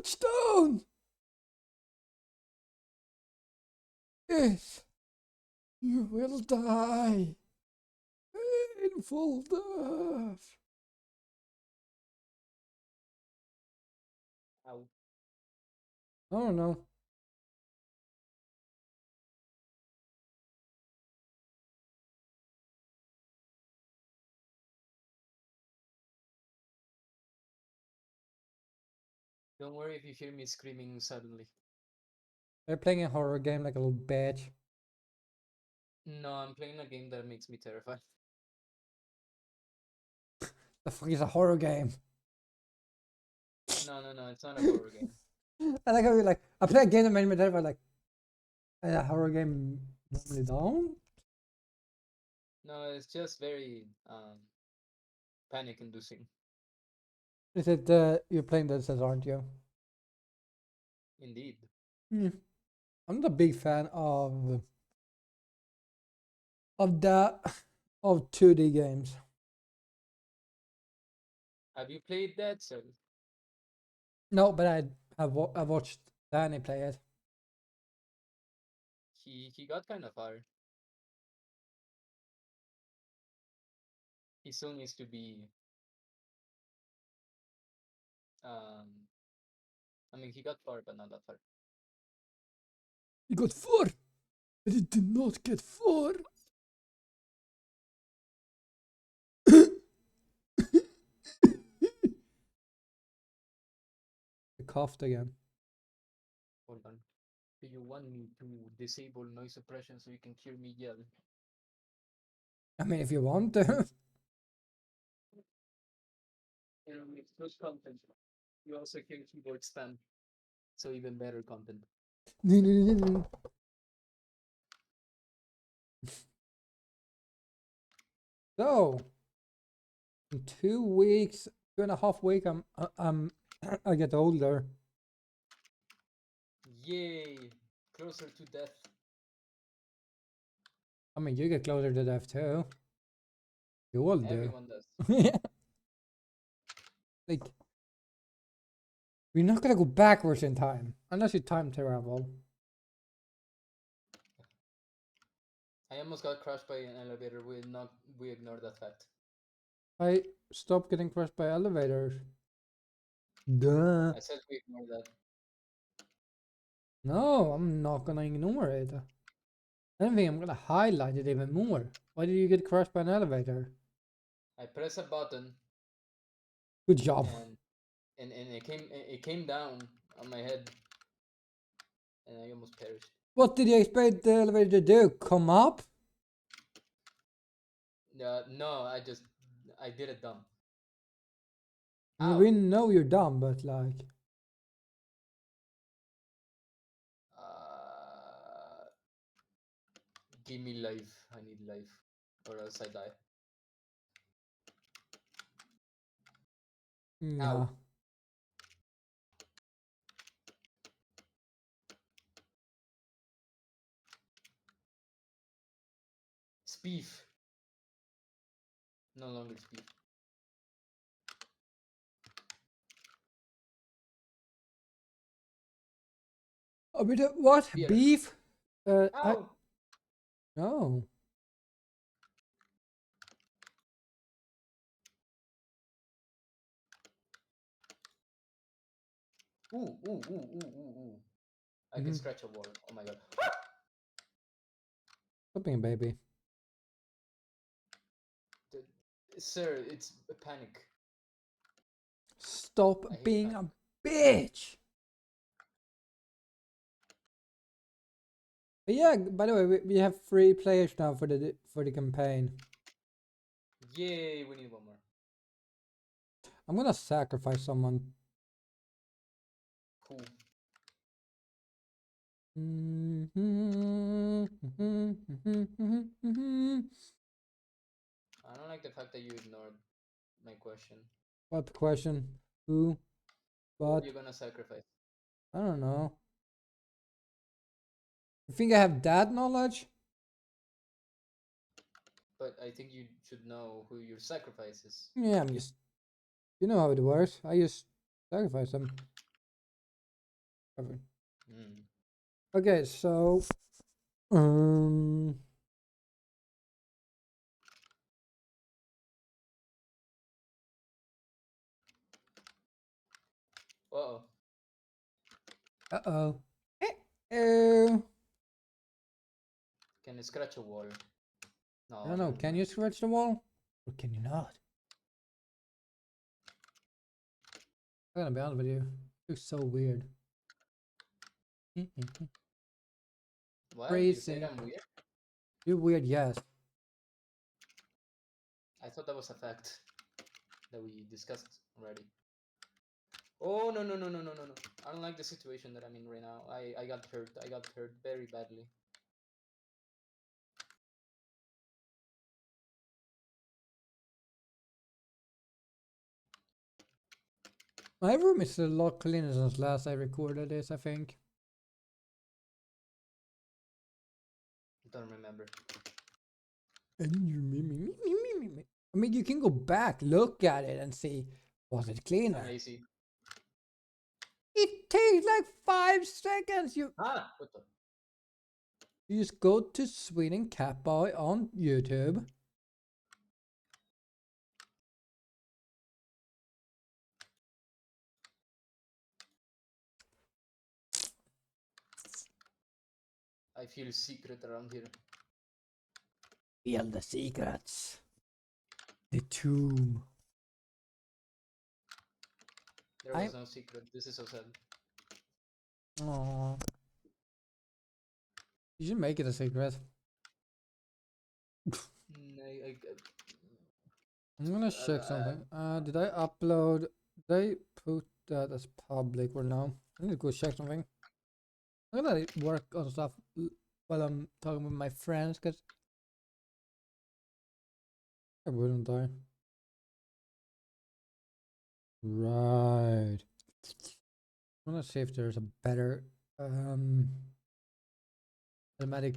Touchdown! Yes, you will die. Painful death. Ow. I don't know. Don't worry if you hear me screaming suddenly. They're playing a horror game like a little bitch. No, I'm playing a game that makes me terrified. The fuck is a horror game? No, it's not a horror game. I like how you're like, I play a game that made me terrified. Like, a horror game normally don't. No, it's just very panic inducing. Is it you're playing this as, aren't you? Indeed. Hmm. I'm not a big fan of 2D games. Have you played Dead Cells? No, but I watched Danny play it. He got kind of far. He still needs to be I mean he got far but not that far. You got 4, but it did not get 4. I coughed again. Hold on. Do you want me to disable noise suppression so you can hear me yell? I mean, if you want to. You know, it's good content. You also hear keyboard spam. So even better content. So, in 2 weeks, 2.5 weeks, I get older. Yay! Closer to death. I mean, you get closer to death too. You all do. Everyone does. Yeah. Like, we're not gonna go backwards in time unless you time travel. I almost got crushed by an elevator. We ignored that fact. I stopped getting crushed by elevators. Duh. I said we ignored that. No, I'm not gonna ignore it. I think I'm gonna highlight it even more. Why did you get crushed by an elevator? I pressed a button Good job. and it came down on my head and I almost perished. What did you expect the elevator to do? Come up? No, I did it dumb. I mean, Ow. we know you're dumb, but like, Give me life. I need life, or else I die. yeah. Ow. Speef. No longer speef. A bit of what? Beer. Beef? Ow. No. Ooh. I can scratch a wall. Oh my god. Stop being a baby. Sir, it's a panic. Stop I hate being panic. a bitch. But yeah, by the way, we have 3 players now for the campaign. Yay, we need one more. I'm gonna sacrifice someone. Cool. I don't like the fact that you ignored my question. What question? Who? What? You're gonna sacrifice. I don't know. You think I have that knowledge? But I think you should know who your sacrifice is. Yeah, I'm just. You know how it works. I just sacrifice them. Perfect. Mm. Okay, so um Uh-oh. uh-oh. Uh-oh. Can you scratch a wall? I No, don't know, never can mind. you scratch the wall? Or can you not? I'm gonna be honest with you. It looks so weird. What? You said Crazy. I'm weird? You're weird, yes. I thought that was a fact that we discussed already. Oh, no, no, no, no, no, no, no. I don't like the situation that I'm in right now. I got hurt. I got hurt very badly. My room is a lot cleaner since last I recorded this, I think. Don't remember. I mean, you can go back, look at it, and see, was it I'm cleaner? lazy. It takes like 5 seconds. Ah, what the? You just go to Sweden Catboy on YouTube. I feel secret around here. Feel the secrets. The tomb. There I. was no secret. This is so sad. Aww. You should make it a secret. Mm, I'm gonna check uh, something. Did I upload? Did I put that as public or no? I need to go check something. I'm gonna work on stuff while I'm talking with my friends, cause I wouldn't die. Right. I'm gonna see if there's a better automatic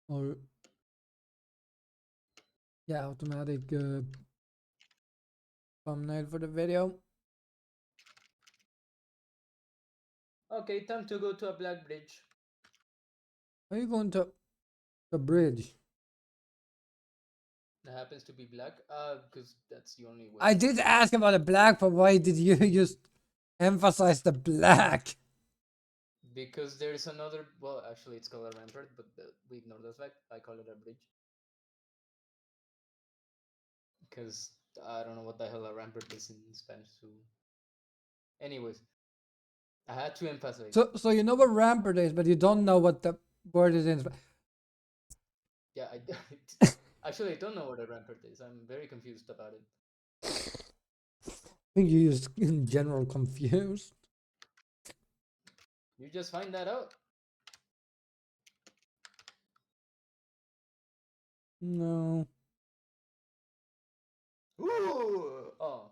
or yeah automatic thumbnail for the video. okay, time to go to a black bridge. Are you going to the bridge? That happens to be black. Because that's the only way. I did ask about the black, but why did you just emphasize the black? Because there's another. Well, actually, it's called a rampart, but we ignore that fact. I call it a bridge. Because I don't know what the hell a rampart is in Spanish. So, anyways, I had to emphasize. So you know what rampart is, but you don't know what the word is in. Yeah, actually I don't know what a rampart is. I'm very confused about it. I think you just in general confused. You just find that out. No. Ooh! Oh,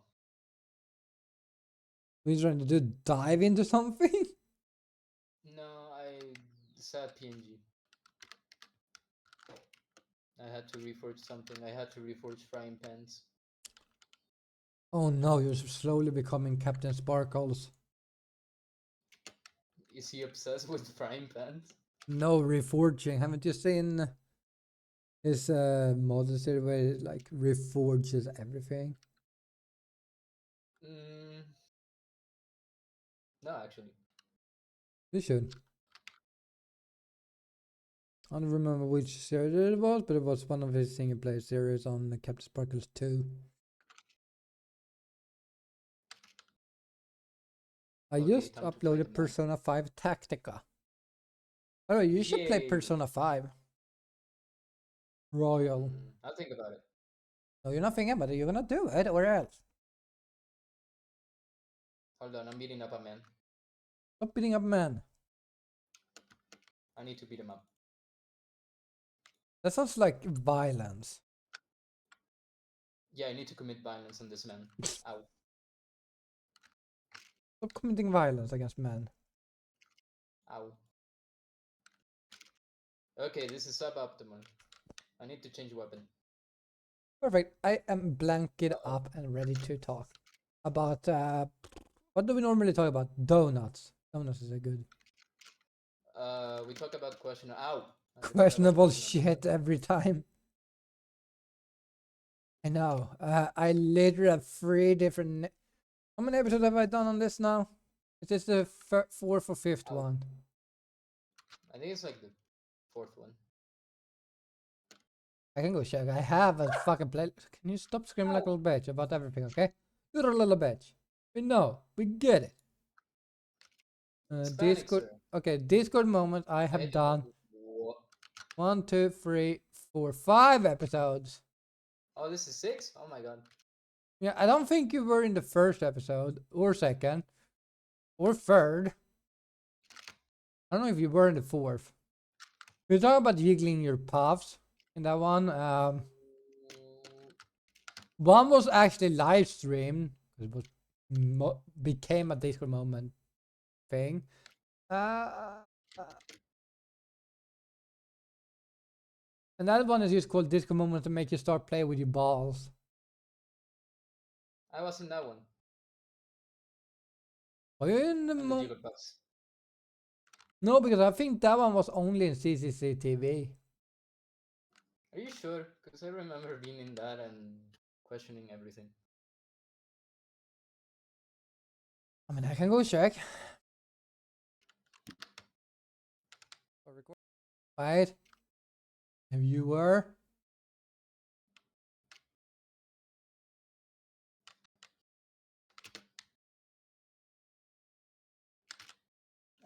What are you trying to do? Dive into something? no, I sad PNG. I had to reforge something. I had to reforge frying pans. Oh no, you're slowly becoming Captain Sparkles. Is he obsessed with frying pans? No reforging. Haven't you seen his model series where it like reforges everything? Mm, no, actually. You should. I don't remember which series it was, but it was one of his single player series on the Captain Sparkles 2. I Okay, just time to fight the uploaded man. Persona 5 Tactica. Oh, you should play Yay! Persona 5 Royal. I'll think about it. No, you're not thinking about it. You're gonna do it, or else. Hold on, I'm beating up a man. Stop beating up men. I need to beat him up. That sounds like violence. Yeah, I need to commit violence on this man. Ow. Stop committing violence against men. Ow. Okay, this is suboptimal. I need to change weapon. Perfect. I am blanked Uh-oh. up and ready to talk about what do we normally talk about? Donuts. Donuts is a good. We talk about question. Ow. We talk about Questionable questionable shit every time. I know. I literally have 3 different. How many episodes have I done on this now? Is this the 4th or 5th Ow. one? I think it's like the 4th one. I can go check. I have a fucking play. Can you stop screaming like a Ow. little bitch about everything, okay? You're a little bitch. We know. We get it. Hispanic, Discord. sir. Okay, Discord moment. I I have hate done What? 1, 2, 3, 4, 5 episodes. Oh, this is 6? Oh my god. Yeah, I don't think you were in the first episode, or second, or third. I don't know if you were in the 4th. We talk about jiggling your puffs in that one. One was actually live streamed. It was became a Discord moment thing. And that one is just called Discord moment to make you start playing with your balls. I was in that one. Are you in the And the Jiggle Puffs. No, because I think that one was only in CCCTV. Are you sure? Because I remember being in that and questioning everything. I mean, I can go check. Right? If you were.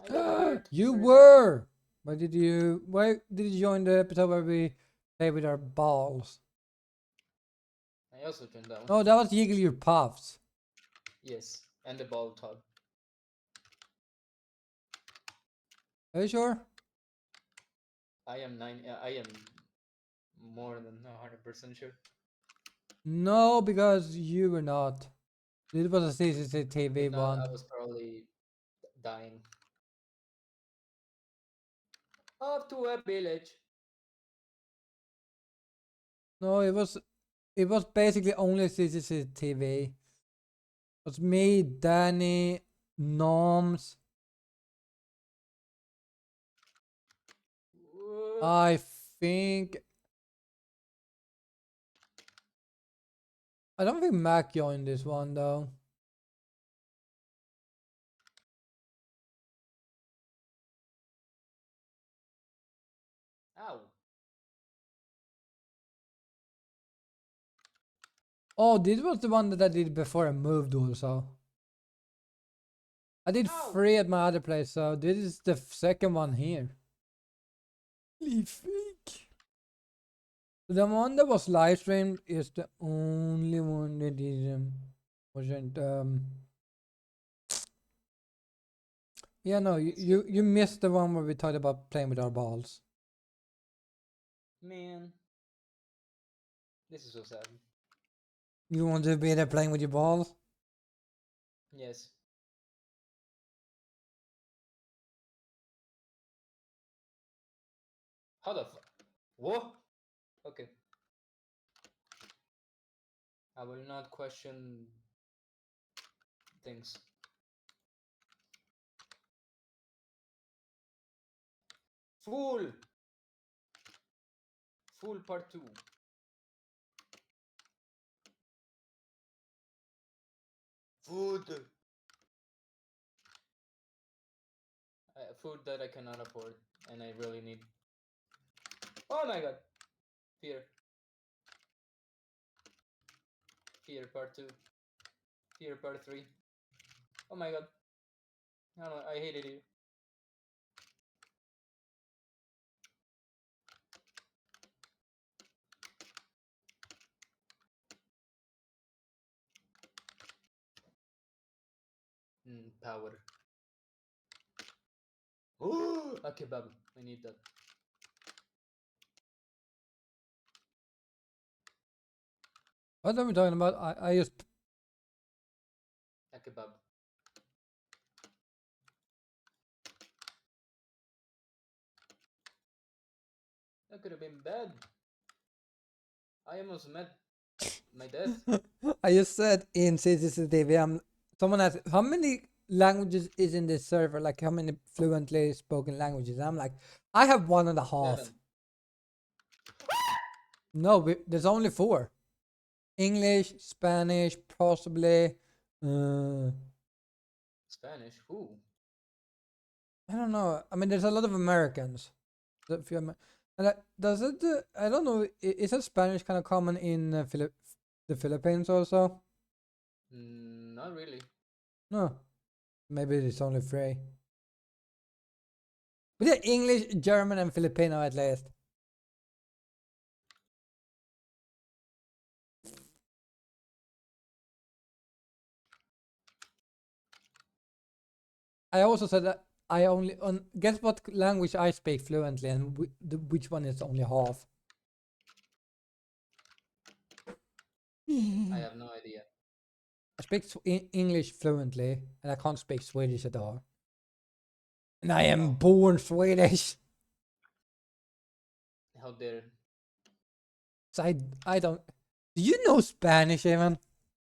I got hurt. You very were! Why did you join the episode where we play with our balls? bad. I also joined that one. Oh, that was Jiggle Your Puffs. Yes, and the ball tug. Are you sure? I am I am more than 100% sure. No, because you were not. This was a CCTV If not, one. I was probably dying. Off to a village. No, it was basically only CCTV. It was me, Danny, Noms. I think I don't think Mac joined this one though. Ow. Oh, this was the one that I did before I moved also. I did Ow. 3 at my other place, so this is the second one here. Fake. The one that was live streamed is the only one that wasn't yeah, no, you missed the one where we talked about playing with our balls. Man. This is so sad. You want to be there playing with your balls? Yes. How the fuck? What? Okay. I will not question things. Fool! Fool part 2. Food! Food that I cannot afford and I really need. Oh my god! Fear. Fear part 2. Fear part 3. Oh my god. No, I hated you. Power. Oh, a kebab. I need that. What are we talking about? I just A kebab. That could have been bad. I almost met my death. I just said in CCTV. Someone asked how many languages is in this server? Like how many fluently spoken languages? I'm like, I have 1.5. 7. No, there's only 4. English, Spanish, possibly. Uh, Spanish? Who? I don't know. I mean, there's a lot of Americans. A few and does it? I don't know. Is it Spanish kind of common in the Philippines also? Not really. No, maybe it's only 3. But yeah, English, German, and Filipino at least. I also said that I only guess what language I speak fluently and which one is only half. I have no idea. I speak English fluently and I can't speak Swedish at all. And I am Oh, born Swedish. how dare. So I don't. Do you know Spanish even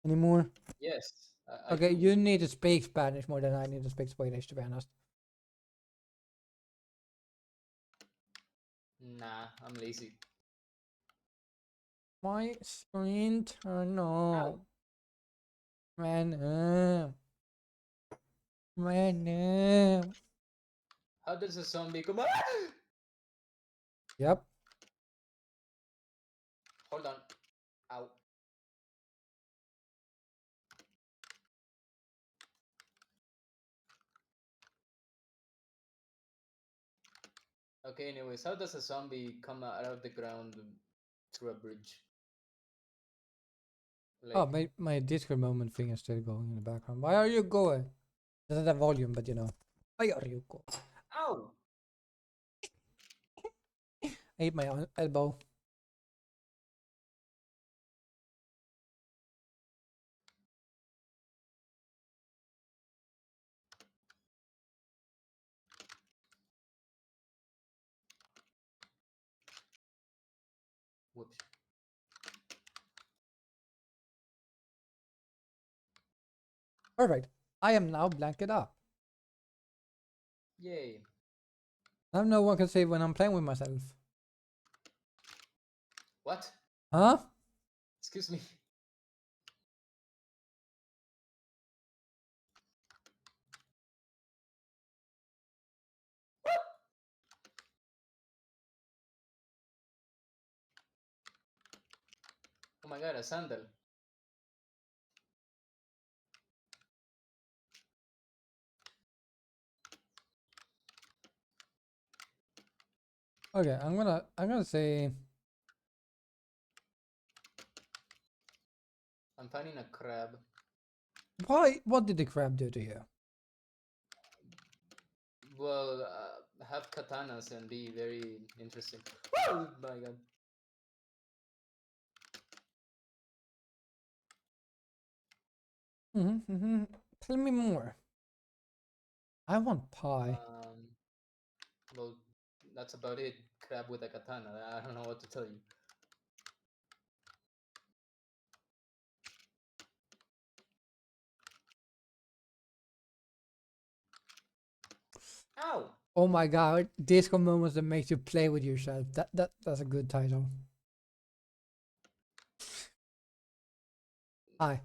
anymore? Yes, I Okay, do. you need to speak Spanish more than I need to speak Swedish, to be honest. Nah, I'm lazy. My screen turn Ow! on. Man, man. How does a zombie come? Yep. Hold on. Ow. Okay, anyways, how does a zombie come out of the ground through a bridge? Oh, Like, my Discord moment thing is still going in the background. Why are you going? Doesn't have volume, but you know. Why are you going? ow! I hit my elbow. Whoops. Perfect. I am now blanked up. Yay. Now no one can see when I'm playing with myself. What? Huh? Excuse me. Oh my god, a sandal. Okay, I'm gonna say I'm finding a crab. why what did the crab do to you? Well, have katanas and be very interesting. Oh my god. Tell me more. I want pie. Um, well, that's about it. Crab with a katana. I don't know what to tell you. Ow! Oh my god, disco moments that makes you play with yourself. That's a good title. Hi.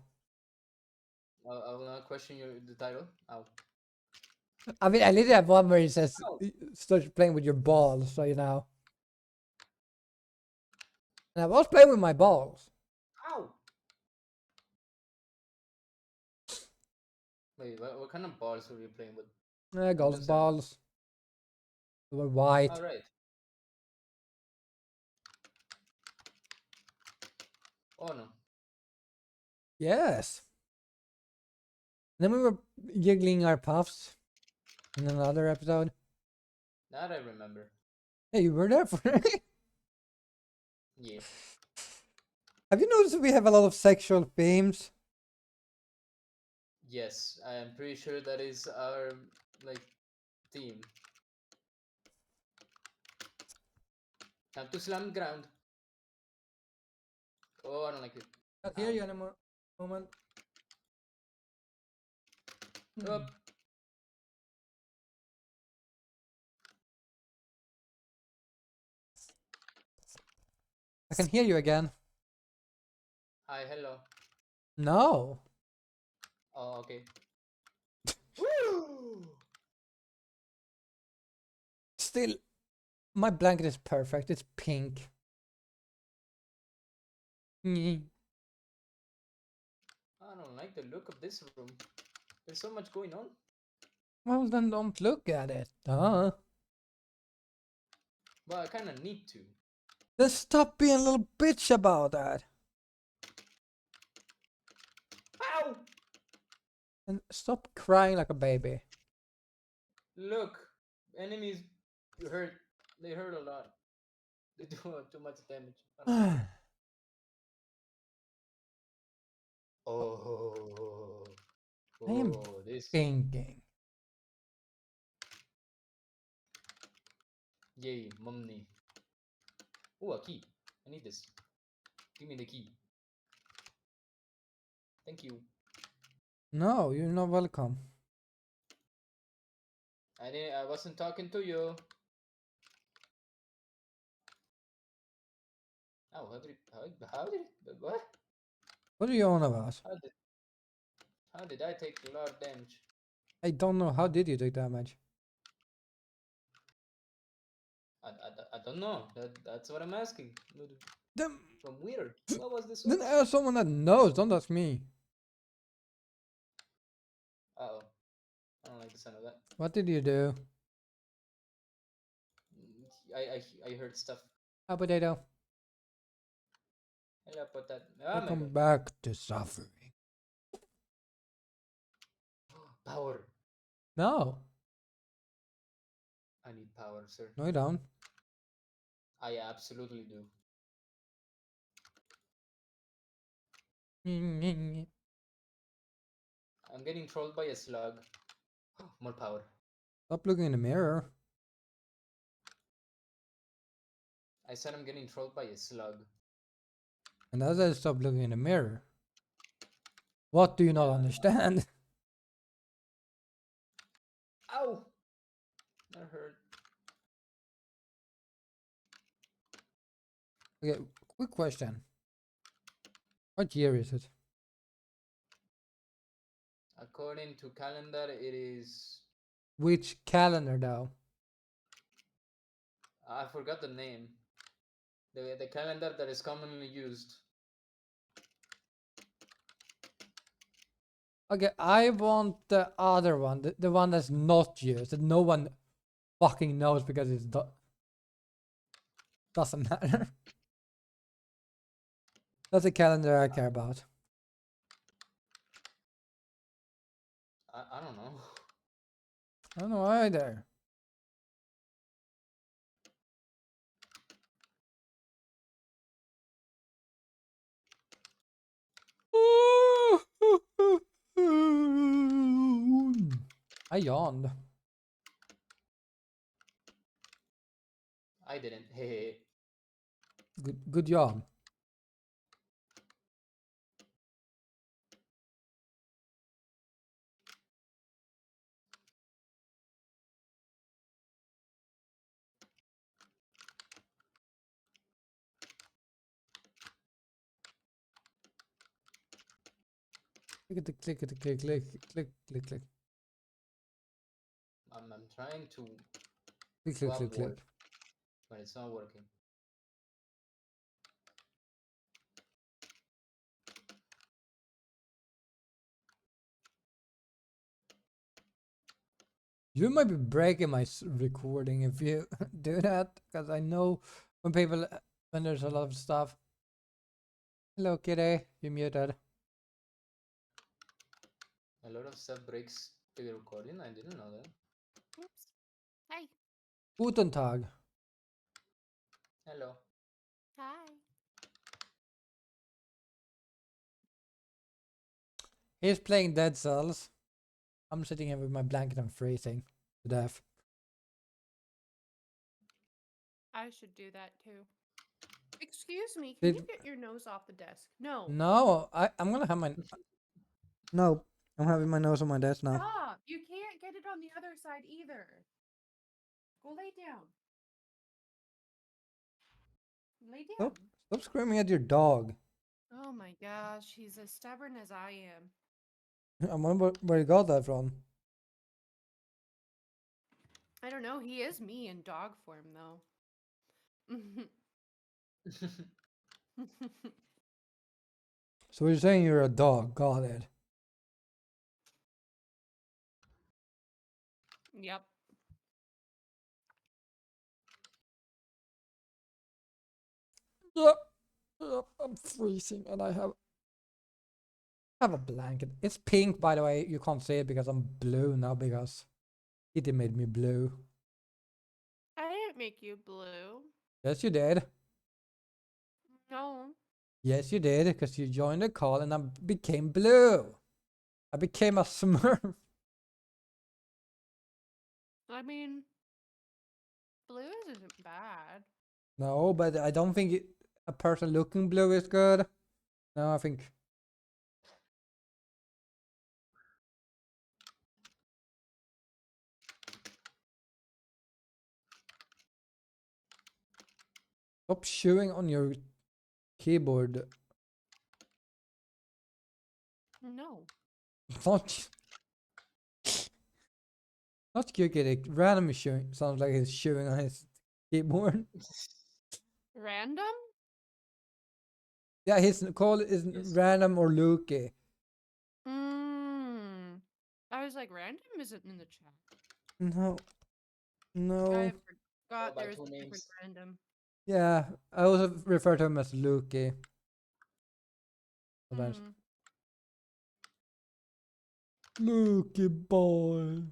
I will not question the title. Ow. I mean, I literally have one where it says Ow! start playing with your balls, so you know. And I was playing with my balls. Ow! Wait, what kind of balls were you playing with? I'm Golf concerned. balls. They were white. Alright. Oh no. Yes. Then we were jiggling our puffs in another episode. That I remember. Hey, you were there for it. Yeah. Have you noticed we have a lot of sexual themes? Yes, I am pretty sure that is our like theme. Time to slam ground. Oh, I don't like it. Can't hear Ow. you anymore. Moment. Up. I can hear you again. Hi, hello. No. Oh, okay. Woo! Still, my blanket is perfect. It's pink. Mm. I don't like the look of this room. There's so much going on. Well, then don't look at it. Duh. But I kind of need to. Then stop being a little bitch about that. Ow! And stop crying like a baby. Look, enemies hurt. They hurt a lot. They do too much damage. I don't like it. Oh, I am oh, this. thinking. Yay, money. Oh, a key. I need this. Give me the key. Thank you. No, you're not welcome. I wasn't talking to you. Oh, how did what? What are you on about? How did I take a lot of damage? I don't know. How did you take damage? I don't know. That's what I'm asking. Then, From weird. What was the then source? ask someone that knows. Don't ask me. Uh oh. I don't like the sound of that. What did you do? I heard stuff. A potato. Hello, put that. Oh my Welcome god. back to suffering. Power. No. I need power, sir. No, you don't. I absolutely do. I'm getting trolled by a slug. More power. Stop looking in the mirror. I said I'm getting trolled by a slug. And as I stop looking in the mirror. What do you not Yeah. understand? Ow! That hurt. Okay, quick question. What year is it? According to calendar, it is. Which calendar though? I forgot the name. The calendar that is commonly used. Okay, I want the other one. The one that's not used. That no one fucking knows because it doesn't matter. That's the calendar I care about. I don't know. I don't know either. I yawned. I didn't. Hey. Good yawn. Click it, click, click. I'm trying to Click. upward, but it's not working. You might be breaking my recording if you do that, because I know when people, when there's a lot of stuff. Hello, kitty. You muted. A lot of stuff breaks the recording. I didn't know that. Oops. Hi. Guten Tag. Hello. Hi. He's playing Dead Cells. I'm sitting here with my blanket and freezing to death. I should do that too. Excuse me, can Did- you get your nose off the desk? No. No, I'm gonna have my. No, I'm having my nose on my desk now. Stop. on the other side either. Go lay down. Lay down. Stop screaming at your dog. Oh my gosh, he's as stubborn as I am. I wonder where you got that from. I don't know. He is me in dog form, though. So you're saying you're a dog. Got it. Yep. Yep. Yep. I'm freezing and I have a blanket. It's pink, by the way. You can't see it because I'm blue now because Kitty made me blue. I didn't make you blue. Yes, you did. No. Yes, you did because you joined the call and I became blue. I became a smurf. I mean, blue isn't bad. No, but I don't think a person looking blue is good. No, I think. Stop chewing on your keyboard. No. Not, not Kukiri. Randomly chewing. Sounds like he's chewing on his keyboard. Random? Yeah, his call is Yes. random or Lukey. I was like, random isn't in the chat. No. No. I forgot by there was two a different names. random. Yeah, I also refer to him as Lukey. Sometimes. Hmm. Lukey boy.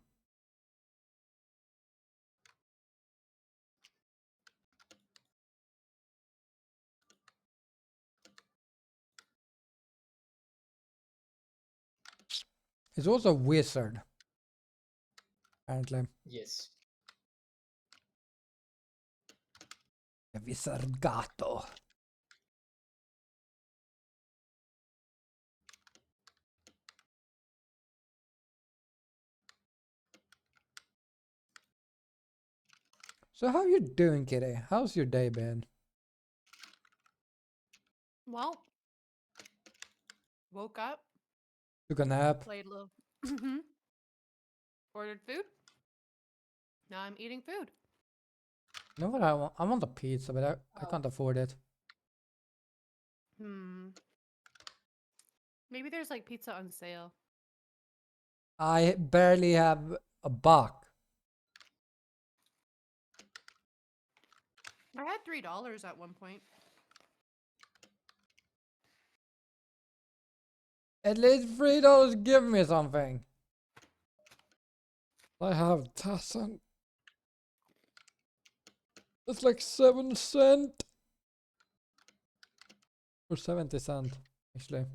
He's also a wizard. Apparently. Yes. A wizard gato. So how you doing, Kitty? How's your day been? Well, woke up, Took a nap? played a little. Ordered food. Now I'm eating food. You know what I want? I want a pizza, but I Oh. can't afford it. Maybe there's like pizza on sale. I barely have a buck. I had $3 at one point. At least $3, give me something. I have doesn't. It's like 7 cent. Or 70 cent, actually.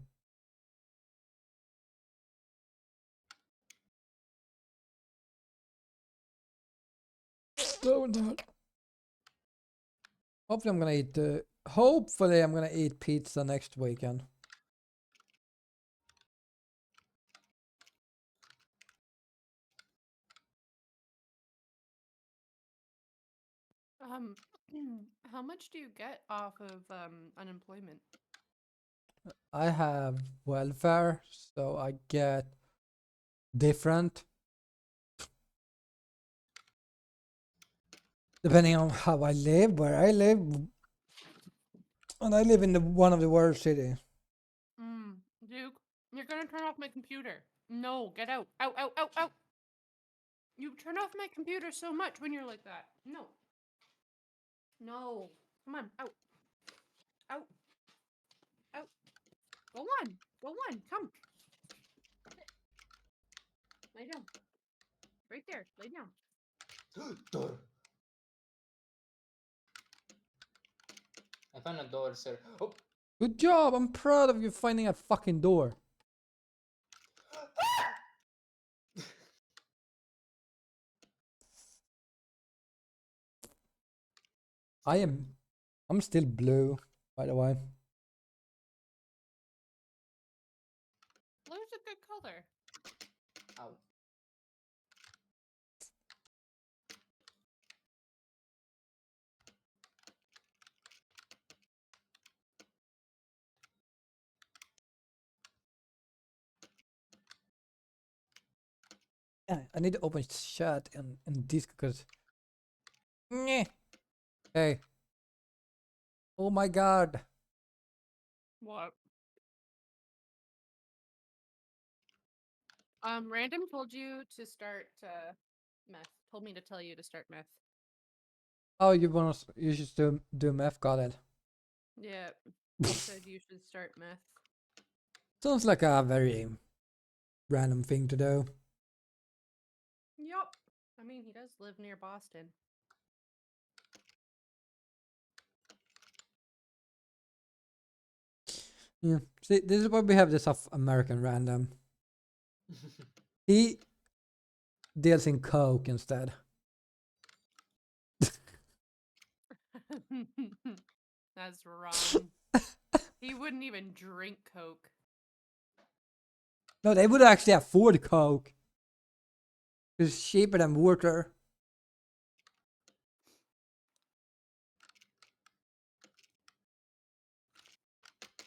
Donut. Hopefully I'm gonna eat hopefully I'm gonna eat pizza next weekend. Um, how much do you get off of unemployment? I have welfare, so I get different depending on how I live, where I live, and I live in one of the worst cities. Duke, you're gonna turn off my computer. No, get out. Out, out, out, out. You turn off my computer so much when you're like that. No. No. Come on, out. Out. Out. Go on. Go on. Come. Lay down. Right there. Lay down. Door. I found a door, sir. Oh. Good job! I'm proud of you finding a fucking door. I'm still blue, by the way. Blue's a good color. Ow. Yeah, I need to open chat and Discord because. Hey. Oh my god. What? Random told you to start meth. Told me to tell you to start meth. Oh, you should do math. Got it. Yeah. He said you should start meth. Sounds like a very random thing to do. Yup. I mean, he does live near Boston. Yeah. See, this is why we have this of American random. He deals in coke instead. That's wrong. He wouldn't even drink Coke. No, they would actually afford coke. It's cheaper than water.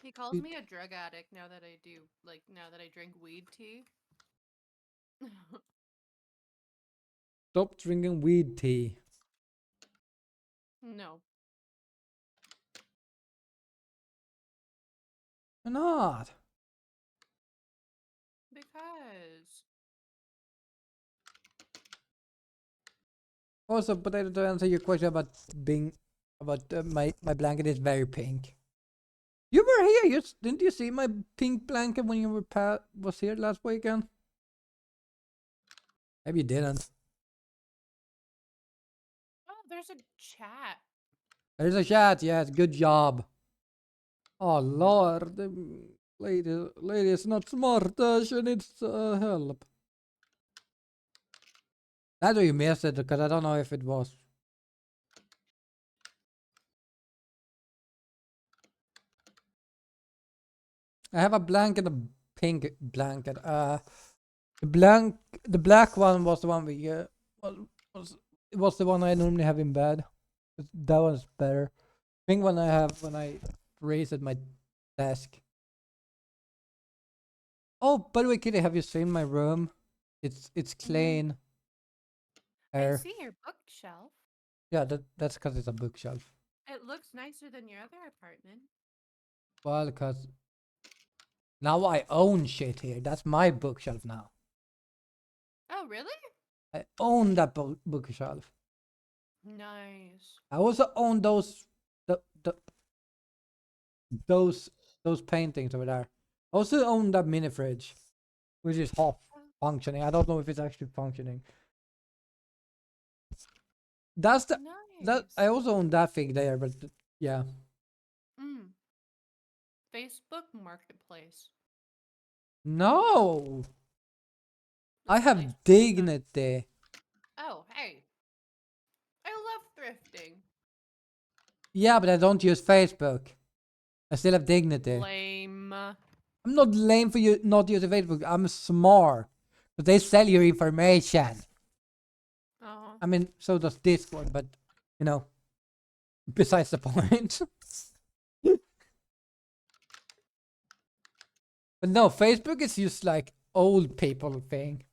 He calls me a drug addict now that I do, like, now that I drink weed tea. Stop drinking weed tea. No. Why not? Because. Also, potato, to answer your question about being about my blanket is very pink. You were here. Didn't you see my pink blanket when you was here last weekend? Maybe you didn't. Oh, there's a chat. There's a chat. Yes, good job. Oh Lord, the lady is not smart. She needs help. That's why you missed it because I don't know if it was. I have a blanket, a pink blanket. The blank, the black one was the one we was it was the one I normally have in bed. That one's better. Pink one I have when I raise at my desk. Oh, by the way, Kitty, have you seen my room? It's clean. I Air. see your bookshelf. Yeah, that's because it's a bookshelf. It looks nicer than your other apartment. Well, because now I own shit here. That's my bookshelf now. Oh, really? I own that bookshelf. Nice. I also own the those those paintings over there. I also own that mini fridge, which is half functioning. I don't know if it's actually functioning. That's the that Nice. I also own that thing there, but yeah. Mm. Facebook Marketplace. No, I It's a have nice website. dignity. Oh, hey. I love thrifting. Yeah, but I don't use Facebook. I still have dignity. Lame. I'm not lame for you not using Facebook. I'm smart. But they sell your information. Oh. I mean, so does Discord, but you know, besides the point. But no, Facebook is just like old people thing.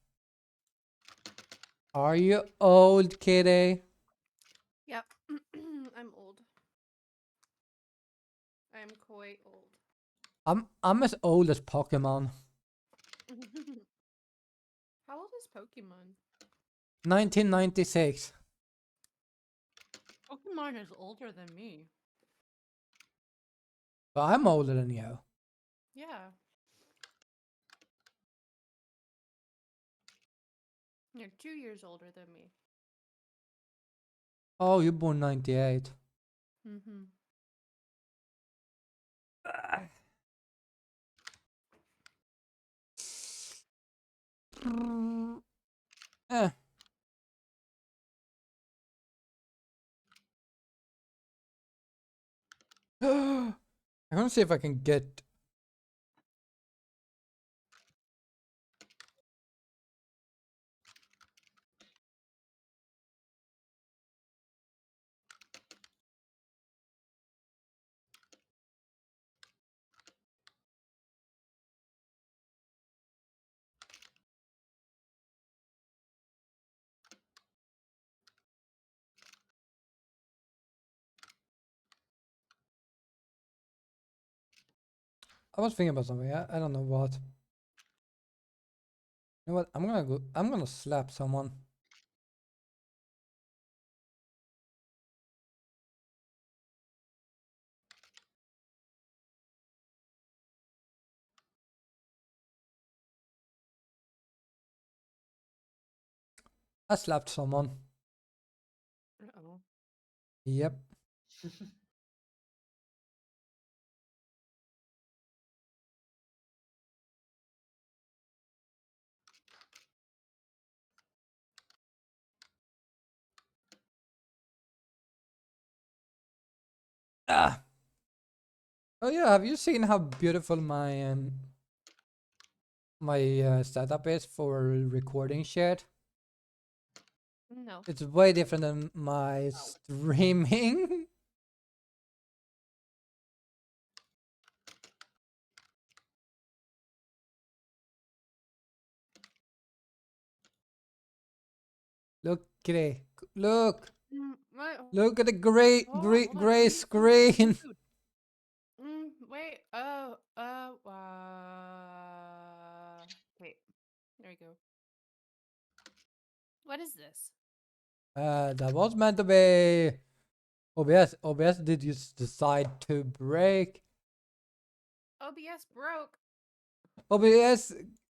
Are you old, kitty? Yep. I'm old. I'm quite old. I'm as old as Pokemon. How old is Pokemon? 1996. Pokemon is older than me. But I'm older than you. Yeah. You're 2 years older than me. Oh, you're born 98. Mm-hmm. Eh. I'm gonna see if I can get. I was thinking about something. I don't know what. You know what? I'm gonna slap someone. I slapped someone. Uh-oh. Yep. Ah. Oh yeah. Have you seen how beautiful my setup is for recording shit? No. It's way different than my streaming. Look, Gray. Look. Wait, Look at the gray, hold on, gray, hold on. gray I need screen. food. Wait. Wait. There we go. What is this? That was meant to be OBS. OBS did you decide to break? OBS broke. OBS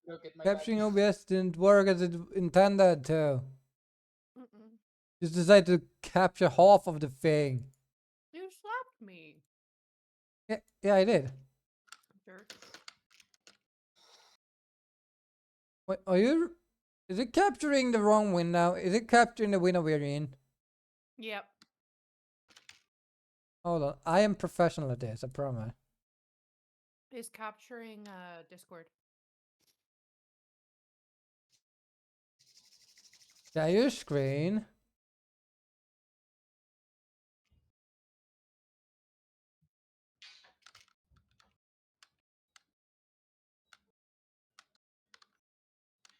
Look at my capturing bad. OBS didn't work as it intended to. Mm-mm. Just decided to capture half of the thing. You slapped me. Yeah, I did. Jerk. Wait, are you? Is it capturing the wrong window? Is it capturing the window we're in? Yep. Hold on, I am professional at this. I promise. Is capturing Discord. Share your screen.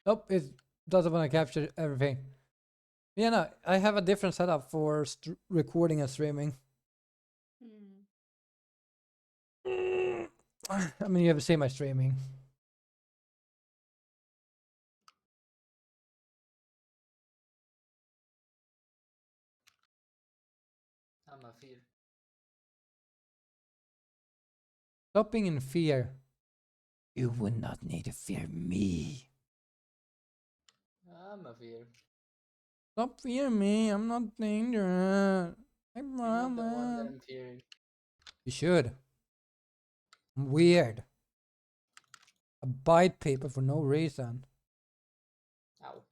Nope, it doesn't want to capture everything. Yeah, no, I have a different setup for recording and streaming. I mean, you ever seen my streaming? I'm a fear. Stop being in fear. You would not need to fear me. I'm a fear. Stop fearing me. I'm not dangerous. I You're not the one that promise. I'm fearing. You should. I'm weird. I bite people for no reason. Ow.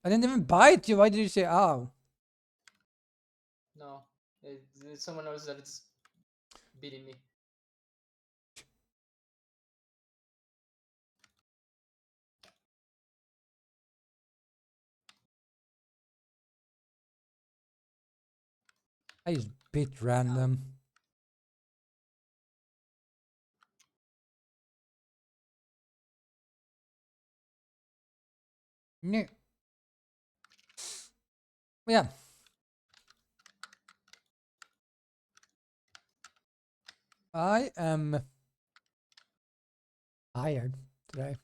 I didn't even bite you. Why did you say ow? No. It's someone else that is beating me. I just bit random. No. Yeah. I am tired today.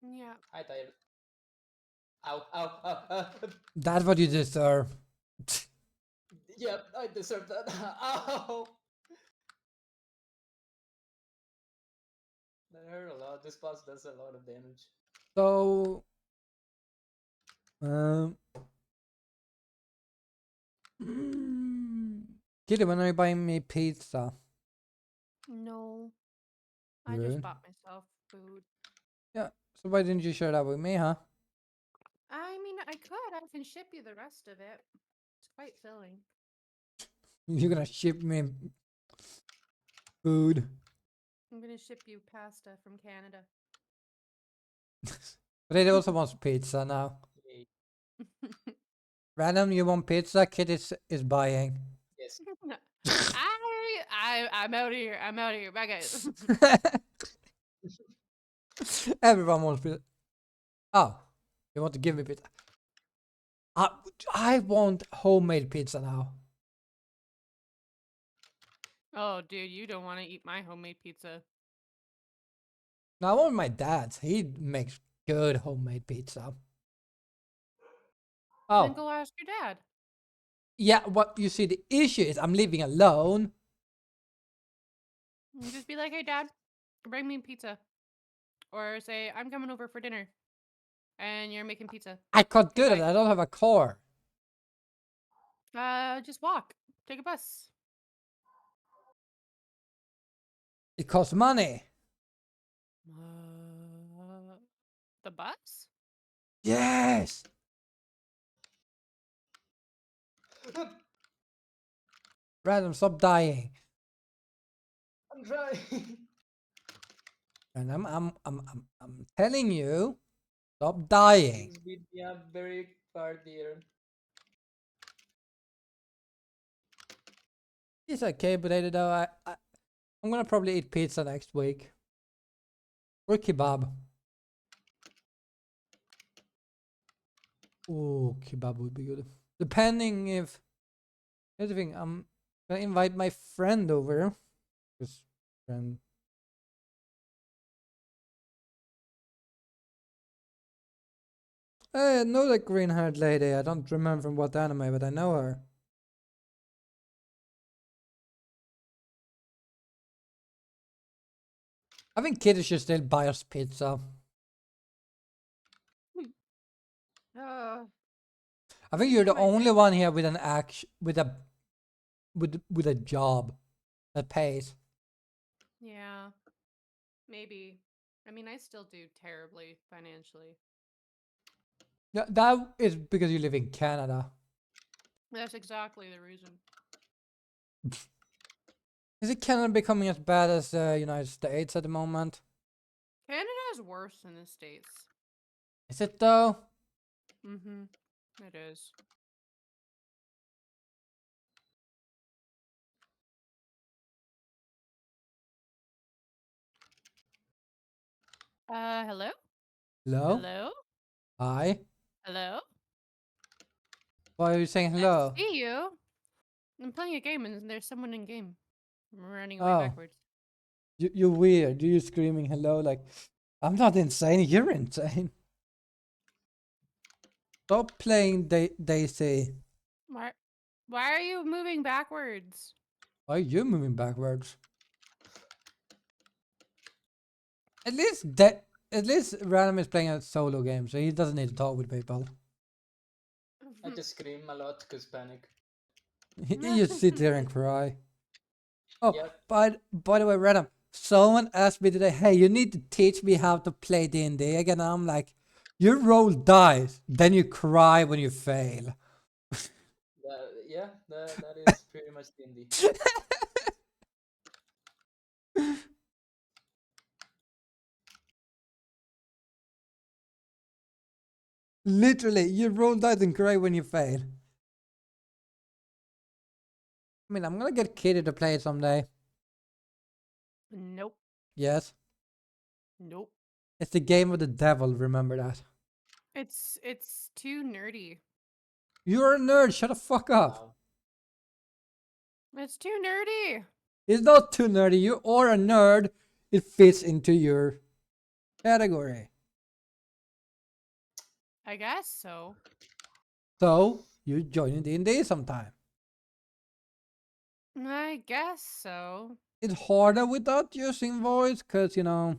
Yeah. Hi, tired. Ow, ow, ow, ow. That's what you deserve. Yep, I deserve that. Ow! That hurt a lot. This boss does a lot of damage. So, Kitty, when are you buying me pizza? No. I Rude. just bought myself food. Yeah. So why didn't you share that with me, huh? I mean, I could. I can ship you the rest of it. It's quite filling. You're gonna ship me food. I'm gonna ship you pasta from Canada. But it also wants pizza now. Yay. Random, you want pizza? Kitty is buying. Yes. I'm out of here. I'm out of here. Bye, guys. Everyone wants pizza. Oh, you want to give me pizza? I want homemade pizza now. Oh, dude, you don't want to eat my homemade pizza. Now I want my dad's. He makes good homemade pizza. Then Oh, go ask your dad. yeah. What you see, the issue is I'm living alone. And just be like, hey, dad, bring me pizza. Or say, I'm coming over for dinner. And you're making pizza. I can't do that. Goodbye. I don't have a car. Just walk. Take a bus. It costs money. The bus? Yes. Random, stop dying. I'm trying. And I'm telling you, stop dying. Please beat me up very far, dear. It's okay, potato though. I'm gonna probably eat pizza next week. Or kebab. Oh, kebab would be good. Depending if... Here's the thing, I'm gonna invite my friend over. His friend. I know that green-haired lady. I don't remember from what anime, but I know her. I think Kitty should still buy us pizza. Uh, I think you're the What am I only doing? one here with an with a job that pays. Yeah. Maybe. I mean, I still do terribly financially. That is because you live in Canada. That's exactly the reason. Is it Canada becoming as bad as the United States at the moment? Canada is worse than the States. Is it though? Mm-hmm. It is. Hello? Hello? Hello? Hi? Hello? Why are you saying I hello? see you. I'm playing a game and there's someone in game. I'm running away Oh, backwards. you're weird. You're screaming hello like, I'm not insane, you're insane. Stop playing Daisy. Why? Why are you moving backwards? Why are you moving backwards? At least at least Random is playing a solo game, so he doesn't need to talk with people. I just scream a lot because panic. He just sit there and cry. Oh, Yep. by the way, Random, someone asked me today, hey, you need to teach me how to play D&D again. I'm like, you roll dice, then you cry when you fail. Yeah, that is pretty much D&D. Literally, you roll dice and cry when you fail. I mean, I'm gonna get Kitty to play it someday. Nope. Yes. Nope. It's the game of the devil, remember that. It's too nerdy. You're a nerd, shut the fuck up. Wow. It's too nerdy. It's not too nerdy, you are a nerd. It fits into your category. I guess so. So, you join D&D sometime. I guess so. It's harder without using voice, cause you know,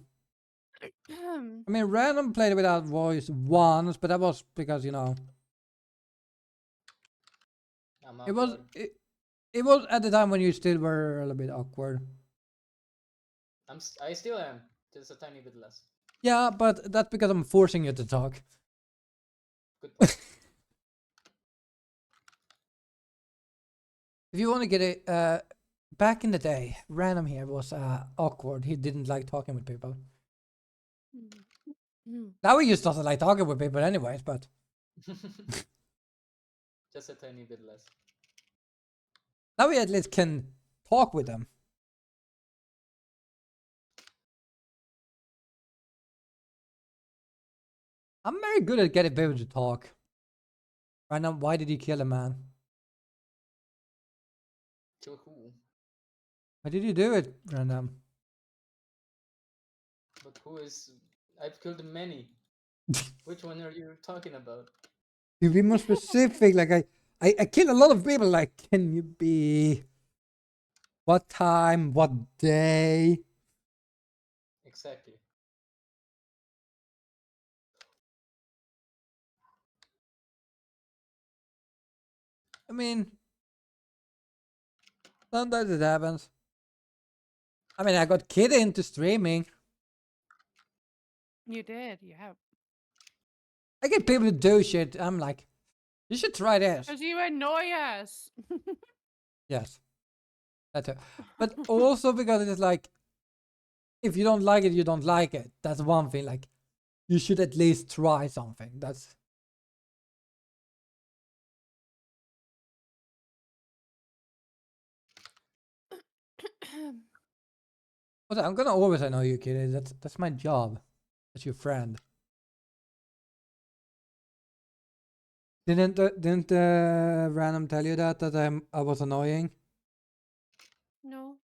I mean, Random played without voice once, but that was because, you know, I'm it was, awkward. it was at the time when you still were a little bit awkward. I still am, just a tiny bit less. Yeah, but that's because I'm forcing you to talk. Good point. If you want to get it, back in the day, Random here was awkward. He didn't like talking with people. Now he just doesn't like talking with people anyways, but Just a tiny bit less. now we at least can talk with them. I'm very good at getting people to talk. Random, why did you kill a man? Kill who? How did you do it, Random? But who is? I've killed many. Which one are you talking about? You be more specific. Like I kill a lot of people. Like, can you be what time, what day? Exactly. I mean, sometimes it happens. I mean, I got Kid into streaming. You did. You have. I get people to do shit. I'm like, you should try this. Because you annoy us. Yes, that's it. But also because it's like, if you don't like it, you don't like it. That's one thing. Like, you should at least try something. That's. But I'm gonna always annoy you, Kid. That's my job. That's your friend. Didn't Random tell you that I was annoying? No.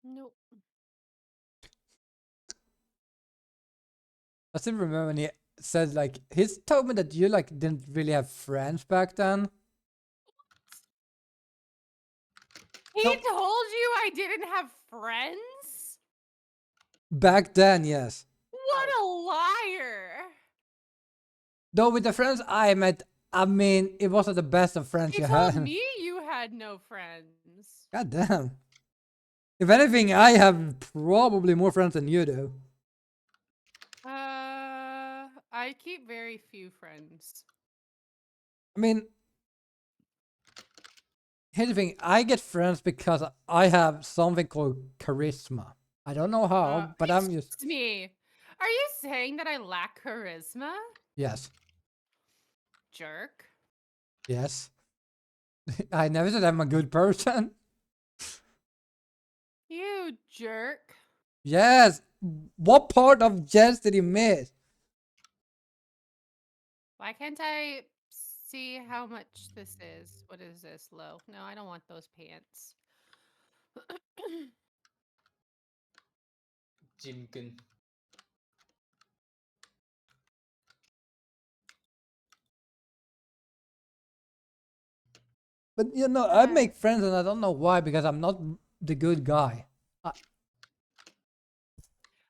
No. I still remember when he said like he's told me that you like didn't really have friends back then. He No. told you I didn't have friends? Back then, yes. What a liar. Though with the friends I met, I mean, it wasn't the best of friends You you told had. me you had no friends. God damn. If anything, I have probably more friends than you do. I keep very few friends. I mean, here's the thing: I get friends because I have something called charisma. I don't know how, but I'm just Excuse me. Are you saying that I lack charisma? yes, Jerk. yes. I never said I'm a good person. You jerk. Yes. What part of Jess did he miss? Why can't I see how much this is? What is this? Low. No, I don't want those pants. Jimkin. But you know, I make friends and I don't know why because I'm not the good guy.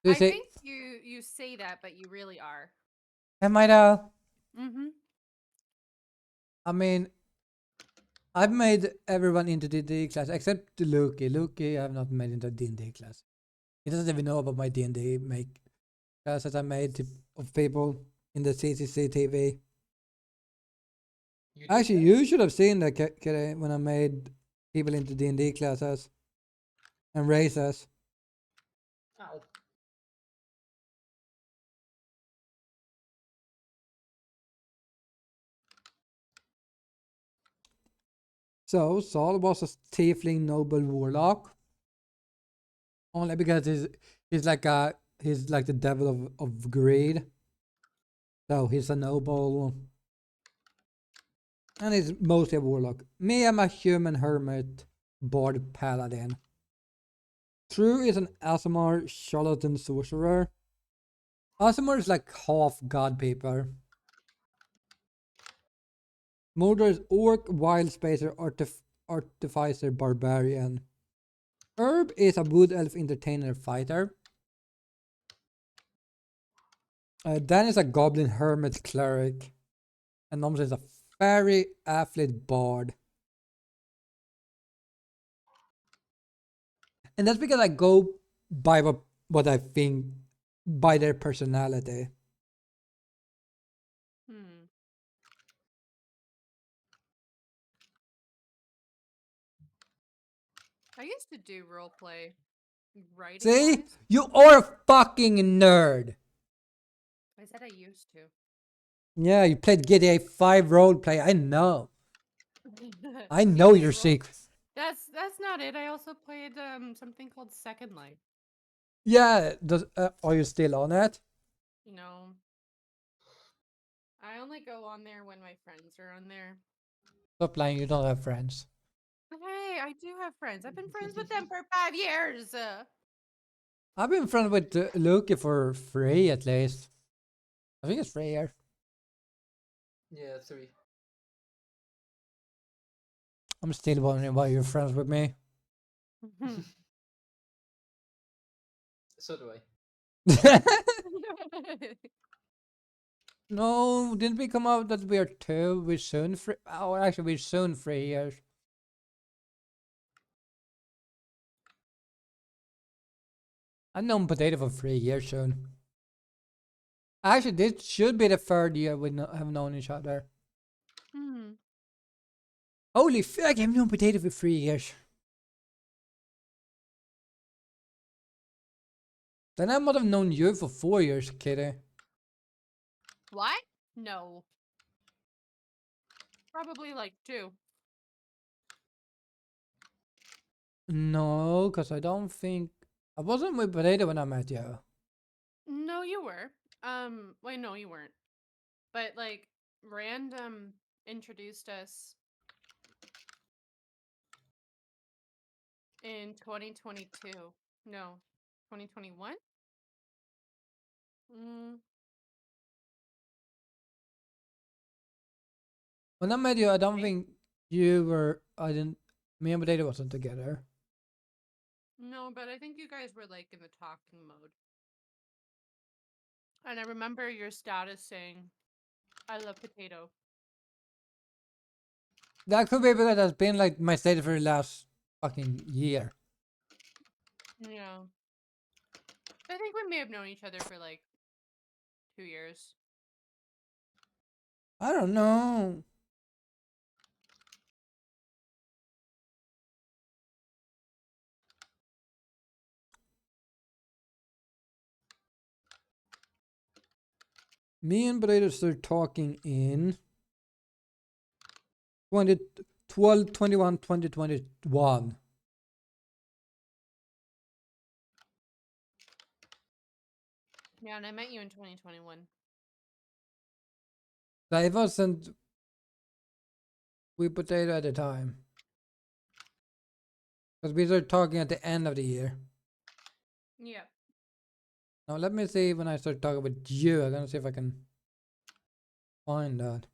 You I say, think you say that, but you really are. am I though? Mm-hmm. I mean, I've made everyone into D&D class except Luki. Luki, I've not made into D&D class. He doesn't even know about my D&D make classes I made of people in the CCC TV. You did Actually, that? you should have seen that when I made people into D&D classes and races. Ow. So Saul was a tiefling noble warlock. Only because he's like the devil of greed. So he's a noble and he's mostly a warlock. Me, I'm a human hermit, bard paladin. True is an Aasimar charlatan sorcerer. Aasimar is like half god people. Mordor is orc, wild spacer, artificer, barbarian. Herb is a wood elf entertainer fighter. Dan is a goblin hermit cleric. And Noms is a fairy athlete bard. And that's because I go by what I think by their personality. Hmm. I used to do role play writing See? wise. You are a fucking nerd. I said I used to. Yeah, you played GTA 5 roleplay. I know. I know GTA your role- secrets. That's not it. I also played something called Second Life. Yeah, are you still on it? You know, I only go on there when my friends are on there. Stop lying, you don't have friends. Hey, I do have friends. I've been friends with them for 5 years. I've been friends with Luke for 3 at least. I think it's 3 years. Yeah, 3. I'm still wondering why you're friends with me. So do I. No, didn't we come out that we are 2? We're soon 3. Oh, actually, we're soon 3 years. I've known Potato for 3 years soon. Actually, this should be the 3rd year we have known each other. Hmm. Holy fuck, I've known Potato for 3 years. Then I might have known you for 4 years, Kitty. What? No. Probably like 2. No, because I don't think... I wasn't with Potato when I met you. No, you were. Wait, no, you weren't. But like, Random introduced us in 2022. No, 2021? Mm, When I met you, I don't right? think you were... I didn't... Me and Potato wasn't together. No, but I think you guys were like in the talking mode. And I remember your status saying, I love potato. That could be because that's been like my state for the last fucking year. Yeah. I think we may have known each other for like 2 years. I don't know. Me and Potato started talking in 2012, 21, 2021. Yeah, and I met you in 2021. I wasn't with Potato at the time. Because we started talking at the end of the year. Yeah. Now let me see when I start talking with you. I'm gonna see if I can find that.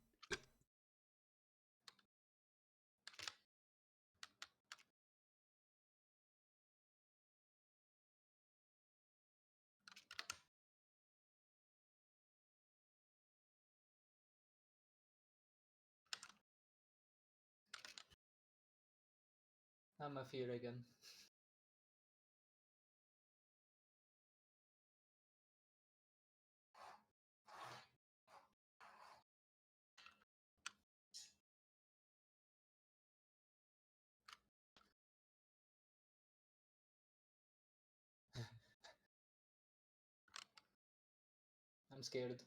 I'm a fear again. I'm scared.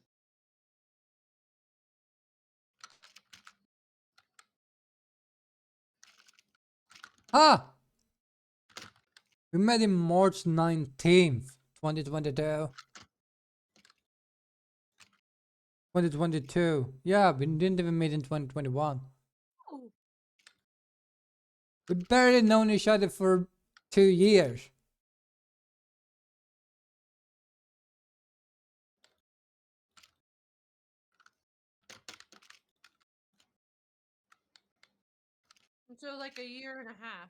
Ah! We met in March 19th, 2022. 2022. Yeah, we didn't even meet in 2021. Oh. We barely known each other for 2 years. So like a year and a half.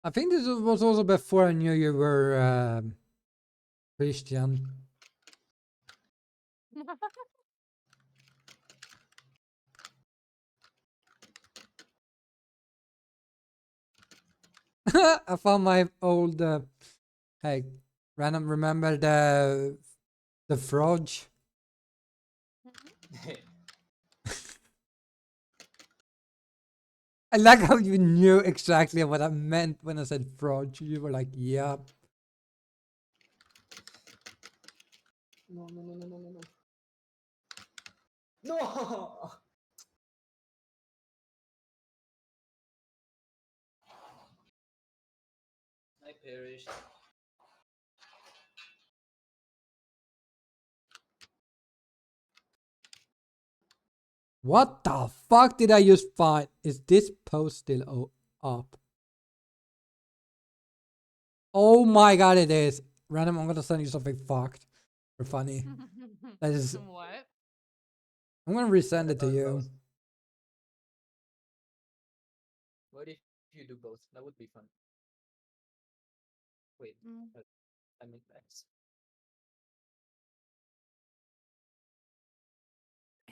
I think this was also before I knew you were Christian. I found my old hey, random remember the Frodge. I like how you knew exactly what I meant when I said Frodge. You were like, yeah. No, no, no, no, no, no, no. No! I perished. What the fuck did I just find? Is this post still up? Oh my god, it is. Random, I'm gonna send you something fucked or funny. That is. What? I'm gonna resend it to About you. both. What if you do both? That would be fun. Wait, Mm. I mean that's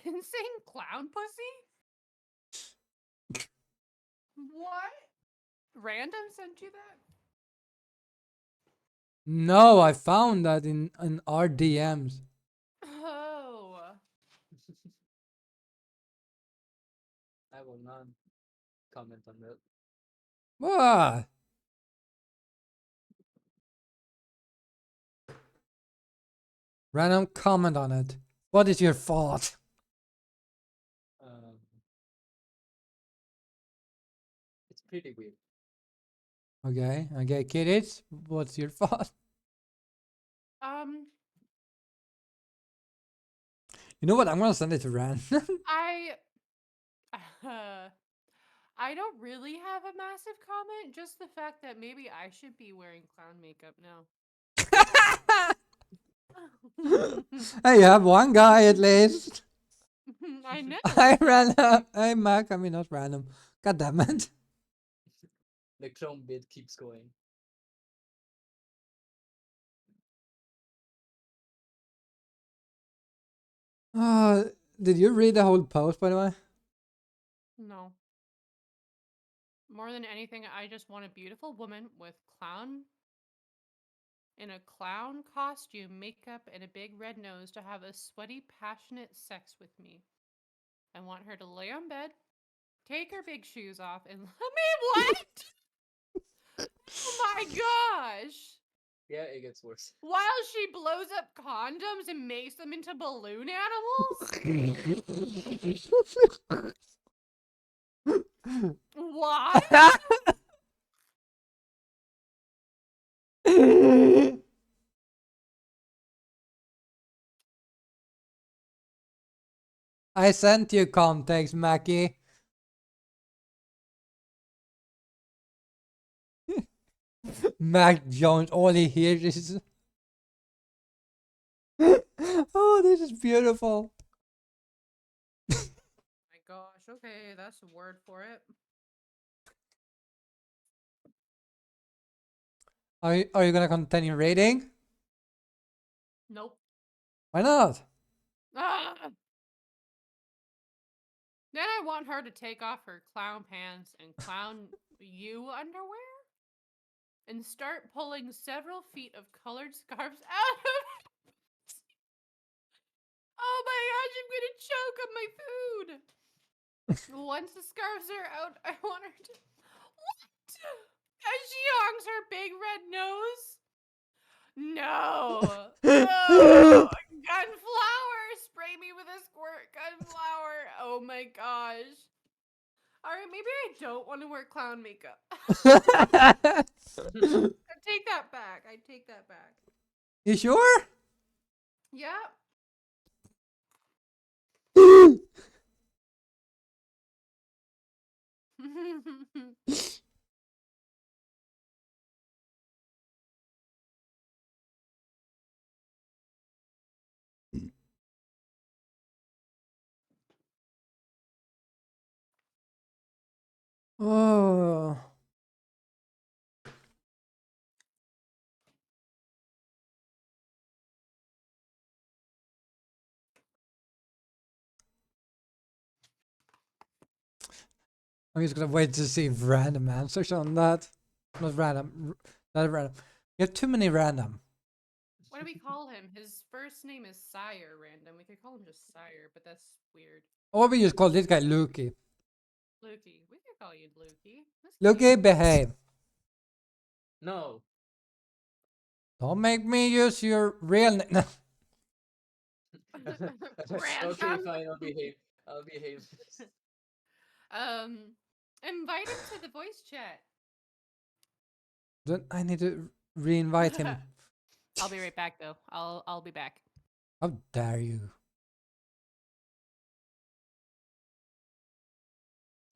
Insane clown pussy? What? Random sent you that? No, I found that in our DMs. Oh. I will not comment on that. What? Random, comment on it. What is your thought? It's pretty weird. Okay, kiddies, what's your thought? Um, You know what? I'm gonna send it to Rand. I I don't really have a massive comment, just the fact that maybe I should be wearing clown makeup now. Hey, you have one guy at least. I know. Hi, Random. exactly. Hey, Mac. I mean, not Random. God damn it. The clone bit keeps going. Uh, did you read the whole post, by the way? No. More than anything, I just want a beautiful woman with clown in a clown costume, makeup, and a big red nose to have a sweaty, passionate sex with me. I want her to lay on bed, take her big shoes off, and let me what? Oh my gosh! Yeah, it gets worse. While she blows up condoms and makes them into balloon animals? What? I sent you context, Mackie. Mac Jones, all he hears is. Oh, this is beautiful. My gosh, okay, that's a word for it. Are you gonna continue rating? Nope. Why not? Ah! Then I want her to take off her clown pants and clown you underwear and start pulling several feet of colored scarves out of. Oh my gosh, I'm gonna choke on my food. Once the scarves are out, I want her to. What? As she honks her big red nose? No. No. Gunflower. Spray me with a squirt. Gunflower. Oh my gosh. All right, maybe I don't want to wear clown makeup. I take that back. I take that back. You sure? Yeah. Oh. I'm just gonna wait to see random answers on that. Not random. Not random. You have too many random. What do we call him? His first name is Sire Random. We could call him just Sire, but that's weird. Or we just call this guy Lukey. Lukey. We could call you Lukey. That's Lukey, cute. behave. No. Don't make me use your real name. No. Okay, Random. fine. I'll behave. I'll behave. Invite him to the voice chat. Then I need to re-invite him. I'll be right back though. I'll be back. How dare you?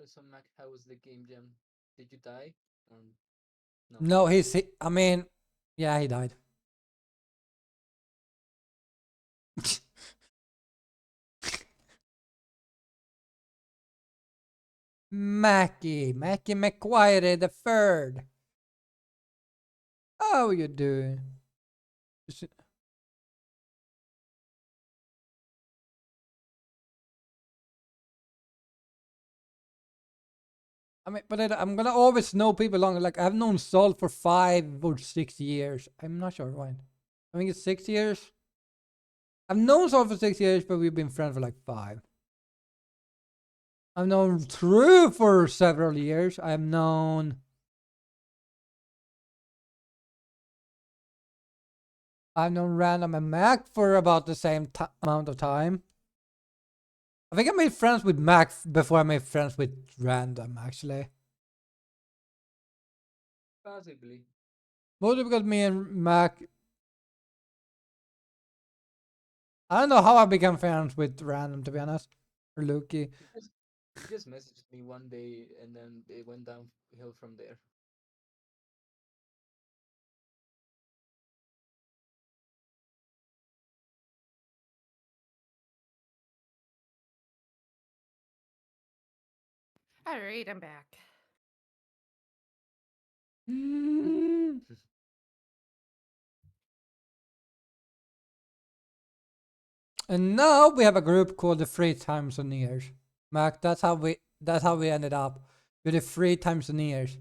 So Mac, how was the game jam? Did you die? No. No, I mean, yeah, he died. Mackie McQuire the third. How you doing? I mean, but I'm gonna always know people longer. Like I've known Sol for 5 or 6 years. I'm not sure when. I think it's 6 years. I've known Sol for 6 years, but we've been friends for like 5. I've known True for several years. I've known Random and Mac for about the same amount of time. I think I made friends with Mac before I made friends with Random, actually. Possibly. Mostly because me and Mac. I don't know how I became friends with Random, to be honest. Or Lukey. He just messaged me one day, and then it went downhill from there. All right, I'm back. Mm. And now we have a group called the Free Timezoneers. Mac, that's how we ended up. We're the Free Timezoneers.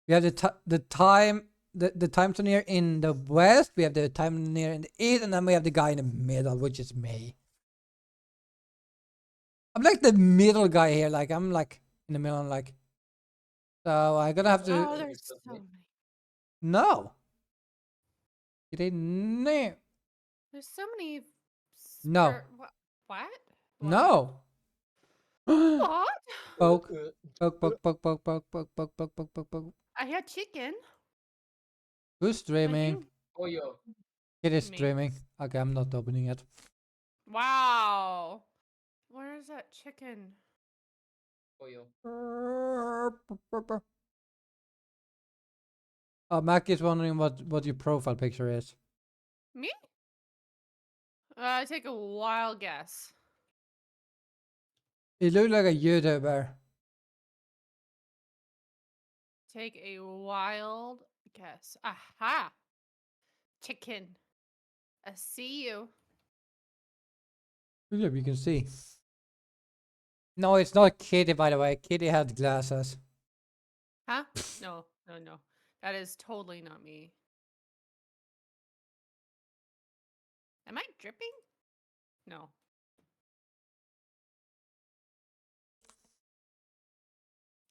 We have the Timezoneer in the west, we have the Timezoneer in the east, and then we have the guy in the middle, which is me. I'm like the middle guy here, like I'm like in the middle, like. So I'm gonna have to. Oh, there's so many. No. You didn't know. There's so many. No. What? No. What? Poke. Poke, poke, poke, poke, poke, poke, poke, poke, poke, poke, poke. I had chicken. Who's streaming? think- Oh, yo. It is Me. streaming. Okay, I'm not opening it. Wow. Where is that chicken? Oh, yo. Mac is wondering what your profile picture is. Me? Take a wild guess. You look like a YouTuber. Take a wild guess. Aha! Chicken. I see you. Yeah, you can see. No, it's not Kitty, by the way. Kitty had glasses. Huh? No, no, no. That is totally not me. Am I dripping? No.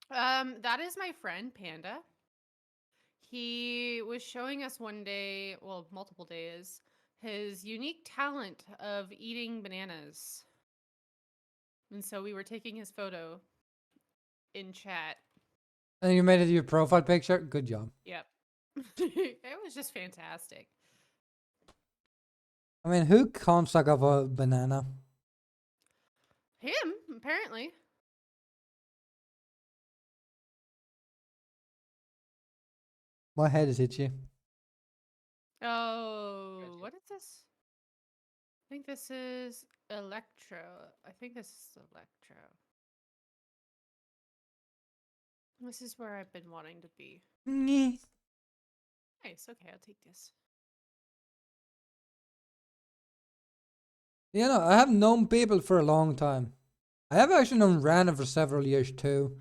That is my friend Panda. He was showing us one day, well, multiple days, his unique talent of eating bananas. And so we were taking his photo in chat. And you made it your profile picture? Good job. Yep. It was just fantastic. I mean, who can't suck up a banana? Him, apparently. My head is itchy. Oh, Gotcha. what is this? I think this is Electro. I think this is Electro. This is where I've been wanting to be. Nyeh. Nice. Okay, I'll take this. You know, I have known people for a long time. I have actually known Random for several years too.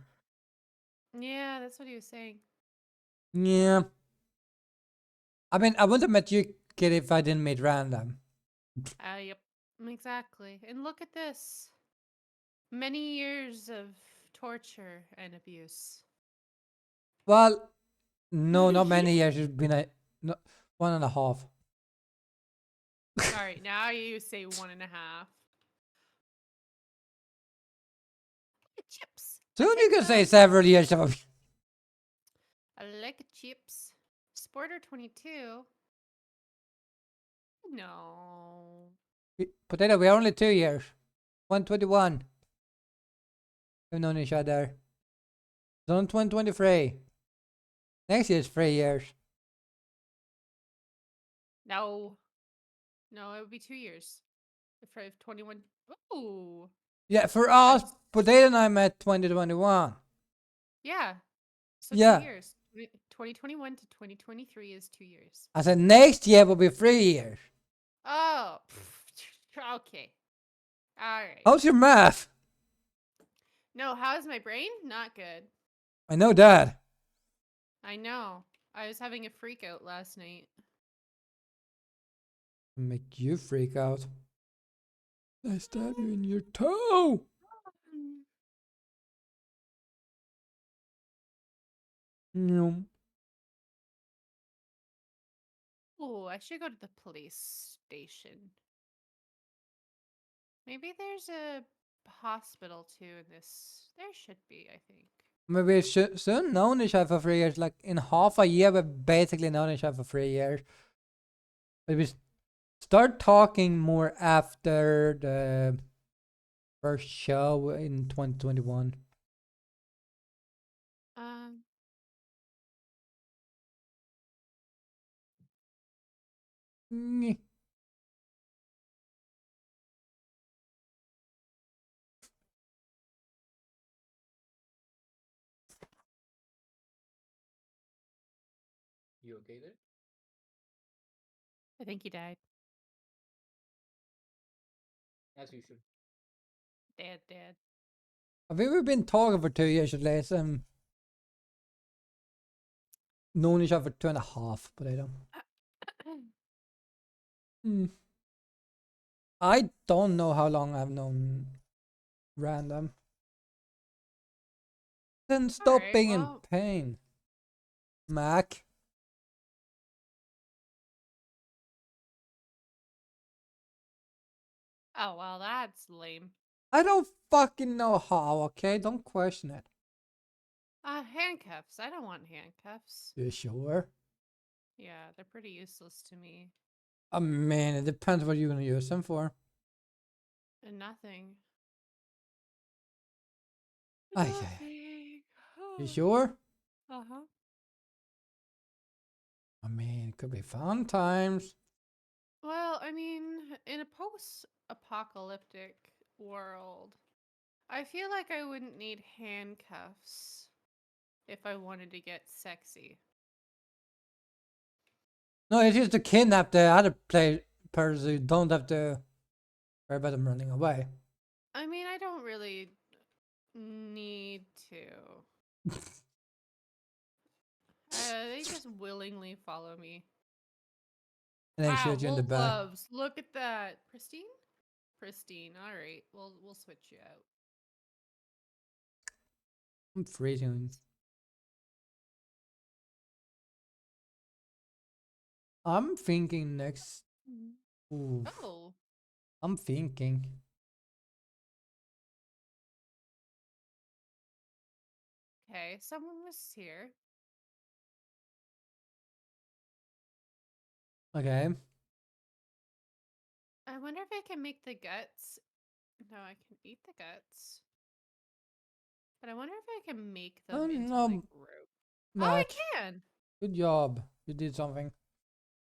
Yeah, that's what he was saying. Yeah. I mean, I wouldn't have met you, kid, if I didn't meet Random. Yep. Exactly. And look at this. Many years of torture and abuse. Well, no, not many years. It's been no, 1.5. All right, now you say 1.5. Chips. Soon you can say several years of. I like chips. Border 22. No. Potato, we are only 2 years. 121. We've known each other. It's on 2023. Next year's 3 years. No. No, it would be 2 years. If I have 21. Ooh. Yeah, for us, Nice. Potato and I met 2021. Yeah. So Yeah. 2 years. 2021 to 2023 is 2 years. I said next year will be 3 years. Oh. Okay. All right. How's your math? No, how's my brain? Not good. I know that. I know. I was having a freak out last night. Make you freak out. I stab you in your toe. No. Oh, I should go to the police station. Maybe there's a hospital too in this. There should be, I think. Maybe we should soon known each other for 3 years. Like in half a year, we've basically known each other for 3 years. But we start talking more after the first show in 2021. Um, Nyeh. You okay there? I think he died. As usual. Dead. Have we ever been talking for 2 years at least? Known each other for 2.5, but I don't. I don't know how long I've known Random. Then stop Alright, being well- in pain. Mac. Oh, well, that's lame. I don't fucking know how, okay? Don't question it. Handcuffs. I don't want handcuffs. You sure? Yeah, they're pretty useless to me. I mean, it depends what you're gonna use them for. And nothing. Ay, ay, ay. You sure? Uh-huh. I mean, it could be fun times. Well, I mean, in a post-apocalyptic world, I feel like I wouldn't need handcuffs if I wanted to get sexy. No, it's just to kidnap the other person. You don't have to worry about them running away. I mean, I don't really need to. They just willingly follow me. And then Wow, shoot you in the wool back. gloves. Look at that. Pristine? Pristine. All right. We'll switch you out. I'm freezing. I'm thinking next. Ooh, Oh. I'm thinking. Okay. Someone was here. Okay. I wonder if I can make the guts. No, I can eat the guts. But I wonder if I can make them Oh, into no, like rope. Oh, Mac, I can. good job. You did something.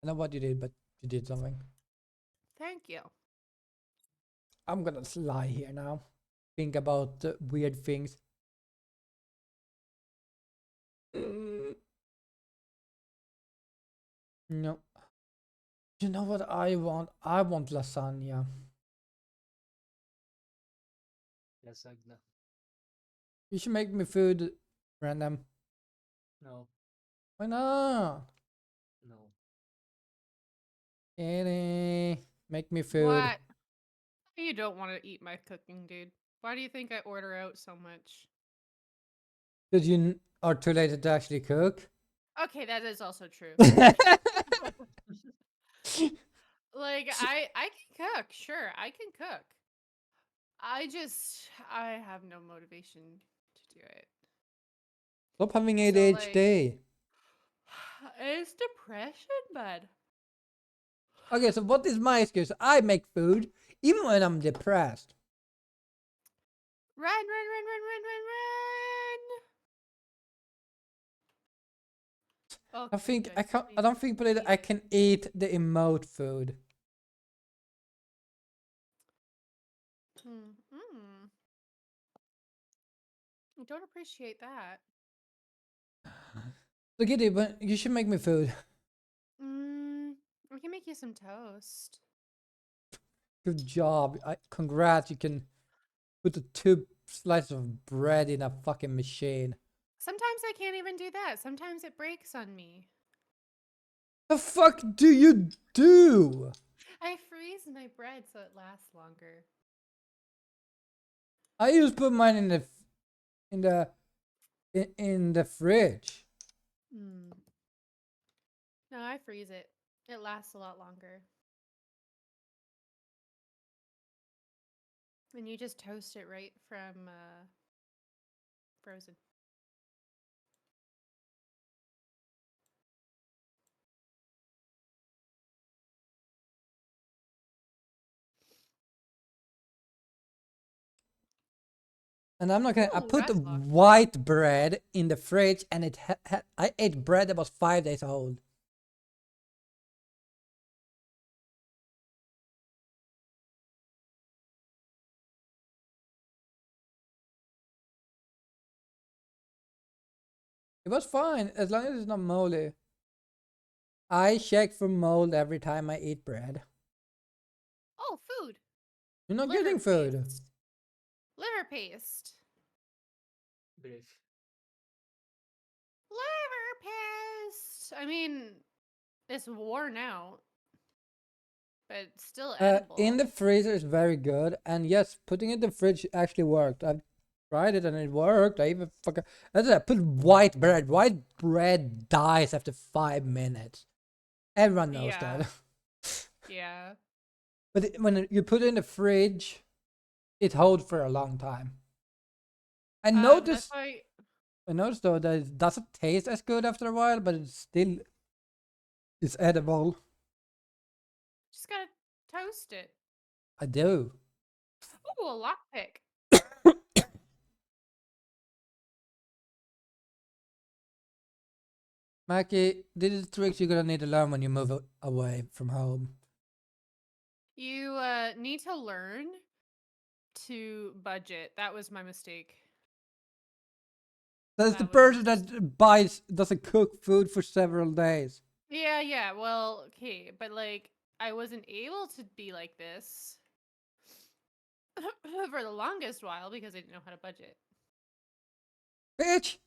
I know what you did, but you did something. Thank you. I'm gonna lie here now. Think about weird things. No. You know what I want? I want lasagna. Lasagna. You should make me food, Random. No. Why not? No. Kitty, make me food. What? You don't want to eat my cooking, dude. Why do you think I order out so much? Because you are too late to actually cook. Okay, that is also true. Like I can cook, sure, I can cook. I have no motivation to do it. Stop having So, ADHD. It's depression, bud. Okay, so what is my excuse? I make food even when I'm depressed. Run, run, run, run, run, run, run. I Okay, think I good. can't. I Please, don't think please. I can eat the emote food. Mm. I don't appreciate that. So Giddy, you should make me food. I can make you some toast. Good job. Congrats. You can put the 2 slices of bread in a fucking machine. Sometimes I can't even do that. Sometimes it breaks on me. The fuck do you do? I freeze my bread so it lasts longer. I used to put mine in the in the fridge. Mm. No, I freeze it. It lasts a lot longer. And you just toast it right from frozen. And I'm not gonna. I Ooh, put the that's luck. white bread in the fridge, and I ate bread that was 5 days old. It was fine as long as it's not moldy. I check for mold every time I eat bread. Oh, food. You're not Liver getting food. paste. Liver paste. Brief. Liver paste. I mean, it's worn out, but it's still edible. In the freezer is very good, and yes, putting it in the fridge actually worked. I've tried it and it worked. I even fucking I put white bread. White bread dies after 5 minutes. Everyone knows Yeah. that. Yeah. But when you put it in the fridge, it holds for a long time. I That's noticed. why. I noticed though that it doesn't taste as good after a while, but it's still it's edible. Just gotta toast it. I do. Ooh, a lockpick. Mackie, these are the tricks you're gonna need to learn when you move away from home. You need to learn to budget. That was my mistake. That's the That was person that doesn't cook food for several days. Yeah. Well, okay, but like I wasn't able to be like this for the longest while because I didn't know how to budget. Bitch!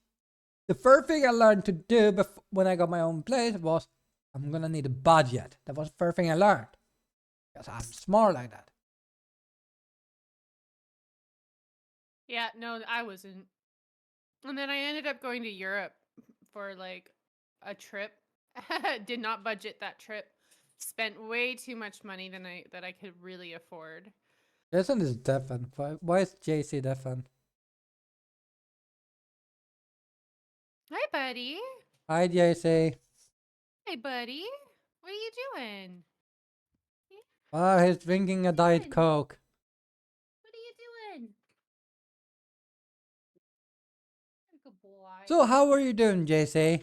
The first thing I learned to do when I got my own place was I'm gonna need a budget. That was the first thing I learned. Because I'm smart like that. Yeah, no, I wasn't. And then I ended up going to Europe for like a trip. Did not budget that trip. Spent way too much money than I could really afford. Jason is deafened. Why is JC deafened? Hi, buddy. Hi, JC. Hey, buddy. What are you doing? He's drinking a Diet Coke. What are you doing? Good boy. So, how are you doing, JC?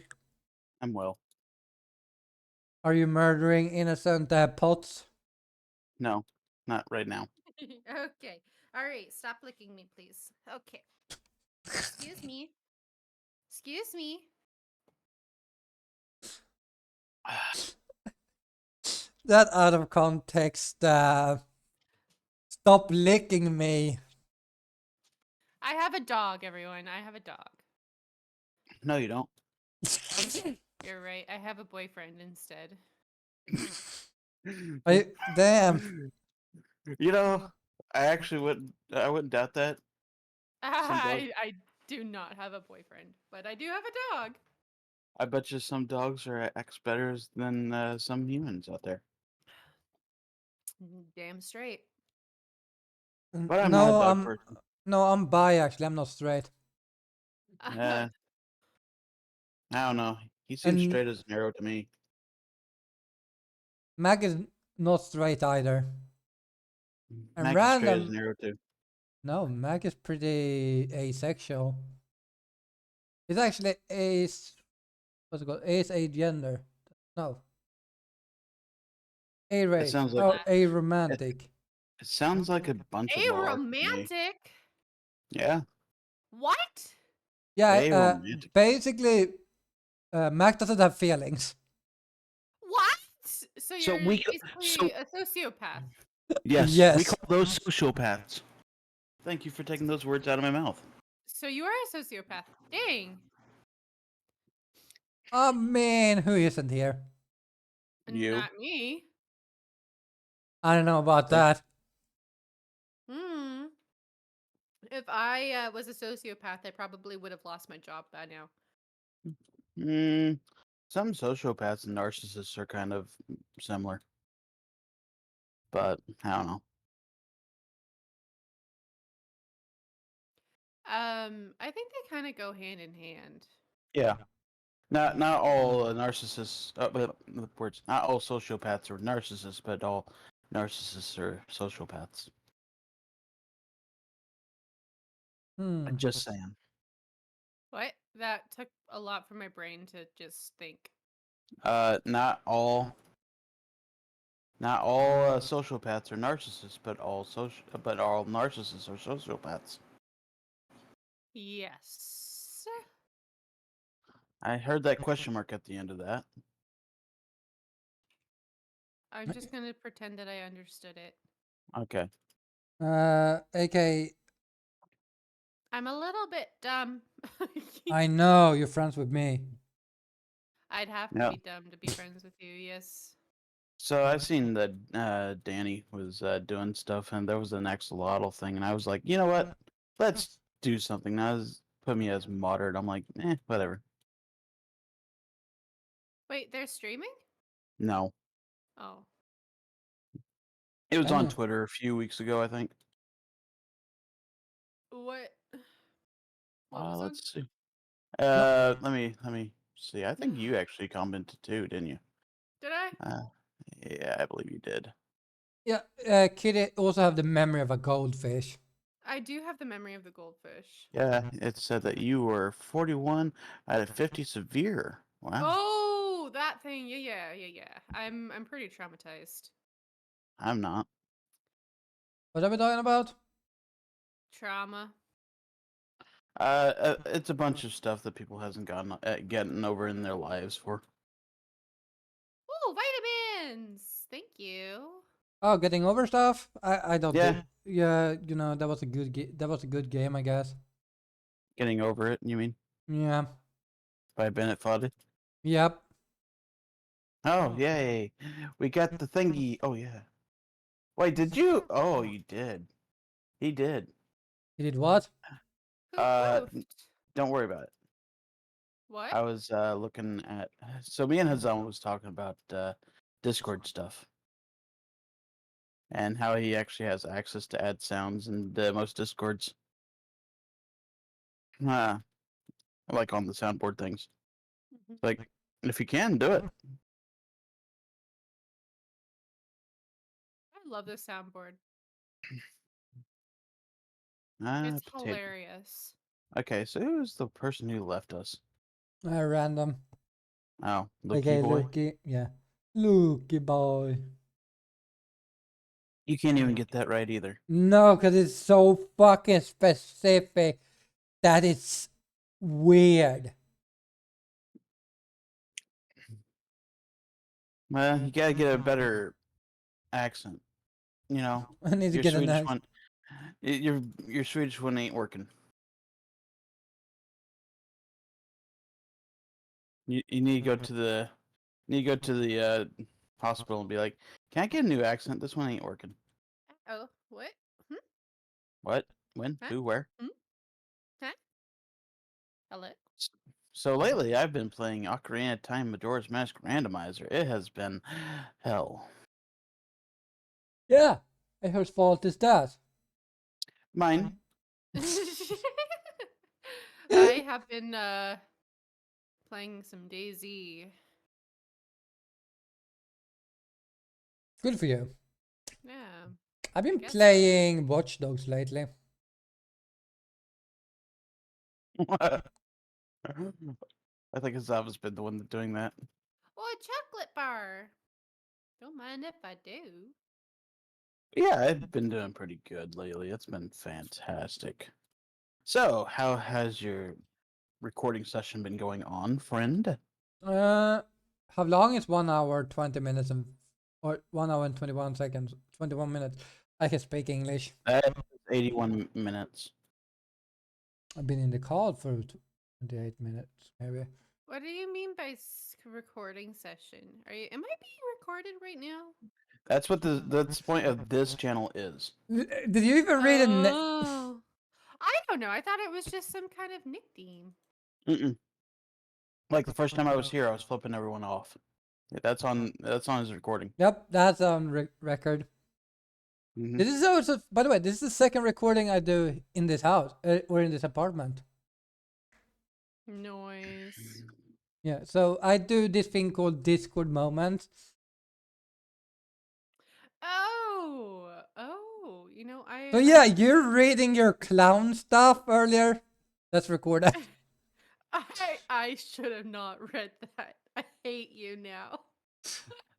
I'm well. Are you murdering innocent pots? No, not right now. Okay. All right. Stop licking me, please. Okay. Excuse me. Excuse me. That out of context. Stop licking me. I have a dog, everyone. I have a dog. No, you don't. You're right. I have a boyfriend instead. Damn. You know, I wouldn't doubt that. I do not have a boyfriend, but I do have a dog. I bet you some dogs are X better than some humans out there. Damn straight. But I'm not a dog person. No, I'm bi actually. I'm not straight. I don't know. He seems And- straight as an arrow to me. Mac is not straight either. And Mac is straight as random. an arrow too. No, Mac is pretty asexual. He's actually what's it called? Agender. No. A-race. sounds like- Oh, aromantic. It sounds like a bunch of A malarkey to me. romantic? Yeah. What? Yeah, Aromantic. basically, Mac doesn't have feelings. What? So So you're we basically a sociopath. Yes, Yes. we call those sociopaths. Thank you for taking those words out of my mouth. So you are a sociopath. Dang. Oh man, who isn't here? You. Not me. I don't know about that. Hmm. If I was a sociopath, I probably would have lost my job by now. Some sociopaths and narcissists are kind of similar. But I don't know. I think they kind of go hand in hand. Yeah. Not all narcissists, but words. Not all sociopaths are narcissists, but all narcissists are sociopaths. Hmm. Just saying. What? That took a lot for my brain to just think. Not all sociopaths are narcissists, but all narcissists are sociopaths. Yes. I heard that question mark at the end of that. I'm just gonna pretend that I understood it. Okay. AK, I'm a little bit dumb. I know you're friends with me. I'd have to Yeah. be dumb to be friends with you, yes. So I seen that Danny was doing stuff, and there was an axolotl thing, and I was like, you know what? Let's do something. That was put me as moderate. I'm like, whatever. Wait, they're streaming? No, Oh. it was on Damn. Twitter a few weeks ago, I think. What? What was on? Let's see. Let me see. I think you actually commented too, didn't you? Did I? Yeah, I believe you did. Yeah, Kitty also have the memory of a goldfish. I do have the memory of the goldfish. Yeah, it said that you were 41 out of 50 severe. Wow. Oh, that thing. Yeah. I'm pretty traumatized. I'm not. What are we talking about? Trauma. It's a bunch of stuff that people hasn't gotten over in their lives for. Oh, vitamins. Thank you. Oh, getting over stuff? I don't Yeah. think. Yeah, you know, that was a good game, I guess. Getting over it, you mean? Yeah. By Bennett Foddy? Yep. Oh, yay. We got the thingy. Oh, yeah. Wait, did you? Oh, you did. He did. He did what? Who Uh, poofed? Don't worry about it. What? I was looking at. So me and Hazan was talking about Discord stuff. And how he actually has access to add sounds in most Discords. Like on the soundboard things. Like, if you can, do it. I love this soundboard. Potato. It's hilarious. Okay, so who's the person who left us? Random. Oh, Lucky Okay, boy. Lucky. Yeah. Lucky boy. You can't even get that right either. No, because it's so fucking specific that it's weird. Well, you gotta get a better accent. You know, I need to your get an Swedish act. one. Your Swedish one ain't working. You need to go to the hospital and be like, can I get a new accent? This one ain't working. Oh, what? What? When? Huh? Who? Where? Hello? So lately, I've been playing Ocarina of Time Majora's Mask Randomizer. It has been hell. Yeah. And whose fault is that? Mine. I have been playing some DayZ. Good for you. Yeah. I've been guess so. playing Watch Dogs lately. I think Azava's been the one doing that. Oh, a chocolate bar. Don't mind if I do. Yeah, I've been doing pretty good lately. It's been fantastic. So, how has your recording session been going on, friend? How long is 1 hour 20 minutes and or 1 hour and 21 seconds, 21 minutes? I can speak English. That is 81 minutes. I've been in the call for 28 minutes, maybe. What do you mean by recording session? Am I being recorded right now? That's what that's the point of this channel is. Did you even read it? Oh. I don't know. I thought it was just some kind of nickname. Mm-mm. Like the first time I was here, I was flipping everyone off. Yeah, that's on his recording. Yep, that's on record. Mhm. This is also, by the way, this is the second recording I do in this house or in this apartment. Noise. Yeah, so I do this thing called Discord Moments. Oh, you know, I. So yeah, you're reading your clown stuff earlier. That's recorded. I should have not read that. I hate you now.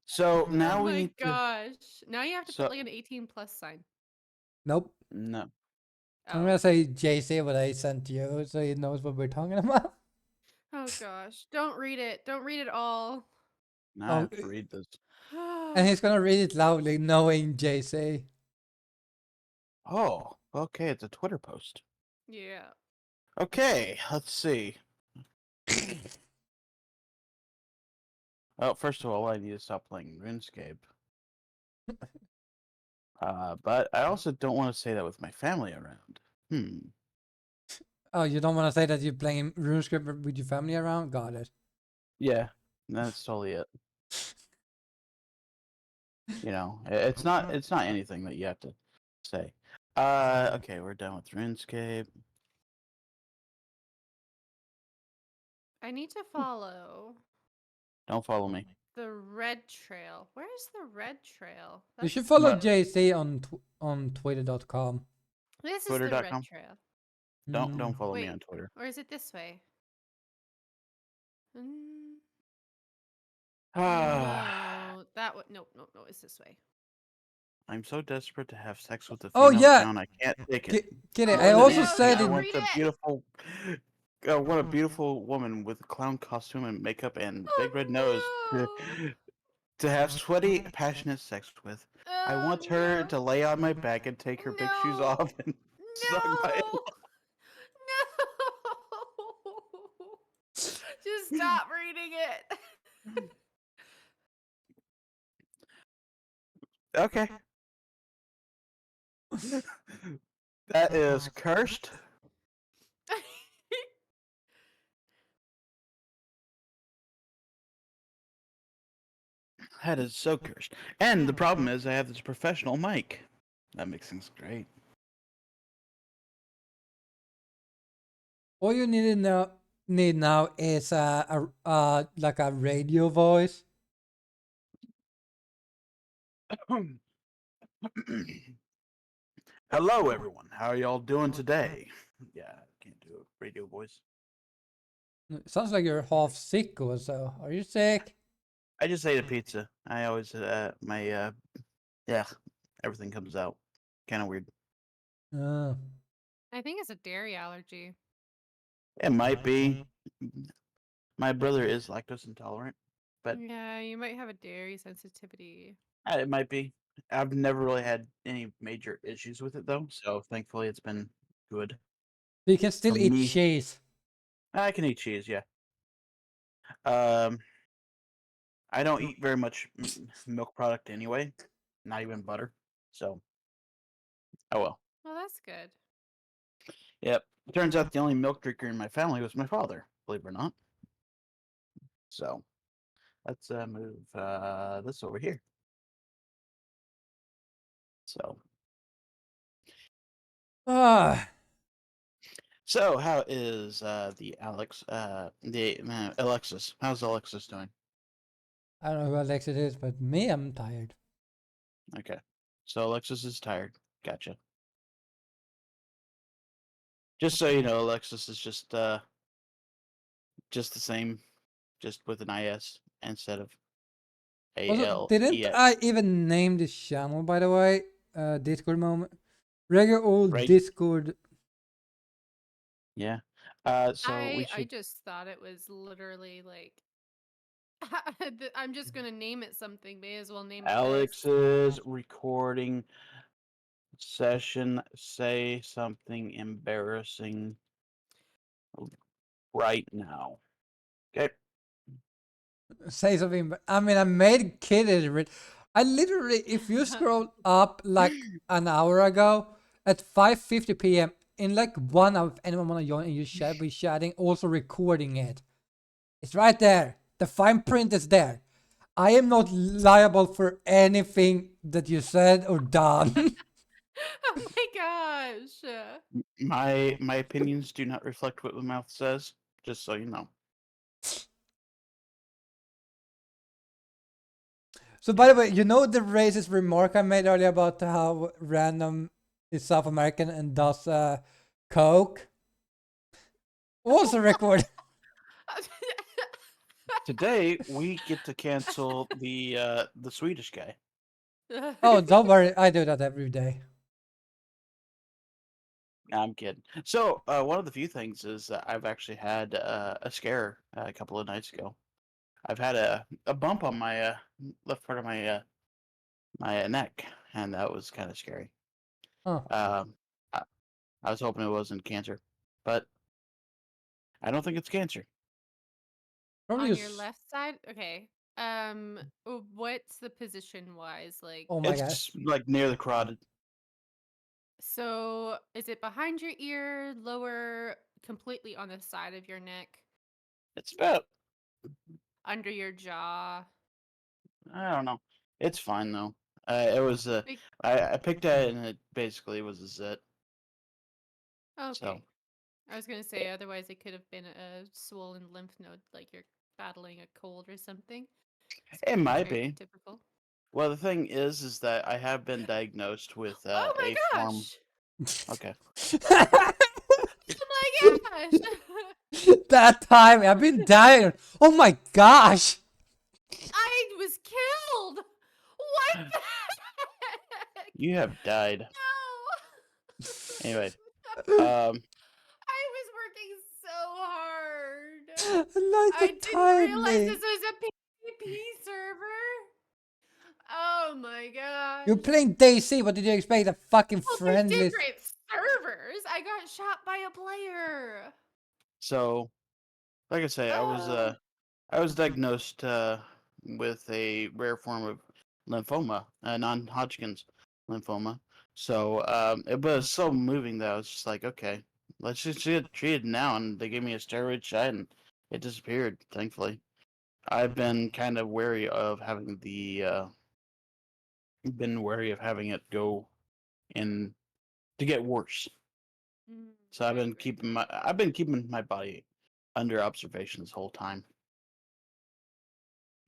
So Oh now we my need to. gosh. Now you have to So- put like an 18 plus sign. Nope. No. I'm Oh. gonna say JC what I sent you so he knows what we're talking about. Oh gosh. Don't read it. Don't read it all. Now I have to read this. And he's gonna read it loudly, knowing JC. Oh, okay. It's a Twitter post. Yeah. Okay, let's see. Well, first of all, I need to stop playing RuneScape. But I also don't want to say that with my family around. Oh, you don't want to say that you're playing RuneScape with your family around? Got it. Yeah, that's totally it. You know, it's not anything that you have to say. Okay, we're done with RuneScape. I need to follow Don't follow me. the red trail. Where's the red trail? You should That's follow But- JC on twitter.com. This is the red Twitter.com? trail. Don't follow me Wait. on Twitter. Or is it this way? Mm, Ah, no, that would no, it's this way. I'm so desperate to have sex with a Oh, female yeah. clown. I can't take it. Get it? Oh, I no, also no, said no, in. I want read the it. beautiful. What a beautiful woman with a clown costume and makeup and big red nose no. to have sweaty, passionate sex with. I want her no. to lay on my back and take her big shoes No. off and suck my. No. No. Just stop reading it. Okay. That is cursed. That is so cursed. And the problem is, I have this professional mic. That makes things great. All you need now is like a radio voice. Hello, everyone. How are y'all doing today? Yeah, I can't do a radio voice. It sounds like you're half sick or so. Are you sick? I just ate a pizza. I always, yeah, everything comes out. Kind of weird. Uh, I think it's a dairy allergy. It might be. My brother is lactose intolerant, but Yeah, you might have a dairy sensitivity. it might be. I've never really had any major issues with it though, so thankfully it's been good. you can still For eat me. cheese. I can eat cheese, yeah. I don't eat very much milk product anyway, not even butter. So, oh well. Well, that's good. Yep. Turns out the only milk drinker in my family was my father, believe it or not. So, let's move this over here. So, Ah, So, how is the Alexis? How's Alexis doing? I don't know who Alexis is, but me, I'm tired. Okay. So Alexis is tired. Gotcha. Just so you know, Alexis is just the same, just with an IS instead of Also, AL didn't EX. I even name this channel, by the way? Discord moment. Regular old Right? Discord. Yeah. So we I should just thought it was literally like I'm just gonna name it something. May as well name it this. Alex's recording session. Say something embarrassing right now. Okay. Say something. I mean, I made kidded. I literally, if you scroll up like an hour ago at 5:50 p.m. in like 1 hour, if anyone wanna join and you chat, be chatting, also recording it. It's right there. The fine print is there. I am not liable for anything that you said or done. Oh my gosh. My opinions do not reflect what the mouth says. Just so you know. So, by the way, you know the racist remark I made earlier about how random is South American and does coke? Also record. Today we get to cancel the Swedish guy. Oh, don't worry, I do that every day. I'm kidding. So one of the few things is that I've actually had a scare a couple of nights ago. I've had a bump on my left part of my neck, and that was kind of scary. Oh, I, I was hoping it wasn't cancer, but I don't think it's cancer. probably On your just. left side? Okay. What's the position wise? Like, Oh my gosh. It's like near the carotid. so is it behind your ear, lower, completely on the side of your neck, It's about under your jaw? I don't know. It's fine though. It was Like, I picked at it and it basically was a zit. So okay. I was gonna say, otherwise it could have been a swollen lymph node, like you're battling a cold or something. it It's might very be. typical. Well, the thing is that I have been diagnosed with Oh my a form. gosh! Okay. Oh my gosh! That time I've been dying. Oh my gosh. I was killed! What the heck? You have died. No! Anyway, I um, was working so hard. Like the I didn't realize timing. this was a PvP server. Oh my You're gosh. playing DC. What did you expect? A fucking Well, there's friendly. different servers. I got shot by a player. so like I say, Oh. I was diagnosed with a rare form of lymphoma, non-Hodgkin's lymphoma. So it was so moving that I was just like, okay, let's just get treated now. And they gave me a steroid shot, and it disappeared. Thankfully, I've been kind of wary of having it go in to get worse. So I've been keeping my body under observation this whole time.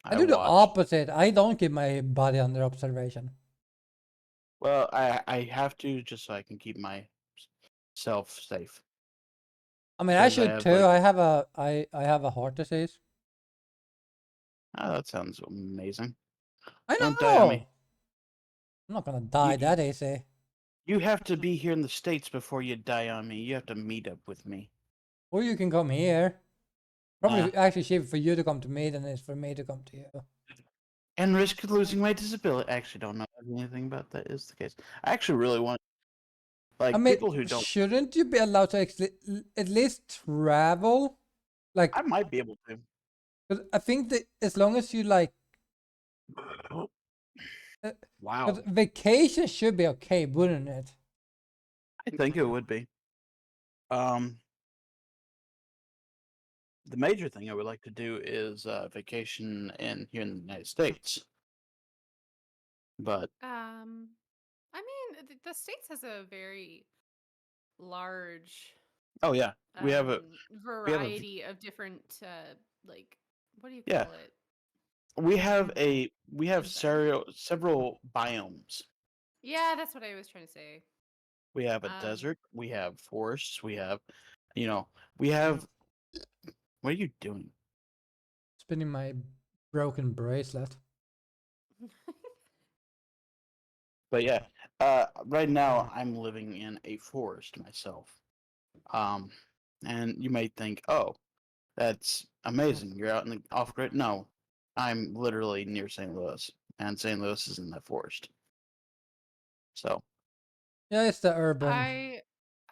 I I do the watched. opposite. I don't keep my body under observation. Well, I have to just so I can keep myself safe. I mean, I Because I should have too. like, I have a heart disease. oh, that sounds amazing. I Don't die on know. me. I'm not gonna die You that easy. you have to be here in the States before you die on me. You have to meet up with me. Or you can come here. Uh, Probably actually cheaper for you to come to me than it is for me to come to you. and risk losing my disability. I actually don't know anything about that is the case. I actually really want I like mean, people who don't. shouldn't you be allowed to at least travel? Like, I might be able to. 'cause I think that as long as you like, Wow. because vacation should be okay, wouldn't it? I think it would be. Um, the major thing I would like to do is vacation in here in the United States. But I mean, the States has a very large Oh yeah, we have a we have a v- variety of different like what do you yeah call it? we have Environment. several biomes. Yeah, that's what I was trying to say. We have a Um, desert. We have forests. We have, you know, we have. What are you doing? Spinning my broken bracelet. But yeah, right now I'm living in a forest myself. Um, and you might think, oh, that's amazing. You're out in the off grid. No, I'm literally near St. Louis, and St. Louis is in that forest. So Yeah, it's the urban I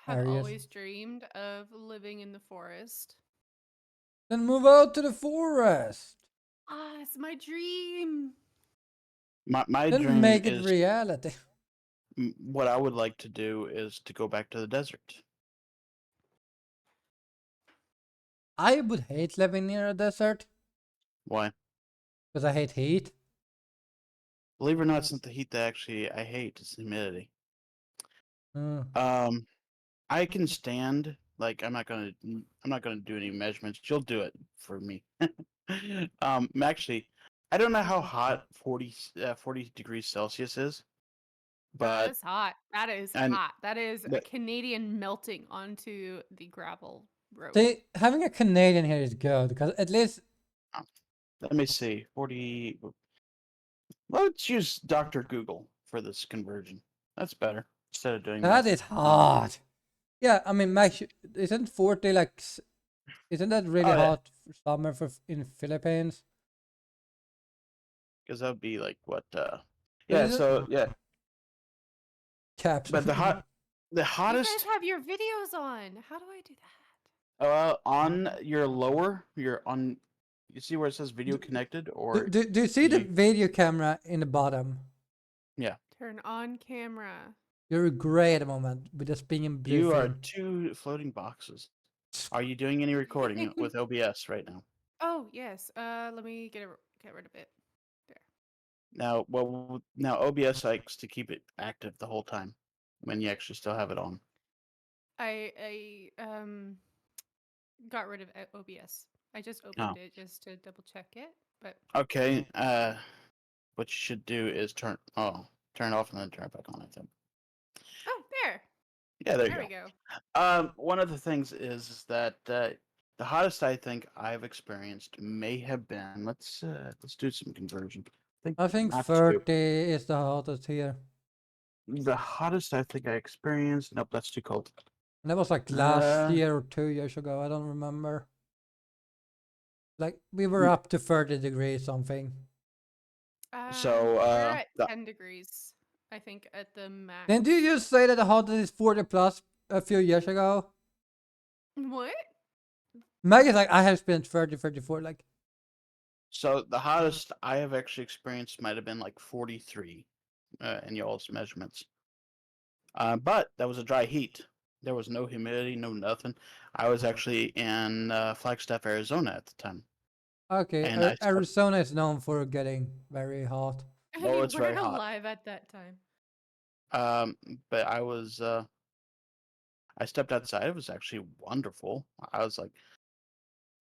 have areas. always dreamed of living in the forest. Then move out to the forest. Ah, it's my dream. my Then dream make it is reality. what I would like to do is to go back to the desert. I would hate living near a desert Why? because I hate heat. Believe it or not, it's not the heat that actually I hate. It's the humidity. Mm. Um, I can stand. Like I'm not gonna do any measurements. You'll do it for me. Actually, I don't know how hot 40 degrees Celsius is, but That's hot. That is and hot. That is a but Canadian melting onto the gravel road. See, having a Canadian here is good because at least let me see. 40. Let's use Dr. Google for this conversion. That's better instead of doing my that is um. hot. Yeah, I mean, Max, isn't 40 like, isn't that really Oh yeah, hot for summer for in Philippines? because that would be like what? But Yeah. isn't So yeah, caps? but the You guys hottest have your videos on. How do I do that? On your lower, you're on. You see where it says video connected, or Do you see the you? video camera in the bottom? Yeah, Turn on camera. You're great at the moment with just being in blue you are film. two floating boxes. Are you doing any recording with OBS right now? Oh yes. Let me get rid of it. There. Now, well, now OBS likes to keep it active the whole time when you actually still have it on. I got rid of OBS. I just Oh, opened it just to double check it, but okay. What you should do is turn it off and then turn it back on. I think. oh there. Yeah, there you There we go. go. One of the things is that the hottest I think I've experienced may have been. Let's do some conversion. I think I think not too. 30 is the hottest here. The hottest I think I experienced. Nope, that's too cold. And that was like last Uh, year or 2 years ago. I don't remember. Like we were n- up to 30 degrees something. so We're at the 10 degrees, I think, at the max. Didn't you just say that the hottest is 40 plus a few years ago? What? Meg is like, I have spent 30, 34. Like, the hottest I have actually experienced might have been like 43 in y'all's measurements. But that was a dry heat. There was no humidity, no nothing. I was actually in Flagstaff, Arizona at the time, okay, and I stepped. Arizona is known for getting very hot. Oh, You it's very weren't hot. alive at that time. Um, but I stepped outside. It was actually wonderful. I was like,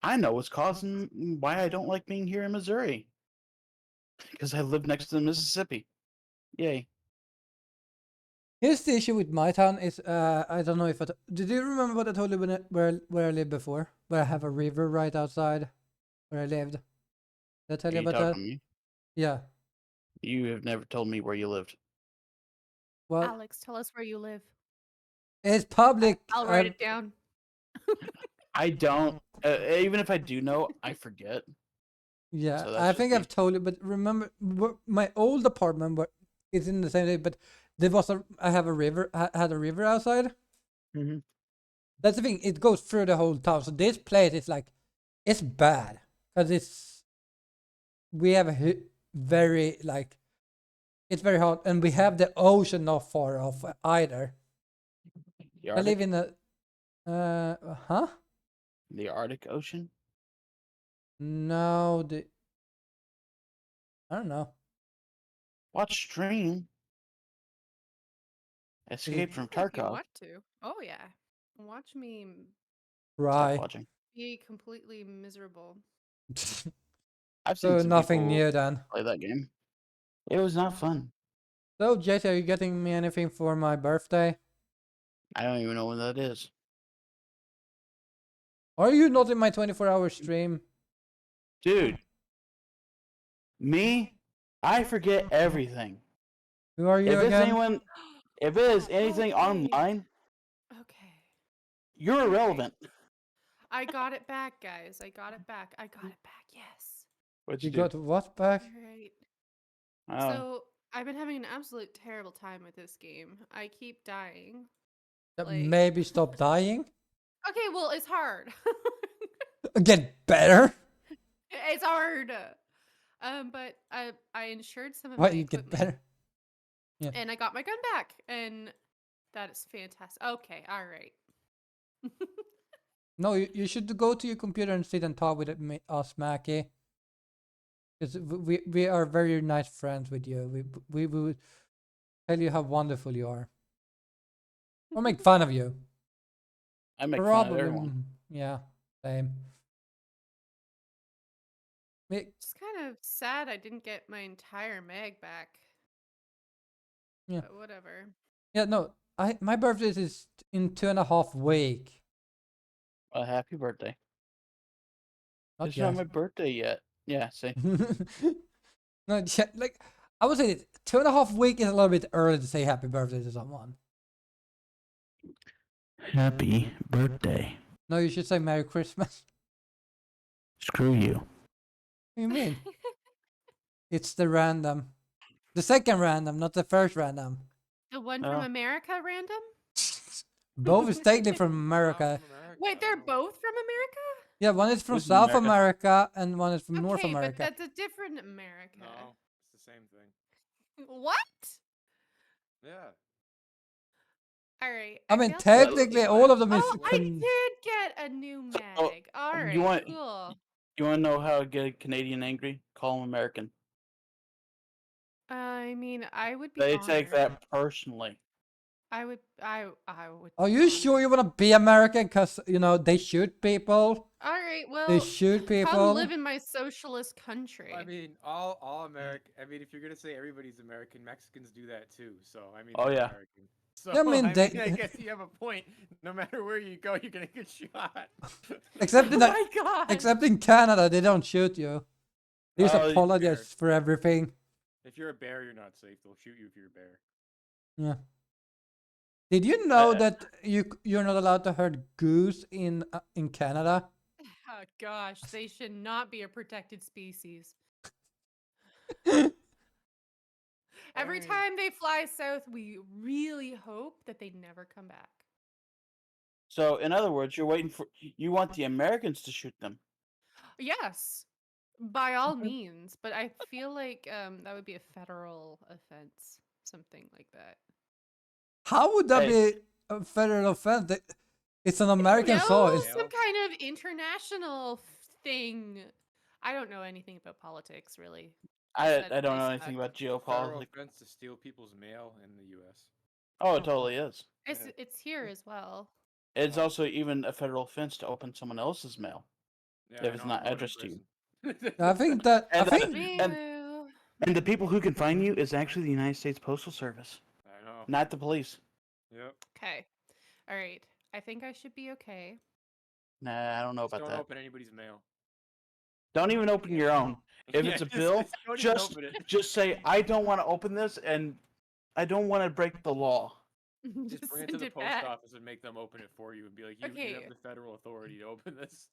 I know what's causing why I don't like being here in Missouri because I live next to the Mississippi. Yay! Here's the issue with my town is, I don't know if did you remember what I told you when where I lived before? Where I have a river right outside where I lived. Did I tell Are you you about talking that? to me? Yeah. You have never told me where you lived. Well, Alex, tell us where you live. it's public. I'll write it down. I don't. Even if I do know, I forget. Yeah, So that's I just think me. I've told you, but remember my old apartment, but it's in the same day. But there was I have a river. I had a river outside. Hmm. That's the thing. It goes through the whole town. So this place is like, it's bad because we have a very like, it's very hot, and we have the ocean not far off either. The I live Arctic, in a huh? the Arctic Ocean. No, I don't know. Watch stream. Is it Escape from If you Tarkov. want to. Oh yeah. watch me Stop Right. watching. be completely miserable. I've seen So some nothing people new then. play that game. It was not fun. So Jesse, are you getting me anything for my birthday? I don't even know when that is. Are you not in my 24-hour stream? Dude, me, I forget everything. Who are you If it's again? anyone, if it is anything Okay. online, Okay. you're irrelevant. I got it back, guys. I got it back. I got it back. Yes. What'd You you do? got what back? All right. Oh, So I've been having an absolute terrible time with this game. I keep dying. Like, Maybe stop dying? okay, well, it's hard. Get better? It's hard. But I insured some of Why my you get equipment, better? Yeah. and I got my gun back, and that is fantastic. Okay, all right. No, you should go to your computer and sit and talk with us, Mackie. Because we are very nice friends with you. We will tell you how wonderful you are. Or make fun of you. I make fun of Probably. everyone. Yeah, same. Just kind of sad I didn't get my entire mag back. Yeah. But whatever. Yeah, no. My birthday is in 2.5 weeks. Well, happy birthday. Not It's not yet. my birthday yet. Yeah, see. No, yeah, like I would say 2.5 weeks is a little bit early to say happy birthday to someone. Happy birthday. No, you should say Merry Christmas. Screw you. What do you mean? It's the random. The second random, not the first random. The one Oh. from America, random? Both is technically from America. Wait, they're both from America? Yeah, one is from Who's in South America? America and one is from North Okay, but America. that's a different America. No, it's the same thing. What? Yeah. All right. I mean, feel technically, like- all of them is. Oh, I did get a new mag. Oh, All right, you want- cool. You want to know how to get a Canadian angry? Call them American. I mean, I would be They take honored. that personally. I would. Are be you honored. sure you want to be American? Because, they shoot people. All right. Well, They shoot come people. live in my socialist country. I mean, all American. I mean, if you're gonna say everybody's American, Mexicans do that too. So I mean, Oh, they're yeah. American. So Yeah, I mean, they- I guess you have a point. No matter where you go, you're gonna get shot. Except Oh in, the, my god. except in Canada, they don't shoot you. They just Oh, apologize for everything. If you're a bear, you're not safe. They'll shoot you if you're a bear. Yeah. Did you know that you're not allowed to hurt goose in Canada? Oh gosh, they should not be a protected species. Every Dang. time they fly south, we really hope that they never come back. So, in other words, you want the Americans to shoot them. Yes, by all means, but I feel like that would be a federal offense, something like that. How would that Hey. be a federal offense? It's an American No, soil. some kind of international thing. I don't know anything about politics, really. I Said don't know I anything suck. about Federal geopolitics. offense to steal people's mail in the U.S. Oh, it totally is. It's here as well. It's Wow. also even a federal offense to open someone else's mail. Yeah, If I it's know, not I'm going to addressed to you. prison. I think that I And think Meow. And the people who can find you is actually the United States Postal Service, I know. not the police. Yep. Okay. All right. I think I should be okay. Nah, I don't know Just about don't that. open anybody's mail. Don't even open your own. If Yeah, it's a just- bill, don't even just open it. just say I don't want to open this and I don't want to break the law. Just bring it to send the it post back. office and make them open it for you and be like, you Okay. have the federal authority to open this.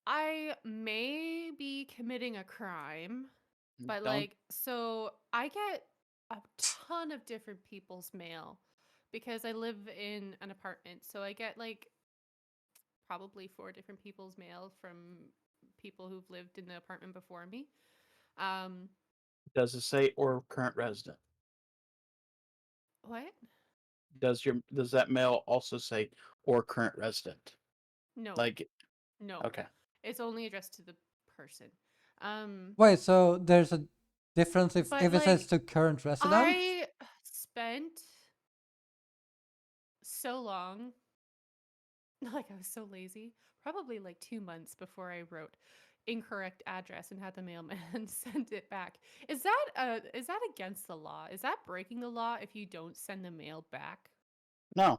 I may be committing a crime, but Don't- so I get a ton of different people's mail because I live in an apartment. So I get probably 4 different people's mail from people who've lived in the apartment before me. Does it say or current resident? What? Does that mail also say or current resident? No. Like, no. okay. It's only addressed to the person. wait. So there's a difference if But, it says like, to current resident. I spent so long like I was so lazy. Probably like 2 months before I wrote incorrect address and had the mailman send it back. Is that against the law? Is that breaking the law if you don't send the mail back? No,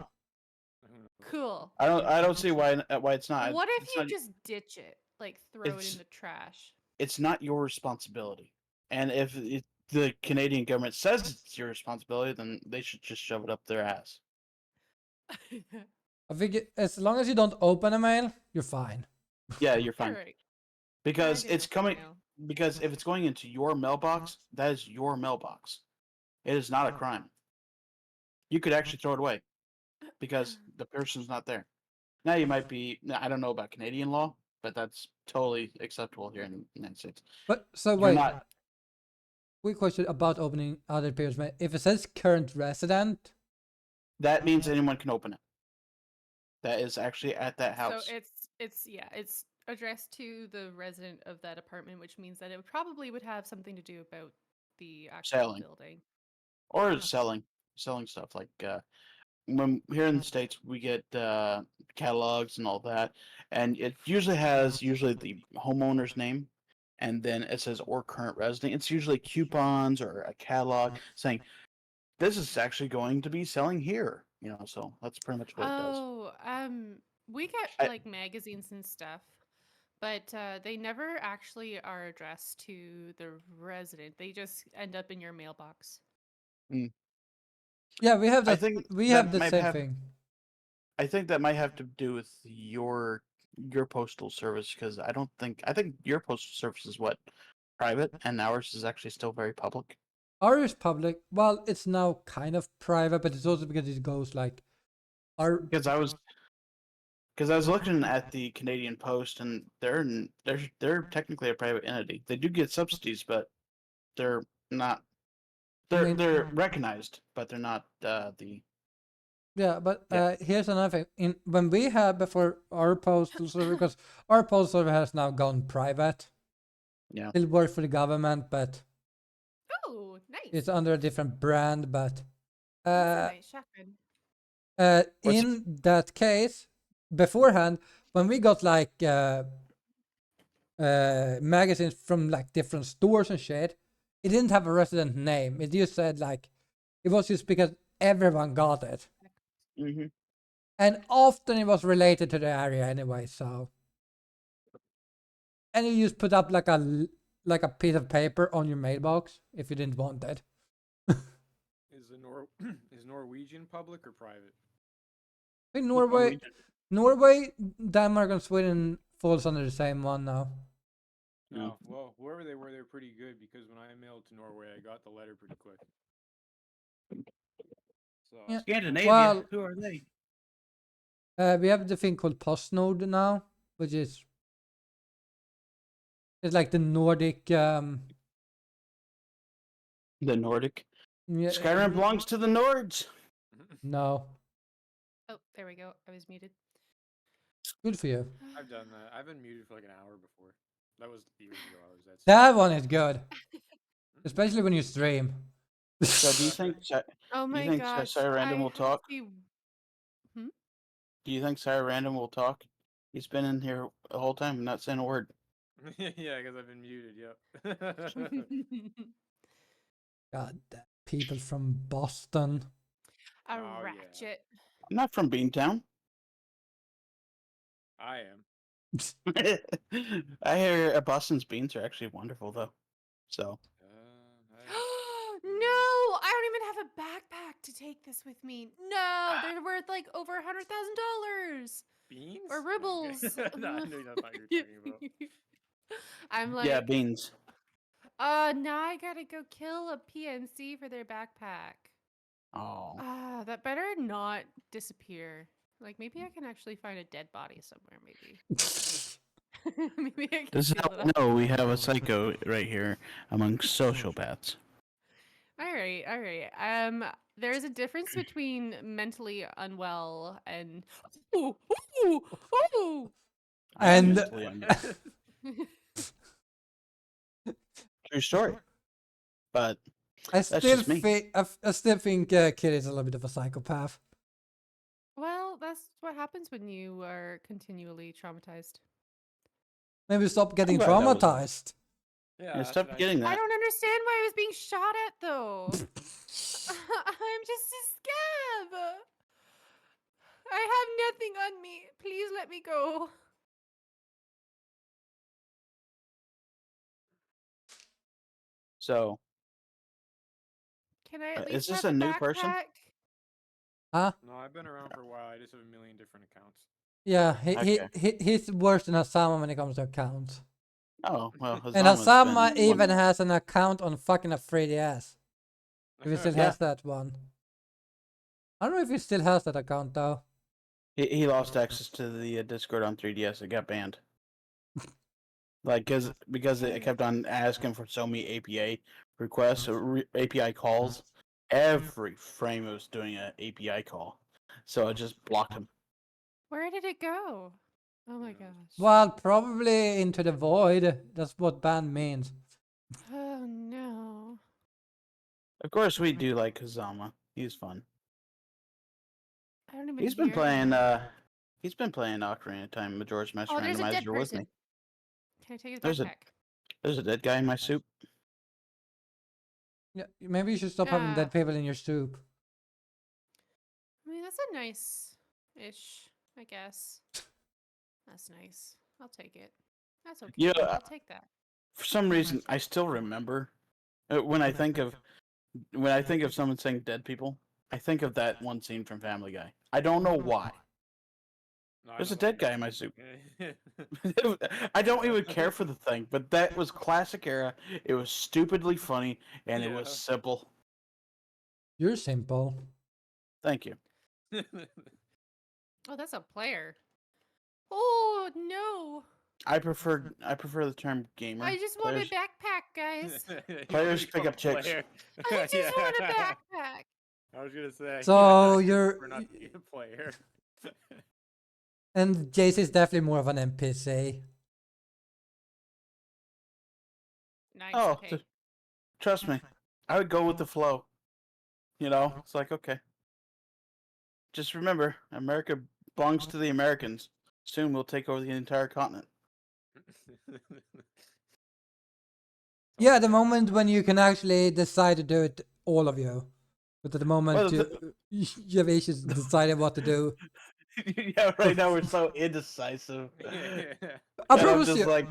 Who knows? Cool. I don't see why it's not. What if It's you not. just ditch it? Like throw it It's in the trash? it's not your responsibility. And if the Canadian government says it's your responsibility, then they should just shove it up their ass. I think as long as you don't open a mail, you're fine. Yeah, you're fine. Alright. Because I didn't it's open coming. mail. Because if it's going into your mailbox, that is your mailbox. It is not a crime. You could actually throw it away because the person's not there. Now you might be. I don't know about Canadian law, but that's totally acceptable here in the United States. But so You're wait, not. quick question about opening other people's mail. If it says current resident, That means anyone can open it. That is actually at that So house. it's addressed to the resident of that apartment, which means that it probably would have something to do about the actual Selling. building. Or Yeah. selling stuff like when here in the States we get catalogs and all that, and it usually has the homeowner's name, and then it says or current resident. It's usually coupons or a catalog saying this is actually going to be selling here. So that's pretty much what it does. Oh, we get I- like magazines and stuff, but they never actually are addressed to the resident. They just end up in your mailbox. yeah, we have I that. think We that have the might same have- thing. I think that might have to do with your postal service because I think your postal service is what private and ours is actually still very public. Ours is public. Well, it's now kind of private, but it's also because it goes like our. Because I was looking at the Canadian Post and they're technically a private entity. They do get subsidies, but they're not. They're recognized, but they're not the. Yeah, but Yeah. here's another thing. When we had before our postal service, because our postal service has now gone private. Yeah. Still work for the government, but Oh, nice. it's under a different brand. But That's a nice shotgun. What's- in that case, beforehand, when we got like magazines from like different stores and shit, it didn't have a resident name. It just said like it was just because everyone got it, Mm-hmm. and often it was related to the area anyway. So, and you just put up like a piece of paper on your mailbox if you didn't want it. Is Norwegian public or private? I think Norway, Denmark, and Sweden falls under the same one now. No. Well, whoever they were pretty good because when I mailed to Norway, I got the letter pretty quick. So Yeah. Scandinavia. Well- Who are they? We have the thing called PostNord now, which is it's like the Nordic. The Nordic. Yeah, Skyrim belongs to the Nords. no, Oh, there we go. I was muted. good for you. I've done that. I've been muted for like an hour before. That was years ago. I was at. That one is good, especially when you stream. So do you think Oh my think gosh. Sarah Random will have talk? the- do you think Sarah Random will talk? He's been in here the whole time and not saying a word. Yeah, because I've been muted. Yep. God, damn, people from Boston. A Oh, yeah. ratchet. I'm not from Beantown. I am. I hear Boston's beans are actually wonderful though. So No, I don't even have a backpack to take this with me. No, they're worth like over $100,000 Beans or No, I'm rubles. kidding. No, I know that's not what you're talking about. I'm like, yeah, beans. now I gotta go kill a PNC for their backpack. Oh, That better not disappear. Like maybe I can actually find a dead body somewhere. Maybe. Maybe I can this is seal how it we up. know we have a psycho right here among sociopaths. All right, all right. There's a difference between mentally unwell and ooh, ooh, ooh. I am And- mentally unwell. True story. But I That's still just me. think I still think Kid is a little bit of a psychopath. Well, Well, that's what happens when you are continually traumatized. Maybe stop getting glad that was- traumatized. Yeah, Yeah, that's stop what I getting said. I that. don't understand why I was being shot at though. I'm just a scab. I have nothing on me. Please let me go. So, Can I at is least this have a a new person? backpack? Huh? No, I've been around for a while. I just have a million different accounts. Yeah, Okay. he's worse than Asama when it comes to accounts. Oh, well, And Hazama's Asama been even one. has an account on fucking Afraid Ass. If he still Yeah. has that one. I don't know if he still has that account though. He lost access to the Discord on 3DS. It got banned. Like, because it kept on asking for so many API requests, or API calls. Every frame it was doing an API call, so I just blocked him. Where did it go? Oh my gosh. Well, probably into the void. That's what ban means. Oh no. Of course, we do like Hazama. He's fun. I don't even He's been hear playing. him. He's been playing Ocarina of Time Majora's Mask Oh, there's a dead Randomizer with me. person. Can I take his There's a- backpack? There's a dead guy in my soup. Yeah, maybe you should stop having Yeah. dead people in your soup. I mean, that's a nice-ish, I guess. That's nice. I'll take it. That's okay. You know, I'll take that. for some reason, I still remember when I think of someone saying dead people. I think of that one scene from Family Guy. I don't know why. No, I There's know a what dead you guy mean. in my soup. I don't even care for the thing, but that was classic era. It was stupidly funny, and it was Yeah. simple. You're simple. Thank you. Oh, that's a player. Oh no! I prefer the term gamer. I just want a Players, backpack, guys. You Players wanna pick become up chicks. player. I just want a Yeah. backpack. I was gonna say. So yeah, you're- we're not being a player. And Jace is definitely more of an NPC. Nice. oh, Okay. trust me, I would go with the flow. You know, it's like okay. Just remember, America belongs to the Americans. Soon we'll take over the entire continent. Yeah, the moment when you can actually decide to do it, all of you. But at the moment Well, you have issues deciding what to do. yeah, right now we're so indecisive. Yeah. I And I'm promise just you, like,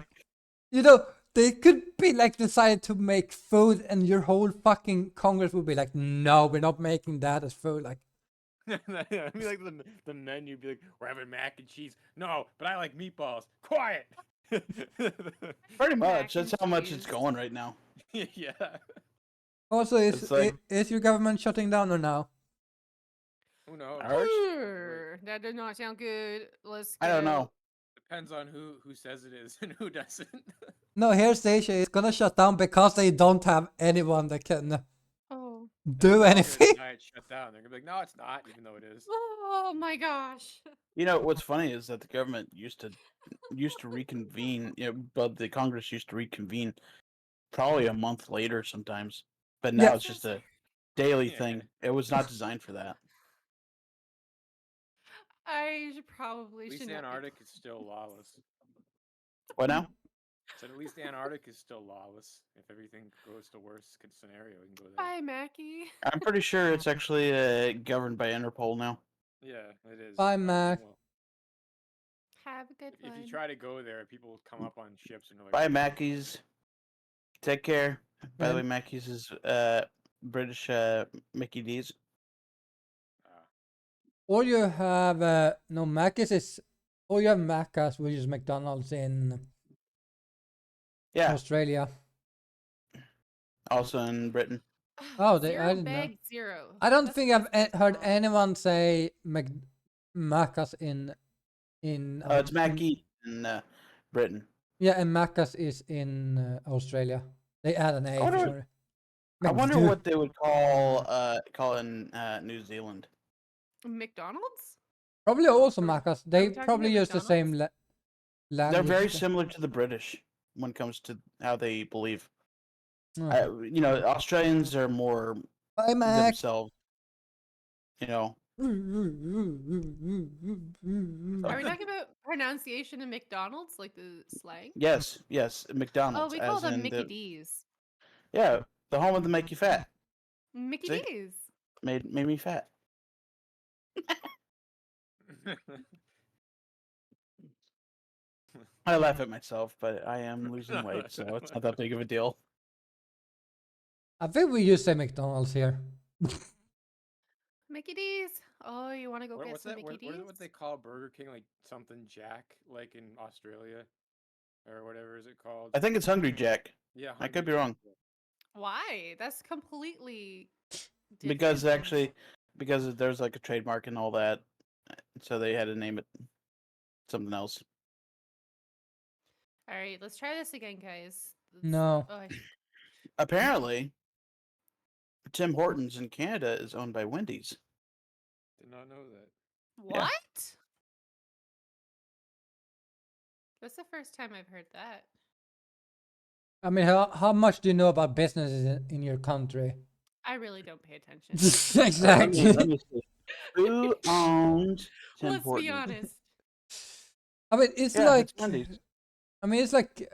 you know, they could be like decided to make food and your whole fucking Congress would be like, no, we're not making that as food. Like, I mean, like the menu be like, we're having mac and cheese. No, but I like meatballs. Quiet. pretty Mac much. That's and how much it's cheese. going right now. Yeah. also, It's like- is your government shutting down or no? Who knows? Ours? That does not sound good. Let's I don't go. know. Depends on who says it is and who doesn't. No, here's the issue. It's gonna shut down because they don't have anyone that can Oh. do They're all gonna anything. deny it's shut down. They're gonna be like, no, it's not, even though it is. Oh my gosh. You know what's funny is that the government used to reconvene. You know, but the Congress used to reconvene probably a month later sometimes. But now Yeah. it's just a daily Yeah. thing. It was not designed for that. Probably At least should not. Antarctic is still lawless. What now? Said at least Antarctic is still lawless. If everything goes to worst scenario, we can go there. Bye, Mackie. I'm pretty sure it's actually governed by Interpol now. Yeah, it is. Bye, Mac. Well, Have a good if one. you try to go there, people will come up on ships and they're like, Bye, "What the fuck?" Mackies. Take care. By the way, And- Mackies is British Mickey D's. Or you have no Macca's is, or you have Macca's, which is McDonald's in Yeah, Australia. also in Britain. Oh, I Zero didn't know. bag zero. I don't That's think I've that's heard wrong. anyone say Macca's in It's Mackie in Britain. yeah, and Macca's is in Australia. They add an A I for wonder, sure. I wonder McDo- what they would call in New Zealand. McDonald's? Probably also Are we- Macca's. They talking probably about use the same McDonald's? language. They're very similar to the British when it comes to how they believe. Oh. You know, Australians are more Bye, Mac. themselves. You know, Are we talking about pronunciation in McDonald's, like the slang? Yes, yes, Oh, McDonald's, we call as them in Mickey the D's. yeah, the home of the make you fat. Mickey See? D's. Made me fat. I laugh at myself, but I am losing weight, so it's not that big of a deal. I think we just say McDonald's here. Mickey D's. Oh, you want to go get What's some that? Mickey What is D's? it? What they call Burger King? Like something Jack, like in Australia, or whatever is it called? I think it's Hungry Jack. Yeah, I could Hungry be Jack, wrong. yeah. Why? That's completely different. Because actually, because there's like a trademark and all that, so they had to name it something else. All right, let's try this again, guys. No. Oh, Apparently, Tim Hortons in Canada is owned by Wendy's. Did not know that. what? That's the first time I've heard that. I mean, how much do you know about businesses in your country? I really don't pay attention. Exactly. Let me see. Who owns Tim Let's Hortons? be honest. I mean, it's Yeah, like, it's Wendy's. I mean, it's like,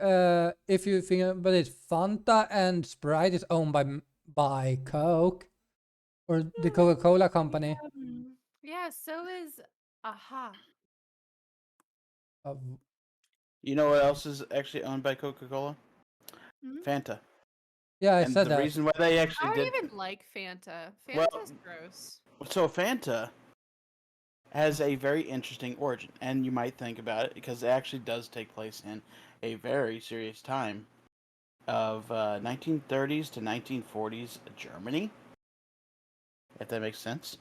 if you think about it, Fanta and Sprite is owned by Coke or the Coca-Cola company. Yeah, so is Aha. Of, You know what else is actually owned by Coca-Cola? Mhm. Fanta. yeah, I And said the that. reason why they I actually don't did even like Fanta. Well- Fanta's gross. so Fanta has a very interesting origin, and you might think about it because it actually does take place in a very serious time of 1930s to 1940s Germany, if that makes sense,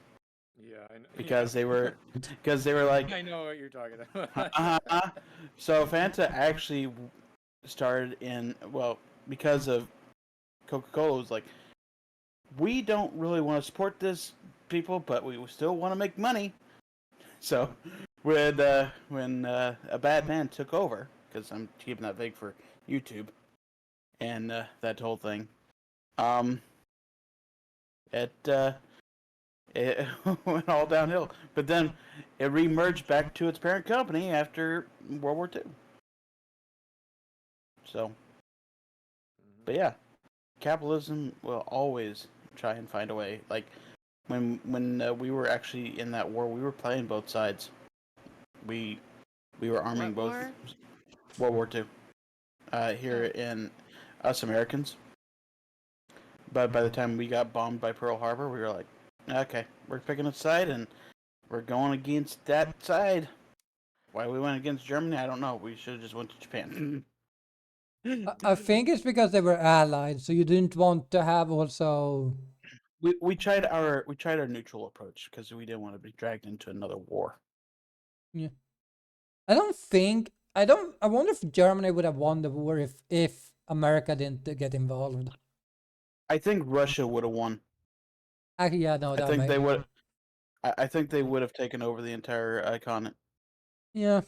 Yeah, I know. because they were like I know what you're talking about. uh-huh. So Fanta actually started in because of Coca-Cola was like, we don't really want to support this people, but we still want to make money. So when a bad man took over, because I'm keeping that vague for YouTube, and that whole thing, it it went all downhill. But then it remerged back to its parent company after World War II. So, but yeah, capitalism will always try and find a way. Like when we were actually in that war, we were playing both sides. We were arming What both. war? World War II. Here in us Americans. But by the time we got bombed by Pearl Harbor, we were like, okay, we're picking a side and we're going against that side. Why we went against Germany, I don't know. We should have just went to Japan. I think it's because they were allied, so you didn't want to have also. we tried our neutral approach because we didn't want to be dragged into another war. Yeah. I don't think. I don't. I wonder if Germany would have won the war if America didn't get involved. I think Russia would have won. Yeah, no, I that think might. they would. I think they would have taken over the entire continent. Yeah.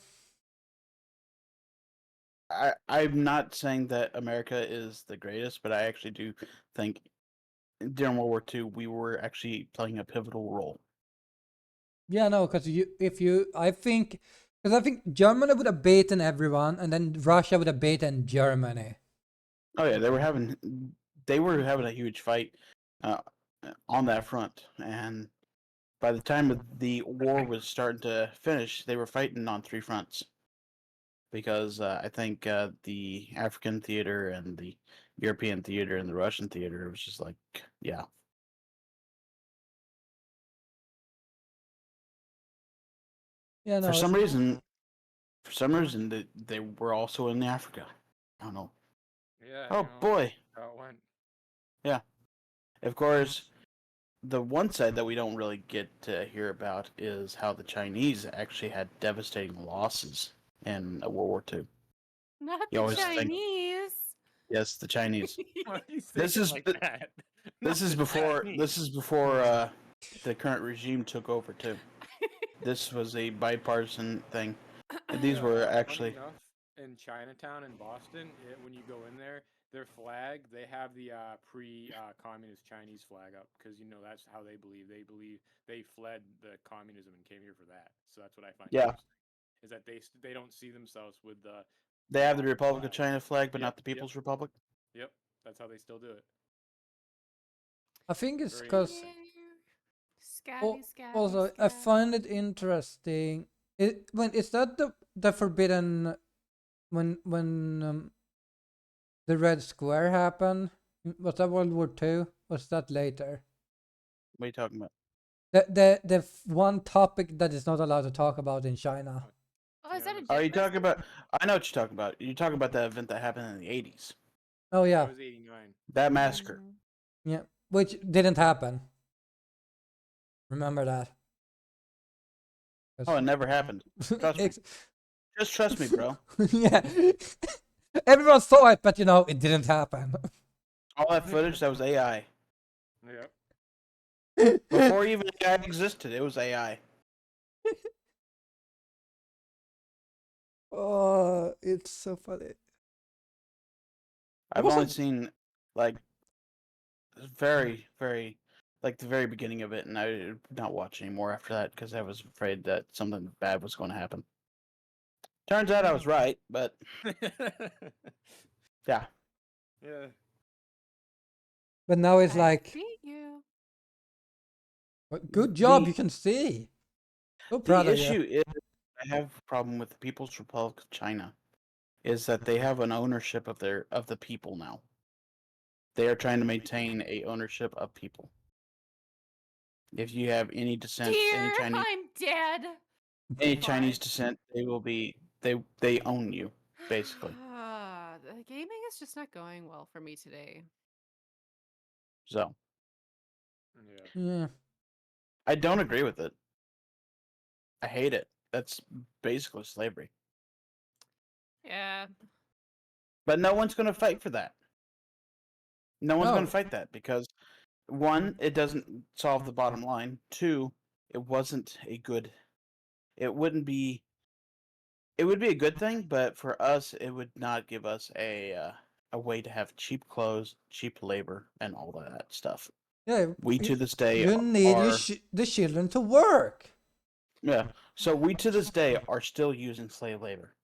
I'm not saying that America is the greatest, but I actually do think during World War II we were actually playing a pivotal role. Yeah, no, because I think, because I think Germany would have beaten everyone, and then Russia would have beaten Germany. Oh yeah, they were having a huge fight uh, on that front, and by the time the war was starting to finish, they were fighting on three fronts. Because I think the African theater and the European theater and the Russian theater was just like, yeah. Yeah, no. For some reason, they were also in Africa. I don't know. Yeah. Oh boy. How it went. Yeah. Of course, the one side that we don't really get to hear about is how the Chinese actually had devastating losses in World War II. Not You the always think- Chinese. Yes, the Chinese. Why are you This saying is like the- that? This Not is the before Chinese. the current regime took over too. This was a bipartisan thing. These Yeah, were funny actually enough, in Chinatown in Boston, when you go in there, their flag, they have the pre-communist Chinese flag up because that's how they believe. They believe they fled the communism and came here for that. So that's what I find Yeah. interesting. Is that they don't see themselves with the They have the modern Republic of flag. China flag, but Yep, not the yep. People's Republic. Yep, that's how they still do it. I think it's Very because interesting. Scabby, scabby, also I scab. find it interesting. When is that the forbidden when the Red Square happened? Was that World War II? Was that later? What are you talking about? The one topic that is not allowed to talk about in China. Oh, is that a Are Are jet you talking message? about? I know what you're talking about. You're talking about that event that happened in the 80s. Oh yeah, That was 89. That massacre. Mhm. yeah, which didn't happen. Remember that. Oh, it never happened. Trust me. Ex- Just trust me, bro. yeah, everyone saw it, but it didn't happen. All that footage, that was AI. Yep. Before even AI existed, it was AI. Oh, it's so funny. I've was only it- seen like very, very, like the very beginning of it, and I did not watch anymore after that because I was afraid that something bad was going to happen. Turns out I was right, but yeah. Yeah. But now it's I like, see you. good job, The- you can see. So The proud of you. issue is, I have a problem with the People's Republic of China, is that they have an ownership of the people now. They are trying to maintain a ownership of people. If you have any descent, Dear, I'm dead. any Fine. Chinese descent, they will be they own you basically. The gaming is just not going well for me today. So Yeah. Yeah. I don't agree with it. I hate it. That's basically slavery. Yeah. But no one's going to fight for that. No one's going No. to fight that because one, it doesn't solve the bottom line. Two, it wasn't a good. It wouldn't be. It would be a good thing, but for us, it would not give us a way to have cheap clothes, cheap labor, and all that stuff. Yeah. We to this day You need are the children to work. yeah. So we to this day are still using slave labor,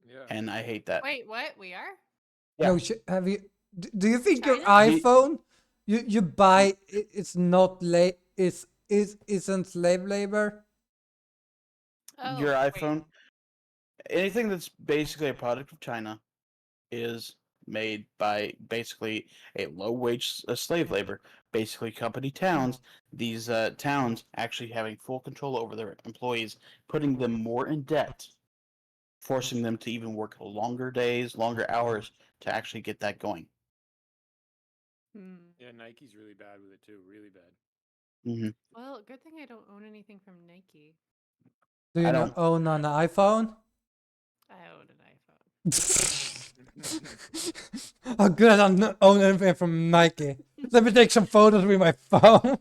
Yeah. and I hate that. Wait, what? We are? Yeah. No, have you? Do you think your China? iPhone, you buy it's not isn't slave labor? Oh, Your wait. iPhone, anything that's basically a product of China, is made by basically a low wage slave labor. Basically, company towns. These towns actually having full control over their employees, putting them more in debt, forcing them to even work longer days, longer hours to actually get that going. Hmm. Yeah, Nike's really bad with it too. Really bad. Hmm Well, good thing I don't own anything from Nike. Do you I not don't. own an iPhone? I own an iPhone. Oh, good. I don't own anything from Nike. Let me take some photos with my phone.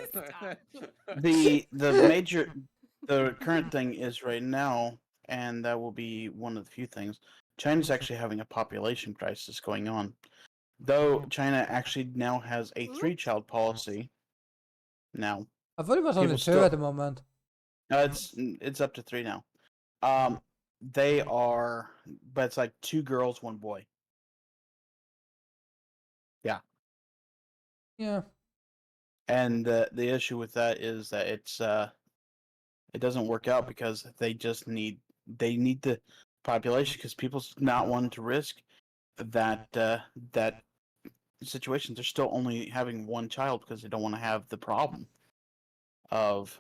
Stop. The current thing is right now, and that will be one of the few things. China's actually having a population crisis going on. Though China actually now has a Oops. 3-child policy. Now I thought it was only People two still- at the moment. it's up to 3 now. They are, but it's like 2 girls, 1 boy. Yeah. And the issue with that is that it doesn't work out because they need the population because people's not wanting to risk that situation. They're still only having 1 child because they don't want to have the problem of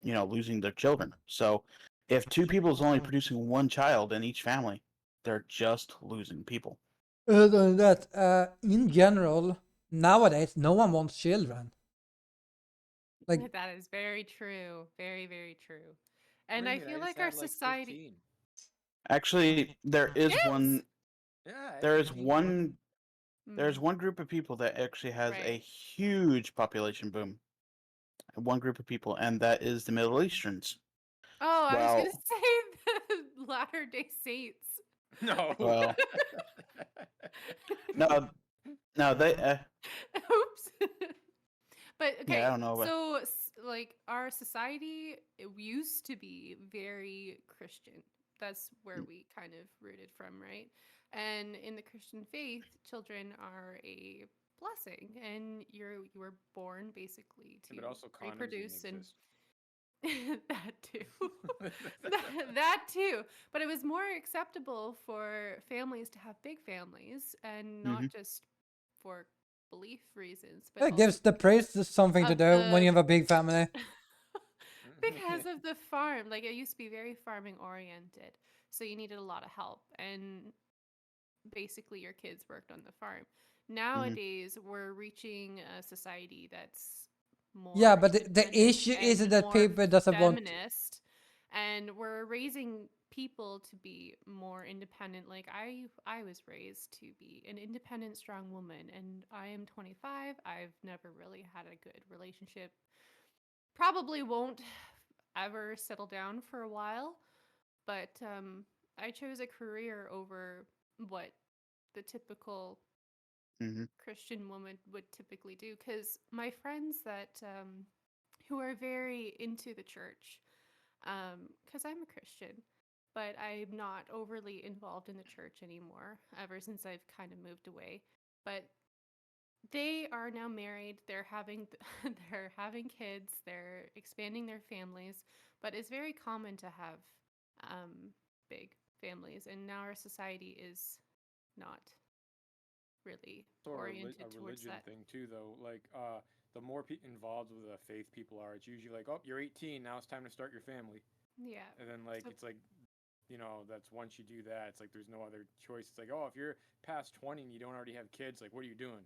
losing their children. So if 2 people is only producing 1 child in each family, they're just losing people. Other than that, in general, nowadays, no one wants children. Like, That is very true. Very, very true. And What do I you mean? feel just like our had, society. 15. Actually, there is Yes! one. Yeah. I had There is 15. one. There's Mm, one group of people that actually has a Right. huge population boom. One group of people, and that is the Middle Easterns. Oh, I was Well, gonna say the Latter Day Saints. No. Well, no, no, they. Oops. But okay, Yeah, I don't know. But so like our society it used to be very Christian. That's where we kind of rooted from, right? And in the Christian faith, children are a blessing, and you were born basically to But also condoms reproduce didn't and exist. that too. That too. But it was more acceptable for families to have big families and not Mhm. just for belief reasons, but It also gives the priest something to of do when you the have a big family. because of the farm. Like it used to be very farming oriented. So you needed a lot of help and basically your kids worked on the farm. Nowadays we're reaching a society that's Yeah, more but the independent issue isn't and that more people doesn't want. feminist and we're raising people to be more independent. Like I was raised to be an independent strong woman and I am 25. I've never really had a good relationship. Probably won't ever settle down for a while, but I chose a career over what the typical Mhm. Christian woman would typically do. Because my friends that who are very into the church, because I'm a Christian, but I'm not overly involved in the church anymore. Ever since I've kind of moved away, but they are now married. They're having they're having kids. They're expanding their families, but it's very common to have big families, and now our society is not really Also oriented a towards religion that. thing too, though. Like, the more involved with the faith people are, it's usually like, oh, you're 18, now it's time to start your family. Yeah. And then like So it's like, that's once you do that, it's like there's no other choice. It's like, oh, if you're past 20 and you don't already have kids, like, what are you doing?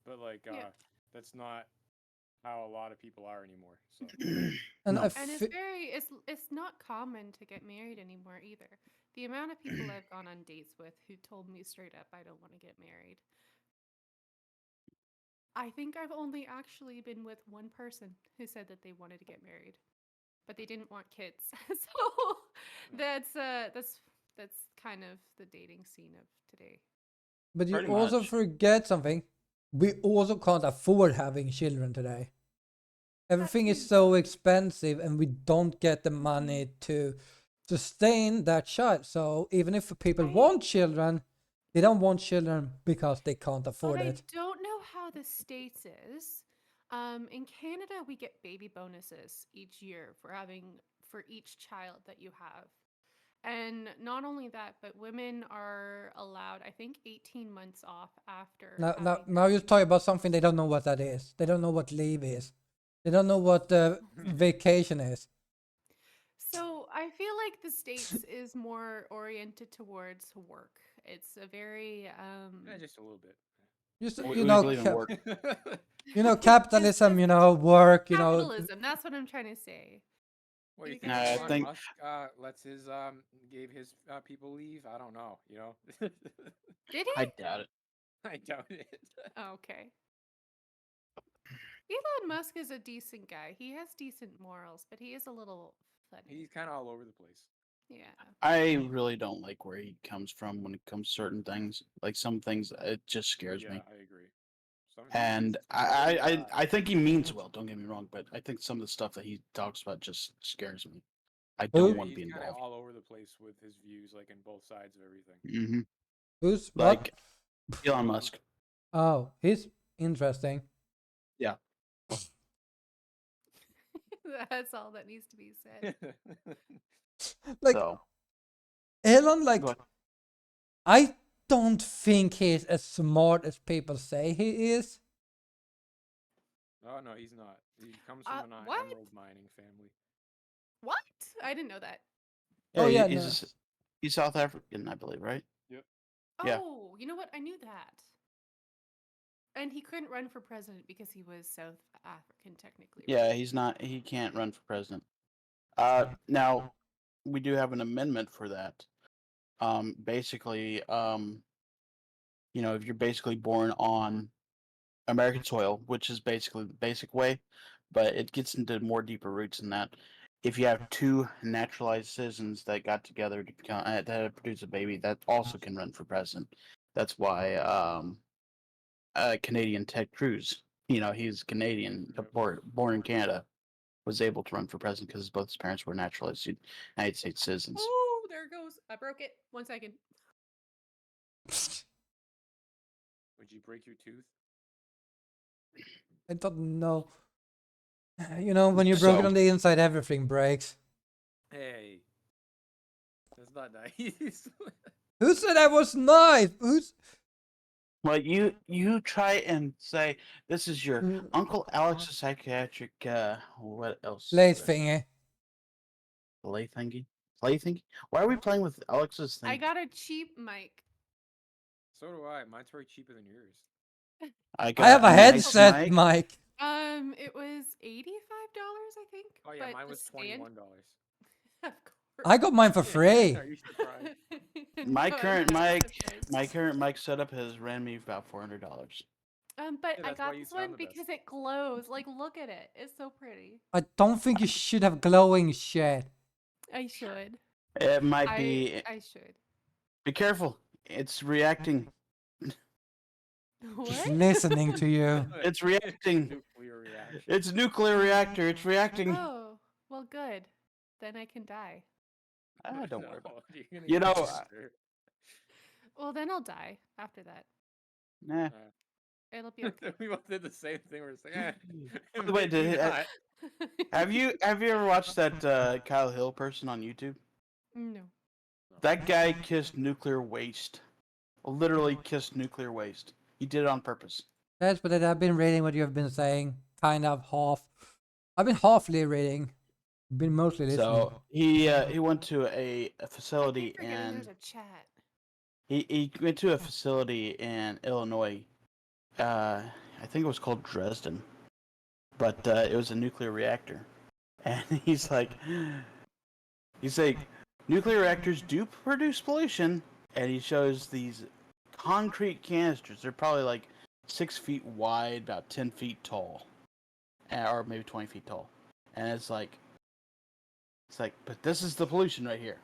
But like, yeah, that's not how a lot of people are anymore. So And I No. and it's not common to get married anymore either. The amount of people I've gone on dates with who told me straight up I don't want to get married. I think I've only actually been with one person who said that they wanted to get married, but they didn't want kids. So that's kind of the dating scene of today. but you Pretty also much. forget something. We also can't afford having children today. That Everything is too. so expensive, and we don't get the money to sustain that child. So even if people I want children, they don't want children because they can't but afford I it. don't know how the states is. In Canada, we get baby bonuses each year for each child that you have. And not only that, but women are allowed, I think, 18 months off after Now, now, having their now you're baby. talking about something they don't know what that is. They don't know what leave is. They don't know what vacation is. So I feel like the States is more oriented towards work. It's a very yeah, just a little bit. Just We believe in work. it's capitalism. just Work. capitalism. That's what I'm trying to say. Well, you You think guys I want Elon think Musk lets his gave his people leave? I don't know. did I he? doubt it. I doubt it. Oh, okay. Elon Musk is a decent guy. He has decent morals, but he is a little funny. He's kind of all over the place. Yeah. I really don't like where he comes from when it comes to certain things. Like some things, it just scares Yeah, me. I agree. And He's very I think he means well. Don't get me wrong, but I think some of the stuff that he talks about just scares me. I don't Who? yeah, want to he's be kind of involved. all over the place with his views, like in both sides of everything. Hmm. Who's what? Like Elon Musk. Oh, he's interesting. Yeah. That's all that needs to be said. Like So Elon, go ahead. I don't think he's as smart as people say he is. Oh no, he's not. He comes from an What? emerald mining family. What? I didn't know that. Yeah, Oh yeah, he's no. he's South African, I believe, right? Yep. Yeah. Oh, you know what? I knew that. And he couldn't run for president because he was South African, technically, Yeah, right? he's not. He can't run for president. Now we do have an amendment for that. Basically, if you're basically born on American soil, which is basically the basic way, but it gets into more deeper roots than that. if you have two naturalized citizens that got together to produce a baby, that also can run for president. That's why Canadian Ted Cruz, he's Canadian, born in Canada, was able to run for president because both his parents were naturalized United States citizens. Oh, there it goes. I broke it. 1 second. Would you break your tooth? I don't know. You know, when you're broken So- on the inside, everything breaks. Hey, that's not nice. Who said I was nice? Who's Well, you try and say this is your Mm. Uncle Alex's psychiatric. What else? late thingy? Play thingy. Play thingy. Why are we playing with Alex's thing? I got a cheap mic. So do I. Mine's very cheaper than yours. I got have a nice headset, mic. Mike. It was $85, I think. Oh yeah, but mine the was stand- $21. Of course. I got mine for free. Are you surprised? My No, current I'm not mic, surprised. my current mic setup has ran me about $400. But Yeah, I that's why got you this sound one the best. because it glows. Like, look at it. It's so pretty. I don't think you should have glowing shit. I should. It might be. I should. Be careful. It's reacting. What? Just listening to you. It's reacting. Nuclear reaction. It's a nuclear reactor. It's reacting. Oh, well, good. Then I can die. Don't worry about You're gonna You get know, cancer. Well, then I'll die after that. it. Nah. It'll be okay. We both did the same thing. We're saying, By the way, maybe not. Have you ever watched that Kyle Hill person on YouTube? No. That guy kissed nuclear waste. Literally kissed nuclear waste. He did it on purpose. Yes, but I've been reading what you have been saying. Kind of half. I've been halfly reading. Been mostly listening. So he went to a I facility keep forgetting and there's a chat. he went to a facility in Illinois. I think it was called Dresden, but it was a nuclear reactor. And he's like, nuclear reactors do produce pollution, and he shows these concrete canisters. They're probably like 6 feet wide, about 10 feet tall, or maybe 20 feet tall. And it's like, but this is the pollution right here.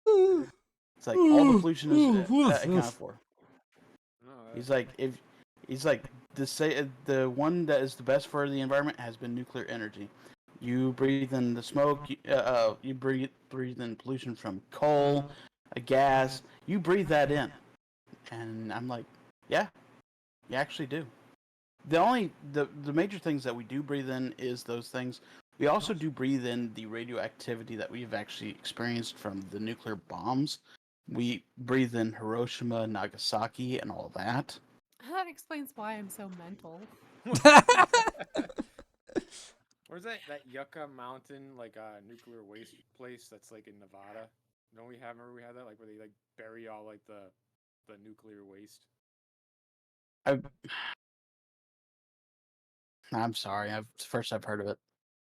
It's like all the pollution is accounted for. No, He's like, the one that is the best for the environment has been nuclear energy. You breathe in the smoke. You breathe in pollution from coal, a gas. You breathe that in, and I'm like, yeah, you actually do. The major things that we do breathe in is those things. We also do breathe in the radioactivity that we've actually experienced from the nuclear bombs. We breathe in Hiroshima, Nagasaki, and all that. That explains why I'm so mental. Where's that Yucca Mountain like nuclear waste place that's like in Nevada? Don't we have? Remember we had that like where they like bury all like the nuclear waste. I'm sorry. First I've heard of it.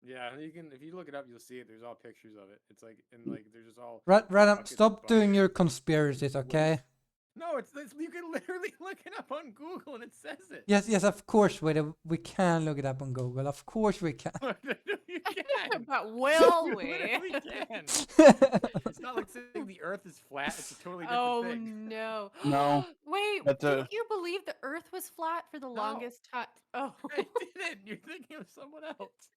Yeah, you can if you look it up, you'll see it. There's all pictures of it. It's like and like there's just all. Random, buckets stop and doing buckets your of conspiracies, okay? waste. No, it's you can literally look it up on Google and it says it. Yes, of course we can look it up on Google. Of course we can. You can. But will You we? literally can. It's not like saying the Earth is flat. It's a totally different Oh thing. no. No, Wait, but didn't you believe the Earth was flat for the No. longest time? Oh. I didn't. You're thinking of someone else.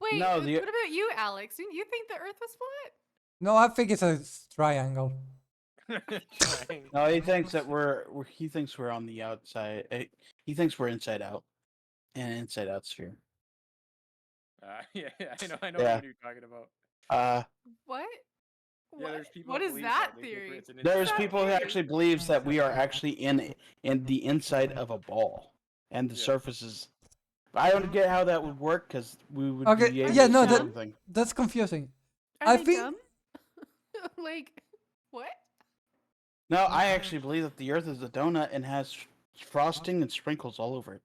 Wait, No, what about you, Alex? You think the Earth was flat? No, I think it's a triangle. Trying. no. He thinks that he thinks we're on the outside. He thinks we're inside out, in an inside out sphere. Yeah, I know Yeah. what you're talking about. What? Yeah, there's people. What that is believe that They think theory? it's an There's that people who theory? actually believes that we are actually in the inside of a ball, and the Yeah. surface is. I don't get how that would work because we would Okay, be able yeah, to no, see that- everything. That's confusing. Are I they think- dumb? Like, what? No, I actually believe that the Earth is a donut and has frosting and sprinkles all over it.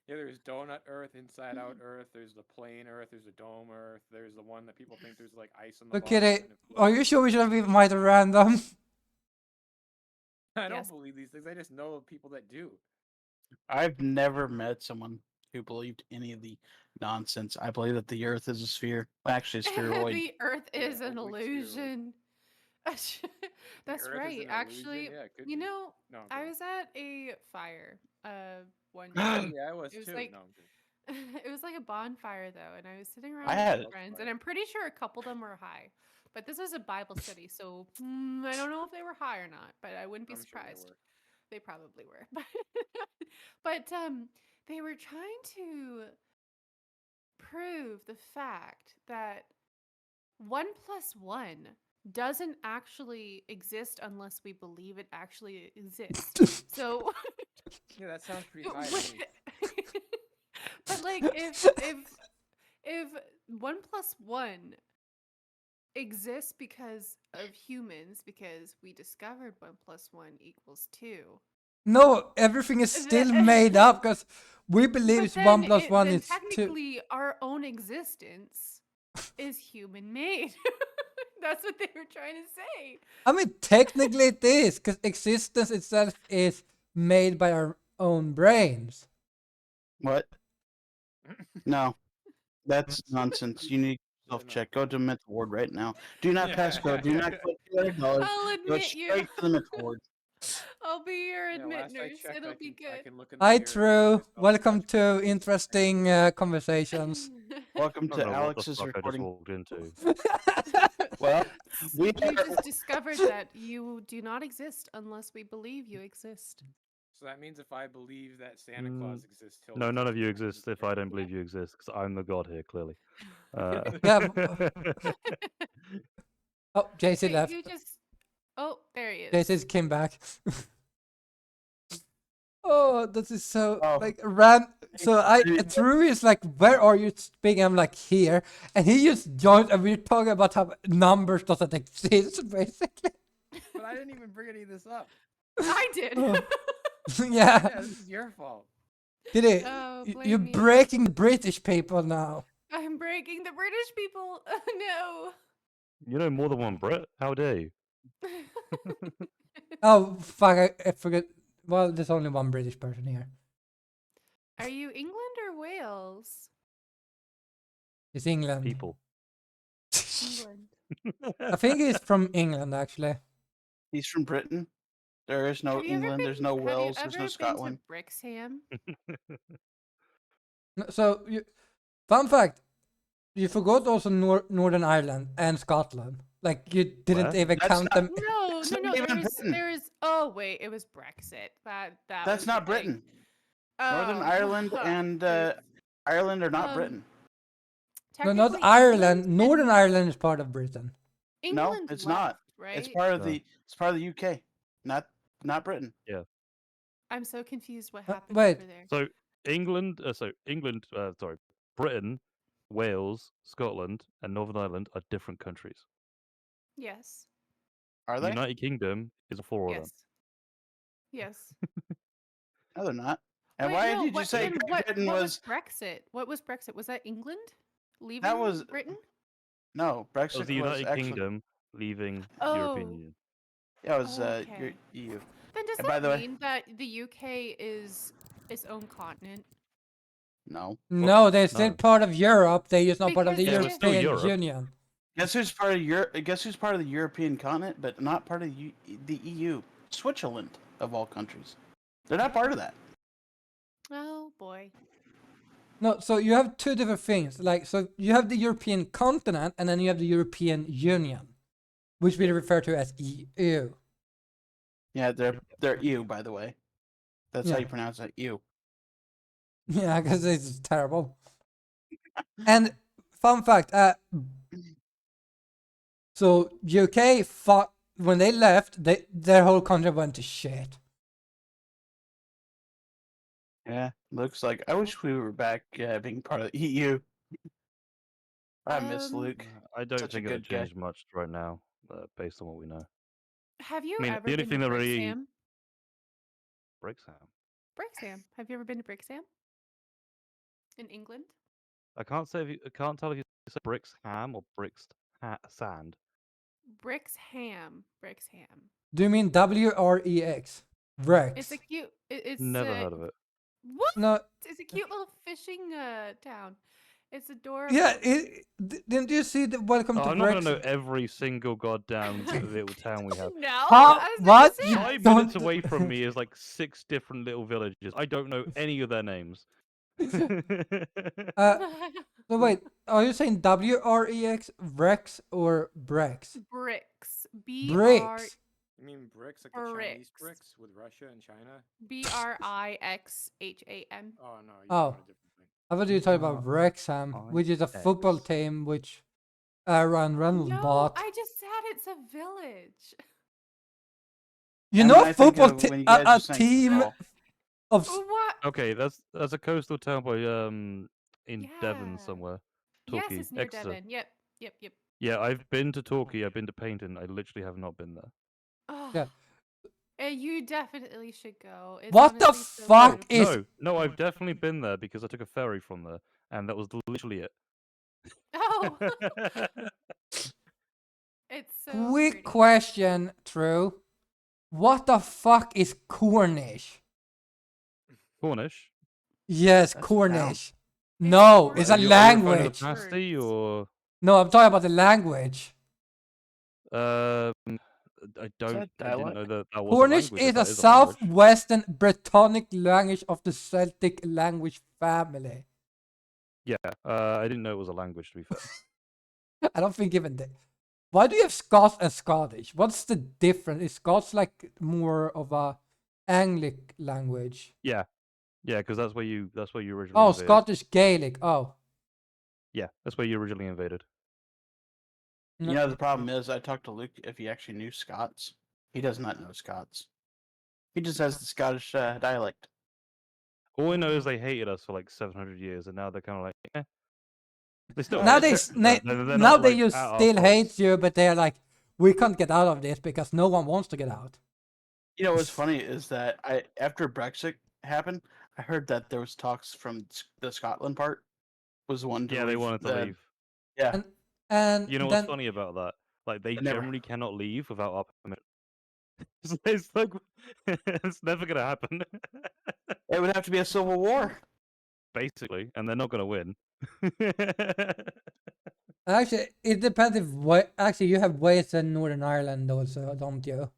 Yeah, there's donut Earth, inside out Earth. There's the plain Earth. There's the dome Earth. There's the one that people think there's like ice on the Look bottom. at it. and it Are you floats. sure we shouldn't be mighty random? I don't Yes. believe these things. I just know of people that do. I've never met someone who believed any of the nonsense. I believe that the Earth is a sphere. Actually, a spheroid. The Earth Yeah, is an hopefully spheroid. illusion. That's Earth is right. an illusion? Actually, Yeah, it could you be. know, No, I'm I kidding. was at a fire one Oh day. yeah, I was It was too. like No, I'm kidding. it was like a bonfire though, and I was sitting I around with had my it. friends, and Fire. I'm pretty sure a couple of them were high. But this was a Bible study, so I don't know if they were high or not, but I wouldn't be I'm sure they surprised. were. They probably were. But they were trying to prove the fact that 1 plus 1 doesn't actually exist unless we believe it actually exists. So Yeah, that sounds pretty high to What- me. but like if 1 plus 1 exists because of humans, because we discovered 1 plus 1 equals 2. No, everything is still made up because we believe But it's then, 1 + 1 then is 2. technically our own existence is human made. That's what they were trying to say. I mean, technically it is because existence itself is made by our own brains. What? No, that's nonsense. You need Yeah, self check. Go to the mental ward right now. Do not Yeah. pass go. Do not collect $200. I'll Go admit you. straight to the mental ward. I'll be your Yeah, admit last I nurse. checked, It'll be I good. can look in the Hi, mirror and see True. myself and Welcome judge myself. to interesting conversations. Welcome I to don't know what the Alex's fuck I just recording. walked into. Well, we You are, just discovered that you do not exist unless we believe you exist. So that means if I believe that Santa Mm, Claus exists, he'll No, none of you exist. exist if I don't believe you exist, because I'm the god here, clearly. Yeah. Oh, JC Wait, left. you just. Oh, there he is. JC came back. Oh, this is so Oh. like True is like, where are you speaking? I'm like, here, and he just joined, and we're talking about how numbers doesn't exist, basically. But I didn't even bring any of this up. I did. Oh. Yeah, Yeah, this is your fault. did it? Oh, You're blame me. breaking the British people now. I'm breaking the British people. No. You know more than one Brit? How dare you? Oh fuck! I forget. Well, there's only one British person here. Are you England or Wales? It's England. People. England. I think he's from England, actually. he's from Britain. There is no Have you ever England. There's been- no have Wales. you There's ever no been Scotland. to Brixham? So, fun fact: you forgot also Northern Ireland and Scotland. Like you didn't Where? even That's count not- them. No, It's no, not no. even There's, Britain. there's. Oh wait, it was Brexit. That That's was not the thing. Britain. Northern Oh, Ireland and it- Ireland are not Um, Britain. No, not technically Ireland. England Northern and Ireland is part of Britain. England No, it's left, not. right? It's part of No. the UK, not Britain. I'm so confused. What Uh, happened wait. over there? So England, sorry, Britain, Wales, Scotland, and Northern Ireland are different countries. Yes. Are they? United Kingdom is four of them. Yes. Yes. No, they're not. And Wait, why no, did you what, say then Great Britain what was? Brexit? What was Brexit? Was that England leaving was- Britain? No, It was Brexit the was United actually. Kingdom leaving Oh. European Union. Yeah, it was Okay. EU. Then does And by that the way- mean that the UK is its own continent? No. No, they're still no. part of Europe. They're just not part of the Because Yeah, it's still European Europe. Union. Guess who's part of Guess who's part of the European continent, but not part of the EU? Switzerland, of all countries. They're not part of that. Oh boy. No, so you have two different things. Like, so you have the European continent, and then you have the European Union, which we refer to as EU. Yeah, they're EU, by the way. That's how Yeah. you pronounce it, EU. Yeah, because it's terrible. And fun fact, so UK fought when they left. Their whole country went to shit. Yeah, looks like. I wish we were back being part of the EU. I miss Luke. I don't Such a think it'll good guy. change much right now, based on what we know. Have you I mean, ever the only been thing to that really Brixham? Brixham. Brixham. Have you ever been to Brixham? In England? I can't tell if you say Brixham or Sand. Brixham. Brixham. Do you mean WREX? Rex. It's a cute. It's Never heard of it. What? No, It's a cute little fishing town. It's adorable. yeah. Didn't you see the Welcome Oh, to I'm not gonna know Brexit? every single goddamn little town we have. No, Huh? I was What? just You saying. 5 don't- minutes away from me is like 6 different little villages. I don't know any of their names. uh, so wait, are you saying WREX, Rex, or Brex? Bricks. Bricks. You mean bricks, like the Chinese Bricks. bricks with Russia and China? BRIXHAM. Oh no, you're Oh. on a different thing. I thought you were talking about Wrexham, which is a football X. team which Ryan Reynolds No, bought. I just said it's a village. You And know, when a I think football of team, when you guys a are saying team football, of What? Okay, that's a coastal town by in Devon Yeah. somewhere. Yes, Torquay, it's near Exeter. Devon. Yep. Yeah, I've been to Torquay. I've been to Paynton. I literally have not been there. Oh, Yeah. you definitely should go. It's What the honestly so fuck beautiful. is? No, I've definitely been there because I took a ferry from there, and that was literally it. Oh, it's so Quick pretty. question, True. What the fuck is Cornish? Cornish. Yes, That's a town. Cornish. No, Cornish. it's a Are you referring to the language. pasty or? No, I'm talking about the language. I that don't. I didn't dialect? know that that was a Cornish language. is If a that is a language. southwestern Brittonic language of the Celtic language family. Yeah, I didn't know it was a language. To be fair. I don't think even the. Why do you have Scots and Scottish? What's the difference? Is Scots like more of a Anglic language? Yeah, because that's where you originally Oh, invaded. Scottish Gaelic. Oh, Yeah, that's where you originally invaded. no. You know, the problem is, I talked to Luke if he actually knew Scots. He does not know Scots. He just has the Scottish dialect. All I know is they hated us for like 700 years, and now they're kind of like, eh. They still Now hate they us. They're now not, they like, just at our still hate throats. you, but they're like, we can't get out of this because no one wants to get out. You know what's funny is that after Brexit happened, I heard that there was talks from the Scotland part was one to Yeah, they leave. wanted to leave. Yeah, And You know what's then funny about that? Like, they Never. generally cannot leave without our permission. It's like, it's never gonna happen. it would have to be a civil war. Basically, and they're not gonna win. actually, it depends if actually you have Wales and Northern Ireland also, don't you?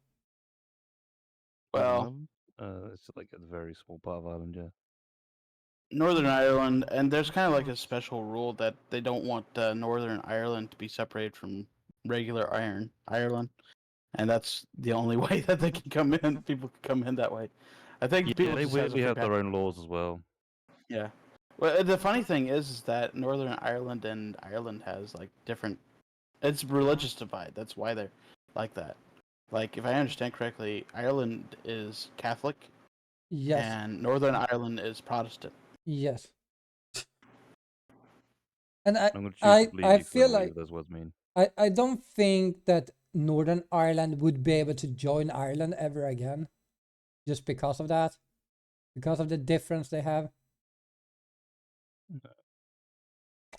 Well, It's like a very small part of Ireland, yeah. Northern Ireland, and there's kind of like a special rule that they don't want Northern Ireland to be separated from regular Ireland, and that's the only way that they can come in. People can come in that way. I think Yeah, people they just has a weirdly free have their pass. own laws as well. Yeah. Well, the funny thing is that Northern Ireland and Ireland has like different. It's religious divide. That's why they're like that. Like, if I understand correctly, Ireland is Catholic Yes, and Northern Ireland is Protestant. yes. And I'm gonna choose to believe I you 'cause I feel don't know like what those words mean. I don't think that Northern Ireland would be able to join Ireland ever again, just because of that, because of the difference they have.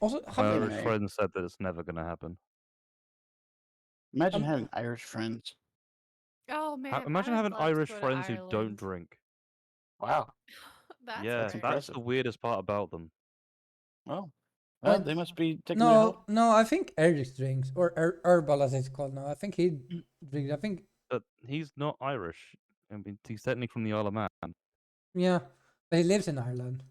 Also, My have they you, Irish may. friend said that it's never gonna happen. Imagine Um, having Irish friends. Oh man, Imagine I would having love to Irish go to friends who don't Ireland. drink. Wow. That's Yeah, weird. that's impressive. the weirdest part about them. Well, Well, they must be taking their health. no, I think Eric drinks, or Herbal as it's called now. I think he drinks. I think, But he's not Irish. I mean, he's technically from the Isle of Man. yeah, but he lives in Ireland.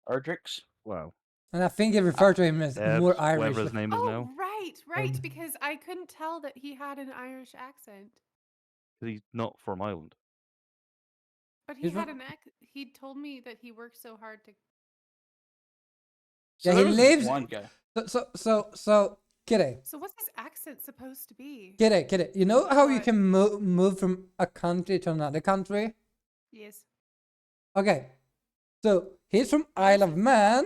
Ardrix? Wow. And I think they refer to him as more Ebbs, Irish. whatever his name is Oh, now. right, Um, because I couldn't tell that he had an Irish accent. 'Cause he's not from Ireland. But he He's had from- an he told me that he worked so hard to So Yeah, there he was this lives. one guy. So, Kitty, So what's his accent supposed to be? Kitty. You know how you What? can move from a country to another country? Yes. Okay, so he's from Isle of Man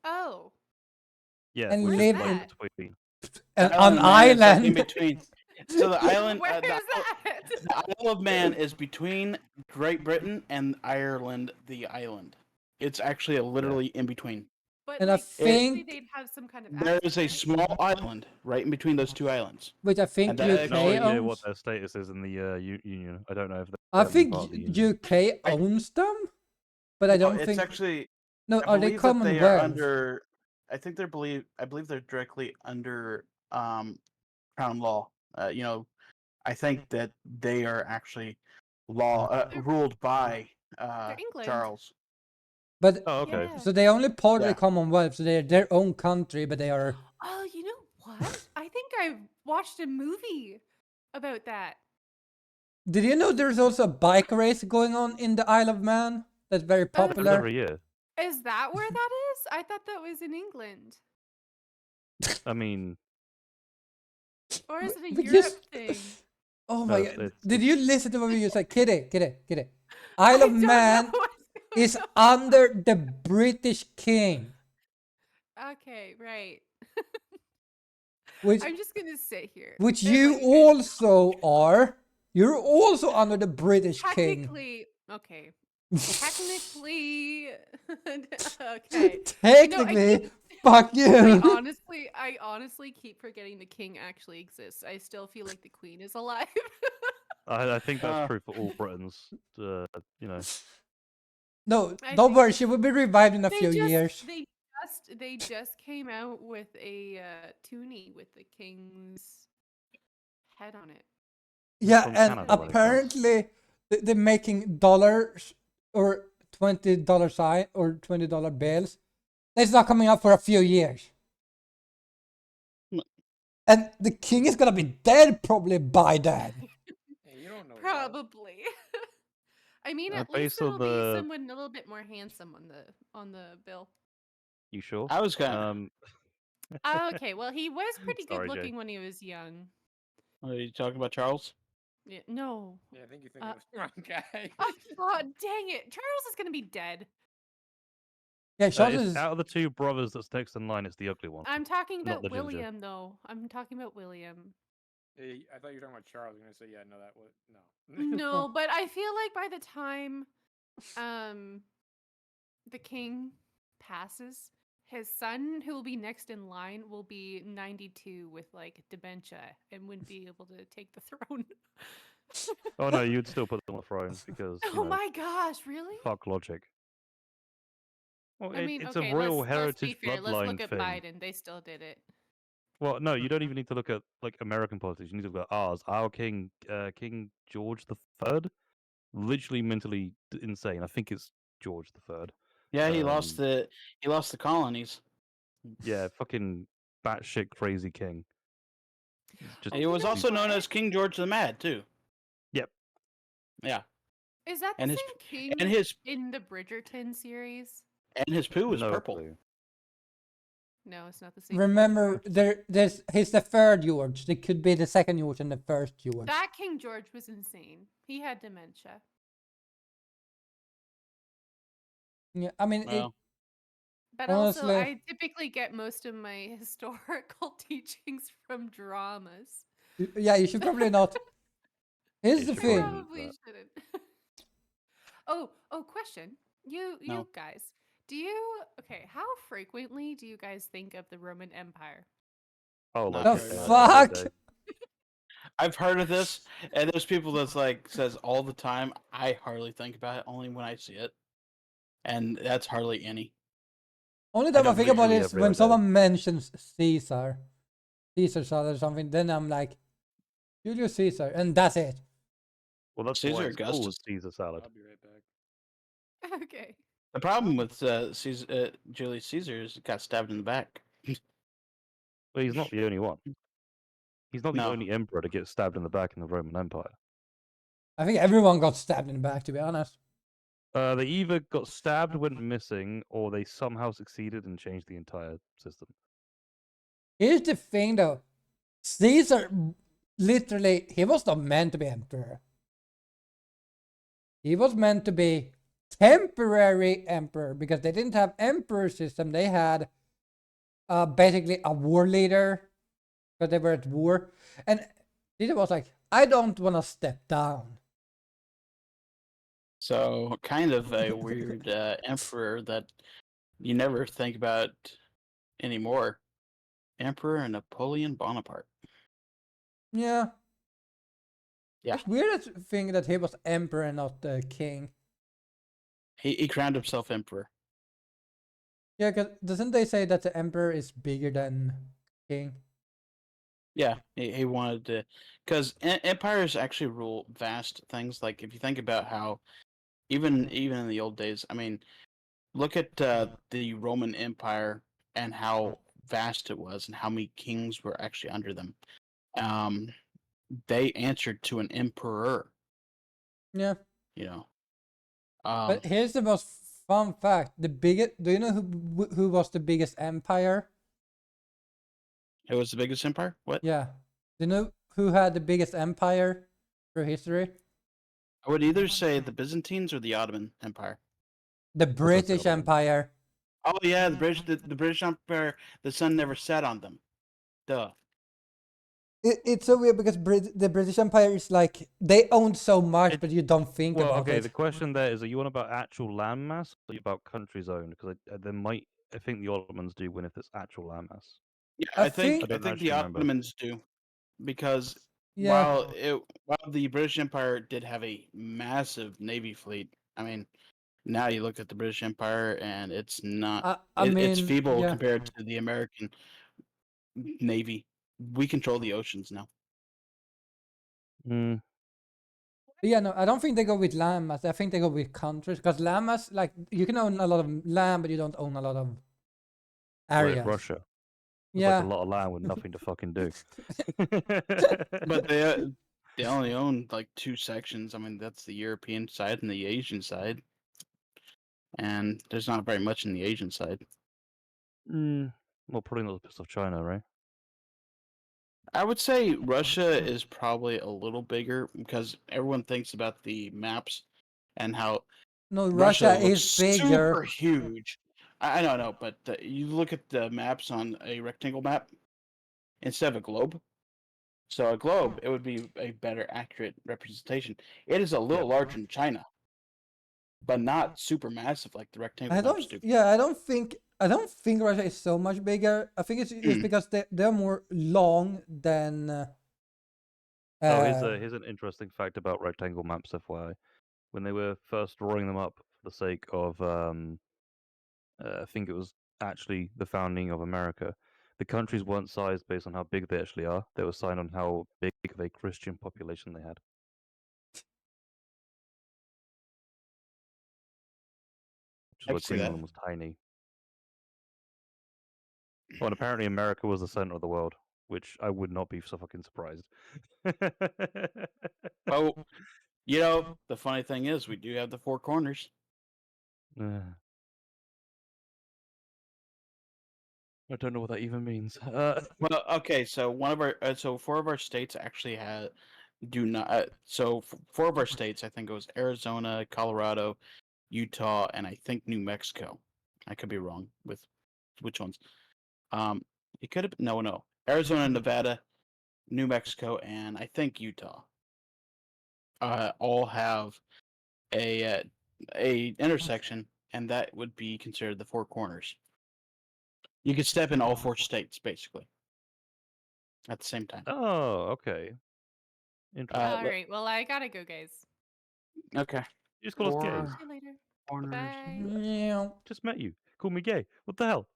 Oh. Yeah, and which is live right in that? between. an Isle of Man is, like, in island. between. So the island, Where is the that? Isle of Man is between Great Britain and Ireland, the island. It's actually literally in between. But And I like, typically think- they'd have some kind of There accent, is a right? small island right in between those two islands. which I think And that I have no UK idea what owns. their status is in the union. I don't know if I they're think part of the union. UK owns them, but I No, don't it's think. actually. No, I are they believe that they are Commonwealth? under. I think they're I believe they're directly under crown law. I think that they are actually ruled by England. Charles. But Oh, okay. Yeah. so they only part of Yeah. the Commonwealth, so they're their own country, but they are. Oh, you know what? I think I watched a movie about that. Did you know there's also a bike race going on in the Isle of Man? That's very Happens popular. every year. Is that where that is? I thought that was in England. I mean, Or is it a But Europe just- thing? Oh No, my it's- god! it's- Did it's- you listen to what we just said? Kitty. I Isle of don't know Man what's going is on. under the British King, Okay, right. which I'm just gonna sit here. which and you let you guys also are. You're also under the British King. technically okay. Technically okay. Technically, fuck you. I honestly keep forgetting the king actually exists. I still feel like the queen is alive. I think that's Uh, true for all Britons. You know, No, I don't think- worry. She will be revived in a few years. They just came out with a toonie with the king's head on it. Yeah, from and Canada, when it comes. apparently they're making dollars or $20 sign or $20 bills. That's not coming out for a few years. Mm. And the king is gonna be dead probably by then. Hey, you don't know. that. Probably. I mean, at least based on it'll be the- someone a little bit more handsome on the bill. you sure? I was gonna. Okay, well, he was pretty Sorry, good Jay. looking when he was young. Are you talking about Charles? Yeah, no. Yeah, I think you think Uh, of the wrong guy. Oh, God dang it. Charles is going to be dead. Yeah, Charles It's is. out of the two brothers that's next in line, it's the ugly one. I'm talking Not about the ginger. William, though. I'm talking about William. Hey, I thought you were talking about Charles. You're gonna say, yeah, no, that was no. No, but I feel like by the time the king passes, his son, who will be next in line, will be 92 with like dementia and wouldn't be able to take the throne. Oh no, you'd still put them on the throne because you Oh know, my gosh, really? fuck logic. Well, I mean, it's okay, a royal let's be heritage fair. Let's bloodline look at thing. Biden. They still did it. Well, no, you don't even need to look at like American politics. You need to look at ours. Our king, King George the Third, literally mentally insane. I think it's George the Third. Yeah, he lost Um, the colonies. Yeah, fucking batshit crazy king. Just Oh, He you was know also known what? as King George the Mad too. Yep. Yeah, Is that the and his- same king and his in the Bridgerton series? poo was no purple. clue. No, it's not the same. Remember, George. he's the third George. It could be the second George and the first George. That King George was insane. He had dementia. Yeah, I mean, Well, But also, Honestly- I typically get most of my historical teachings from dramas. yeah, you should probably not. Here's You the should thing. probably- Probably that. shouldn't. Oh, question. You No. guys, do you okay? How frequently do you guys think of the Roman Empire? Oh, Not like The very much. fuck? every day. I've heard of this, and there's people that's like says all the time. I hardly think about it, only when I see it, and that's hardly any. Only time I don't think about literally it is every when other day. someone mentions Caesar's son or something. Then I'm like, Julius Caesar, and that's it. Well, that's Caesar why it's called Augustus. Caesar salad. I'll be right back. Okay. The problem with Julius Caesar is he got stabbed in the back. Well, he's not the only one. He's not the No. only emperor to get stabbed in the back in the Roman Empire. I think everyone got stabbed in the back, to be honest. They either got stabbed, went missing, or they somehow succeeded and changed the entire system. Here's the thing, though. Caesar, literally, he was not meant to be emperor. He was meant to be temporary emperor because they didn't have emperor system. They had basically a war leader because they were at war. And Caesar was like, I don't want to step down. So kind of a weird emperor that you never think about anymore. Emperor Napoleon Bonaparte. Yeah. Yeah. It's weird to think that he was emperor and not the king. He crowned himself emperor. Yeah, because doesn't they say that the emperor is bigger than king? Yeah, he wanted to, because empires actually rule vast things. Like if you think about how, even in the old days, I mean, look at the Roman Empire and how vast it was, and how many kings were actually under them. Um, they answered to an emperor. Yeah. You know. But here's the most fun fact: the biggest. Do you know who was the biggest empire? It was the biggest empire. What? Yeah. Do you know who had the biggest empire through history? I would either say the Byzantines or the Ottoman Empire. The What's that say British about it? Empire. Oh yeah, the British Empire. The sun never set on them. Duh. It's so weird because the British Empire is like they owned so much, It- but you don't think Well, about okay. it. The question there is: are you on about actual landmass, or are you about countries owned? Because there might, I think the Ottomans do win if it's actual landmass. Yeah, I I think think- I I don't think the actually remember. Ottomans do, because Yeah. while the British Empire did have a massive navy fleet, I mean, now you look at the British Empire and it's not. I It's mean, feeble yeah. compared to the American navy. We control the oceans now. Mm, Yeah, no, I don't think they go with landmass. I think they go with countries because landmass, like you can own a lot of land, but you don't own a lot of like areas. Russia. It's Yeah. like a lot of land with nothing to fucking do. But they only own like two sections. I mean, that's the European side and the Asian side, and there's not very much in the Asian side. Well, probably not the piss off China, right? I would say Russia is probably a little bigger because everyone thinks about the maps and how No, Russia Russia looks is bigger. super huge. I don't know, but you look at the maps on a rectangle map instead of a globe. So a globe, it would be a better accurate representation. It is a little larger than China, but not super massive like the rectangle maps do. I don't think. I don't think Russia is so much bigger. I think it's Mm. because they're more long than. Oh, here's an interesting fact about rectangle maps, FYI. When they were first drawing them up for the sake of, I think it was actually the founding of America, the countries weren't sized based on how big they actually are. They were sized on how big of a Christian population they had. Which is I why can see that. Greenland was tiny. Oh, and apparently America was the center of the world, which I would not be so fucking surprised. Oh, the funny thing is we do have the four corners. I don't know what that even means. Well, okay, so four of our states actually do not. So four of our states, I think it was Arizona, Colorado, Utah, and I think New Mexico. I could be wrong with which ones. It could have been no. Arizona, Nevada, New Mexico, and I think Utah. All have a intersection, and that would be considered the four corners. You could step in all four states basically at the same time. Oh, okay. Interesting. All right. Well, I gotta go, guys. Okay. You just call us gay. Four See you later. corners. Bye. Yeah. Just met you. Call me gay. What the hell?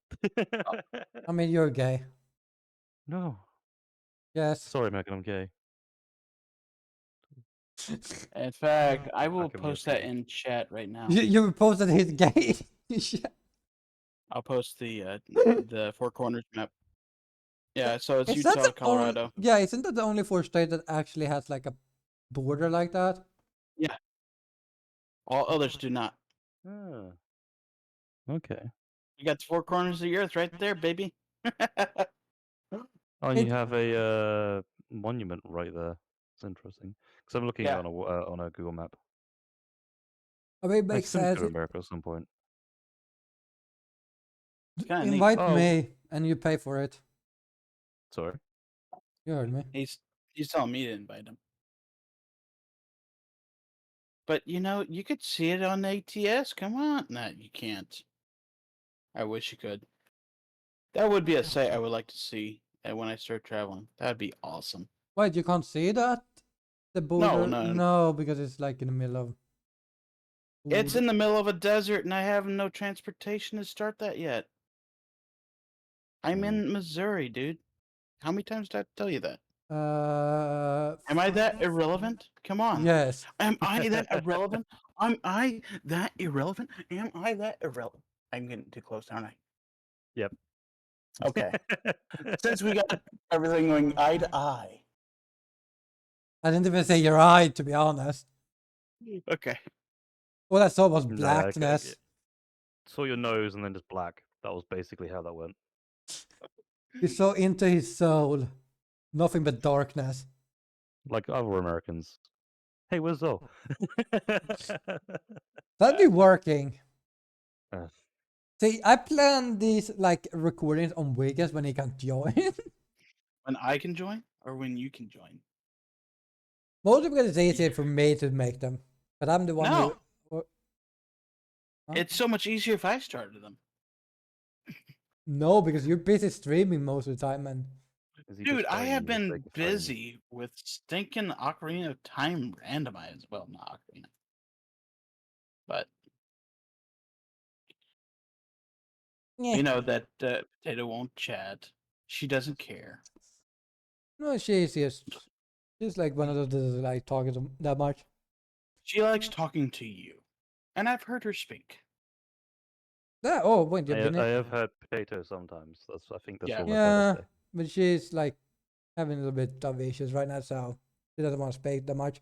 I mean, you're gay. No. Yes. Sorry, Megan, I'm gay. In fact, I will Back in the post that SEO. in chat right now. You posted he's gay. I'll post the four corners map. Yeah, so it's Is that Utah, the Colorado. Yeah, isn't that the only four state that actually has like a border like that? Yeah. All others do not. Ah. Okay. You got the four corners of the earth right there, baby. Oh, and you It- have a monument right there. It's interesting. Because I'm looking Yeah. at it on a Google map. I mean, it I makes assume to sense. go to America at some point. It's kind of neat. Invite Oh. me and you pay for it. Sorry. You heard me. He's telling me to invite him. But you could see it on ATS. Come on. No, you can't. I wish you could. That would be a sight I would like to see when I start traveling. That'd be awesome. Wait, you can't see that? The border? no. No, because it's like in the middle of. It's in the middle of a desert, and I have no transportation to start that yet. I'm Mm. in Missouri, dude. How many times did I tell you that? Am I F- that irrelevant? Come on. Yes. Am I that irrelevant? Am I that irrelevant? Am I that irrelevant? I'm getting too close, aren't I? Yep. Okay. Since we got everything going eye to eye. I didn't even say your eye, to be honest. Okay. All I saw was No, blackness. saw your nose and then just black. That was basically how that went. You saw into his soul. Nothing but darkness. Like other Americans. Hey, where's Zol? That'd be working. Uh, See, I plan these like recordings on weekends when he can't join. When I can join or when you can join? Mostly because it's easier for me to make them. But I'm the one No. who. Huh? It's so much easier if I started them. No, because you're busy streaming most of the time, and is he Dude, just I telling have you to been take his time? busy with stinking Ocarina of Time randomized. Well, not Ocarina. But yeah. you know that Potato won't chat. She doesn't care. No, she's like one of those that doesn't like talking that much. She likes talking to you. And I've heard her speak. Yeah. Oh, wait, you've been I in. have had potato sometimes. I think that's Yeah. all I'm trying Yeah, to say. but she's like having a little bit of issues right now, so she doesn't want to speak that much.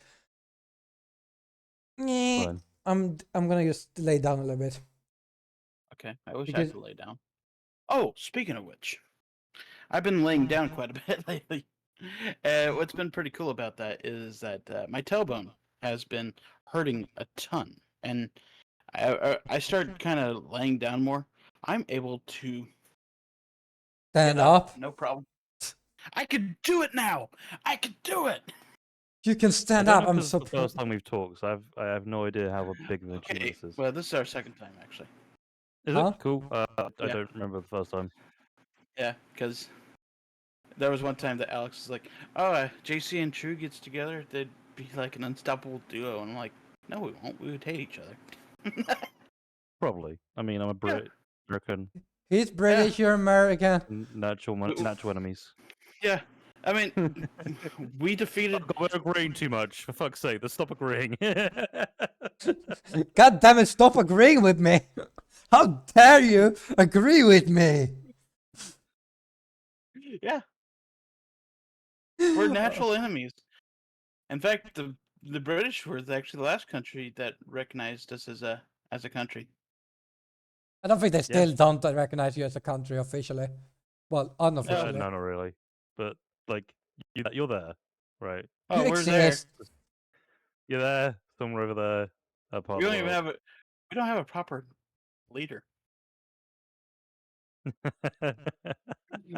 Yeah, Fine. I'm gonna just lay down a little bit. Okay, I wish I Because- could lay down. Oh, speaking of which, I've been laying down quite a bit lately. What's been pretty cool about that is that my tailbone has been hurting a ton, and I start kind of laying down more. I'm able to Stand get up. no problem. I can do it now. I can do it. You can I stand don't up. know I'm if it's so the first time we've talked, so I have no idea how big of an Okay, achievement this is. well, this is our second time actually. Is Huh? it cool? I Yeah. don't remember the first time. Yeah, because there was one time that Alex was like, "Oh, JC and True gets together, they'd be like an unstoppable duo," and I'm like, "No, we won't. We would hate each other." Probably. I mean, I'm a Yeah. Brit, American, He's British. You're American. natural enemies. Yeah, I mean, we defeated. We're agreeing too much. For fuck's sake, let's stop agreeing. God damn it! Stop agreeing with me. How dare you agree with me? Yeah, we're natural enemies. In fact, the British were actually the last country that recognized us as a country. I don't think they Yeah. still don't recognize you as a country officially. Well, unofficially. No, not really. But like, you're there, right? Oh, You we're there. exist. You're there, somewhere over there, that part We of don't the even world. have a. We don't have a proper leader.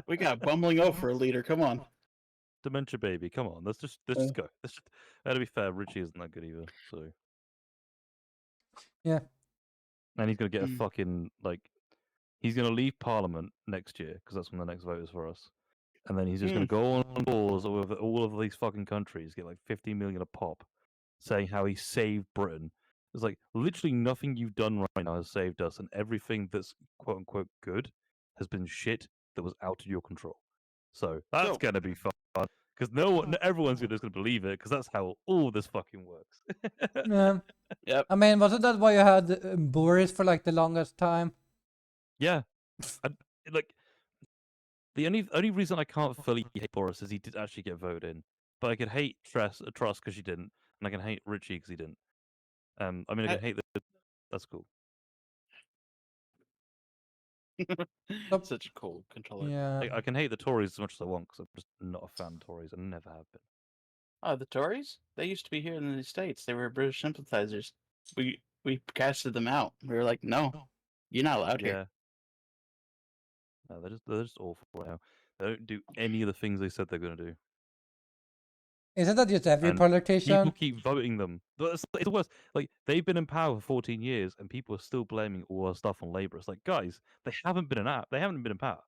We got bumbling O for a leader. Come on. Dementia baby, come on, let's just go. To be fair, Richie isn't that good either. So Yeah. and he's gonna get a Mm. fucking he's gonna leave Parliament next year because that's when the next vote is for us. And then he's just going to go on tours with all of these fucking countries, get like 50 million a pop, saying how he saved Britain. It's like literally nothing you've done right now has saved us, and everything that's quote unquote good has been shit that was out of your control. So that's So- gonna be fun because everyone's just gonna believe it because that's how all this fucking works. Yeah. Yep. I mean, wasn't that why you had Boris for like the longest time? Yeah, like the only reason I can't fully hate Boris is he did actually get voted in. But I could hate Truss because she didn't, and I can hate Richie because he didn't. I mean, I can hate the. That's cool. Stop. Such a cool controller. Yeah. I can hate the Tories as much as I want because I'm just not a fan of Tories. I never have been. Oh, the Tories? They used to be here in the States. They were British sympathizers. We casted them out. We were like, no, you're not allowed here. Yeah. No, they're just awful right now. They don't do any of the things they said they're going to do. Isn't that just every And people politician? keep voting them. It's the worst. Like they've been in power for 14 years, and people are still blaming all our stuff on Labour. It's like, guys, they haven't been in power.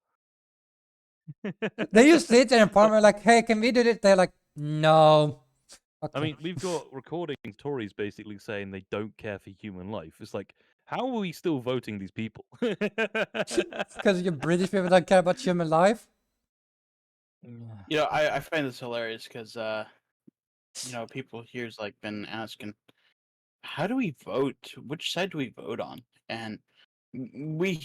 They just sit there in Like, parliament like, hey, can we do this? They're like, no. I mean, we've got recordings, Tories basically saying they don't care for human life. It's like, how are we still voting these people? Because you British people don't care about human life. You know, I find this hilarious because you know, people here's like been asking, how do we vote? Which side do we vote on? And we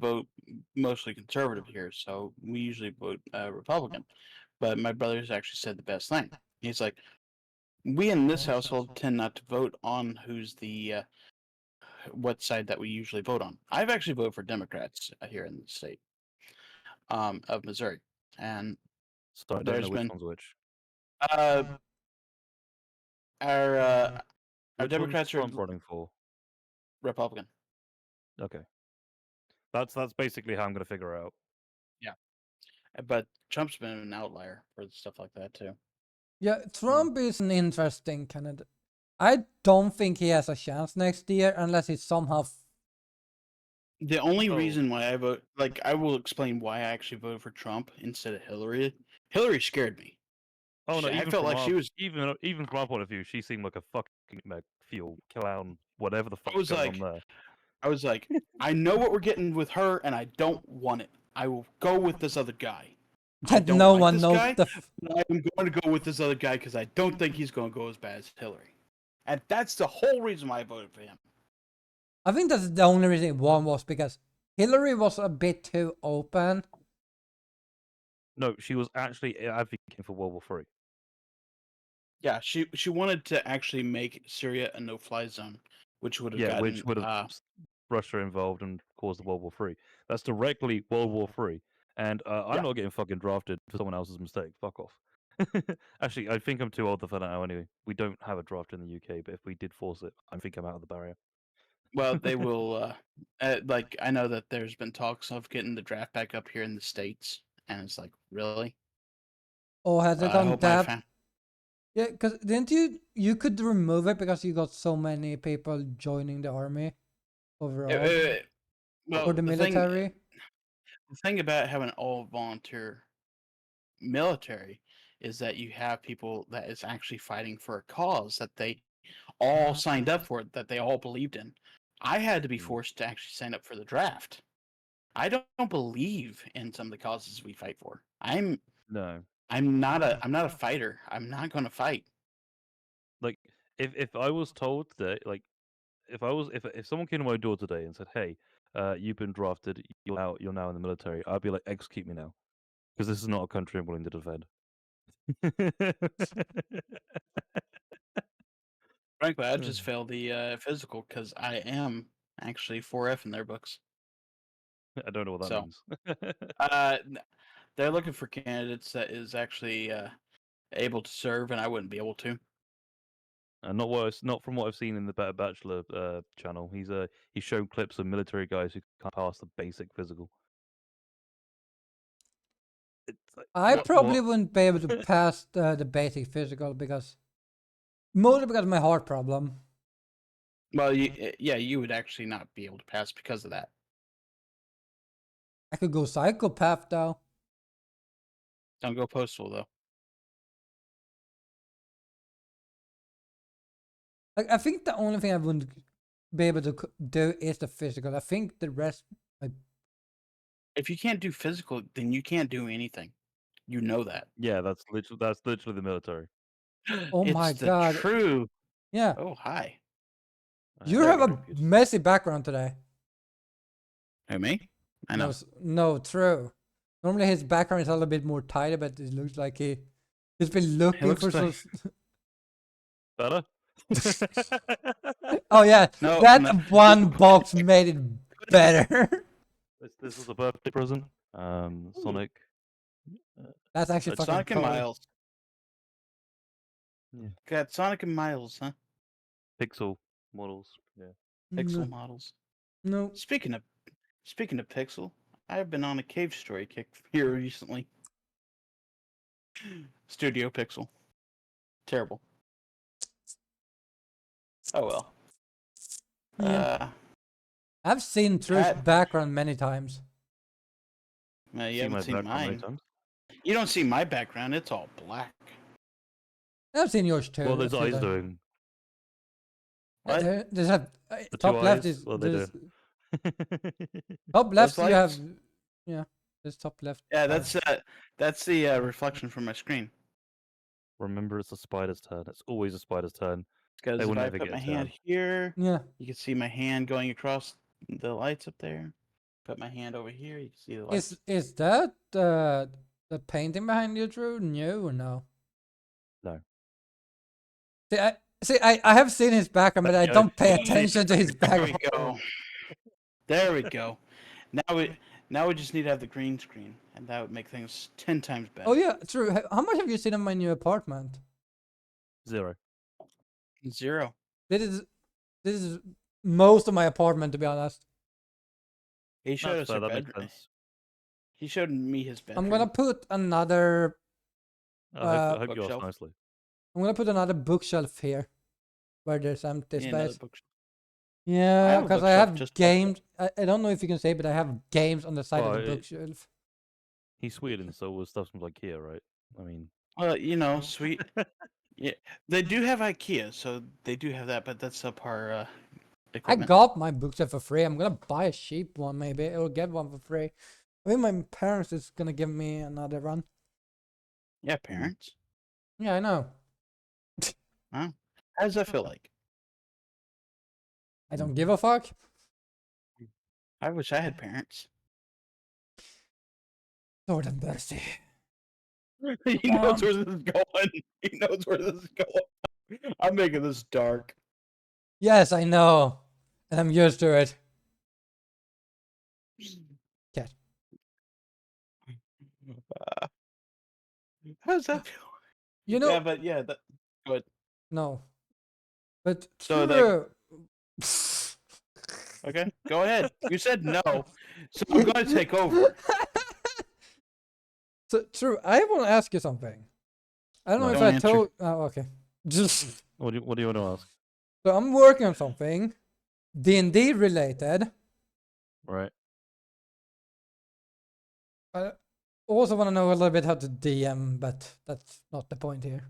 vote mostly conservative here, so we usually vote Republican. But my brother's actually said the best thing. He's like, we in this household tend not to vote on who's the what side that we usually vote on. I've actually voted for Democrats here in the state of Missouri, and So I don't know there's which been one's which. uh, our Which one's Democrats are Trump running for? Republican. Okay, that's basically how I'm gonna figure it out. Yeah, but Trump's been an outlier for stuff like that too. Yeah, Trump is an interesting candidate. I don't think he has a chance next year unless he somehow. The only Oh. reason why I vote, like, I will explain why I actually voted for Trump instead of Hillary. Hillary scared me. Oh no, I even felt from like our, she was. even from our point of view, she seemed like a fucking fuel clown, whatever the I fuck's was going like, on there. I was like, I know what we're getting with her, and I don't want it. I will go with this other guy. I That don't no like one this knows guy, the. but I'm going to go with this other guy because I don't think he's going to go as bad as Hillary. And that's the whole reason why I voted for him. I think that's the only reason one was because Hillary was a bit too open. No, she was actually advocating for World War Three. Yeah, she wanted to actually make Syria a no-fly zone, which would have Yeah, gotten which would have Russia involved and caused the World War Three. That's directly World War Three. And I'm Yeah. not getting fucking drafted for someone else's mistake. Fuck off. Actually, I think I'm too old for that now. Anyway, we don't have a draft in the UK, but if we did force it, I think I'm out of the barrier. Well, they will. Like I know that there's been talks of getting the draft back up here in the states, and it's like, really? Or has it I on hope my that? Yeah, because didn't you could remove it because you got so many people joining the army overall well, or the military? the thing about having all volunteer military is that you have people that is actually fighting for a cause that they all signed up for, that they all believed in. I had to be forced to actually sign up for the draft. I don't believe in some of the causes we fight for. No, I'm not a fighter. I'm not going to fight. like if I was told today, like if someone came to my door today and said, "Hey, you've been drafted, you're now in the military," I'd be like, "Execute me now," because this is not a country I'm willing to defend. Frankly, I just failed the physical because I am actually 4F in their books. I don't know what that So, means. they're looking for candidates that is actually able to serve, and I wouldn't be able to. And not from what I've seen in the Better Bachelor channel. He's shown clips of military guys who can't pass the basic physical. It's like, I probably what? wouldn't be able to pass the basic physical because mostly because of my heart problem. Well, yeah, you would actually not be able to pass because of that. I could go psychopath though. Don't go postal though. Like I think the only thing I wouldn't be able to do is the physical. I think the rest, like, If you can't do physical, then you can't do anything. You know that. Yeah, that's literally the military. oh my It's the god, true. yeah. Oh, hi. You Very have a confused. messy background today. Who, me? I No, know. no, true. Normally his background is a little bit more tidy, but it looks like he's been looking looks for like- some. Better? Oh yeah, No, that no. one box made it better. This was a birthday present. Sonic. That's actually It's fucking Sonic and cool. Miles. Yeah. Got Sonic and Miles, huh? Pixel models. Yeah. Pixel No, models. no. Speaking of Pixel, I've been on a cave story kick here recently. Studio Pixel. Terrible. Oh well. Yeah. I've seen True's Pat- background many times. You See haven't my seen background many mine. times. You don't see my background. It's all black. I've seen yours too. What are a those few eyes times. doing? What? There's a The top two left eyes? is What are they there's, doing? top Those left you have lights? yeah. There's top left. Yeah, that's the reflection from my screen. Remember, it's a spider's turn. It's always a spider's turn. Because They if will I never put get my a hand turn. here, Yeah. you can see my hand going across the lights up there. Put my hand over here, you can see the lights. Is that the painting behind you, Drew? New or no? No. I have seen his background, but I Yeah, don't pay yeah, attention to his There we background. go. There we go. Now we just need to have the green screen, and that would make things 10 times better. Oh yeah, true. How much have you seen of my new apartment? 0. 0. This is most of my apartment, to be honest. He showed That's us fair. our That makes bedroom. sense. He showed me his bedroom. I'm gonna put another. I hope you asked Bookshelf. nicely. I'm gonna put another bookshelf here, where there's empty Yeah, another space. bookshelf. I Yeah, have a because I bookshelf have just above games. I don't know if you can say, but I have games on the side of Well, the bookshelf. He's Sweden, so all his stuff's from IKEA, right? I mean, Well, sweet. Yeah, they do have IKEA, so they do have that, but that's subpar I equipment. got my bookshelf for free. I'm gonna buy a cheap one maybe, or get one for free. I think my parents is gonna give me another one. Yeah, parents. Yeah, I know. Huh? How does that feel like? I don't give a fuck. I wish I had parents. Lord have mercy. He knows where this is going. He knows where this is going. I'm making this dark. Yes, I know, and I'm used to it. Cat. How does that feel? You know, Yeah, but yeah, that. Good. no, but So, true. Okay, go ahead. You said no, so I'm going to take over. So true. I want to ask you something. I don't know No. if Don't I answer. told. Oh, okay. Just what do you want to ask? so I'm working on something, D&D related. Right. I also want to know a little bit how to DM, but that's not the point here.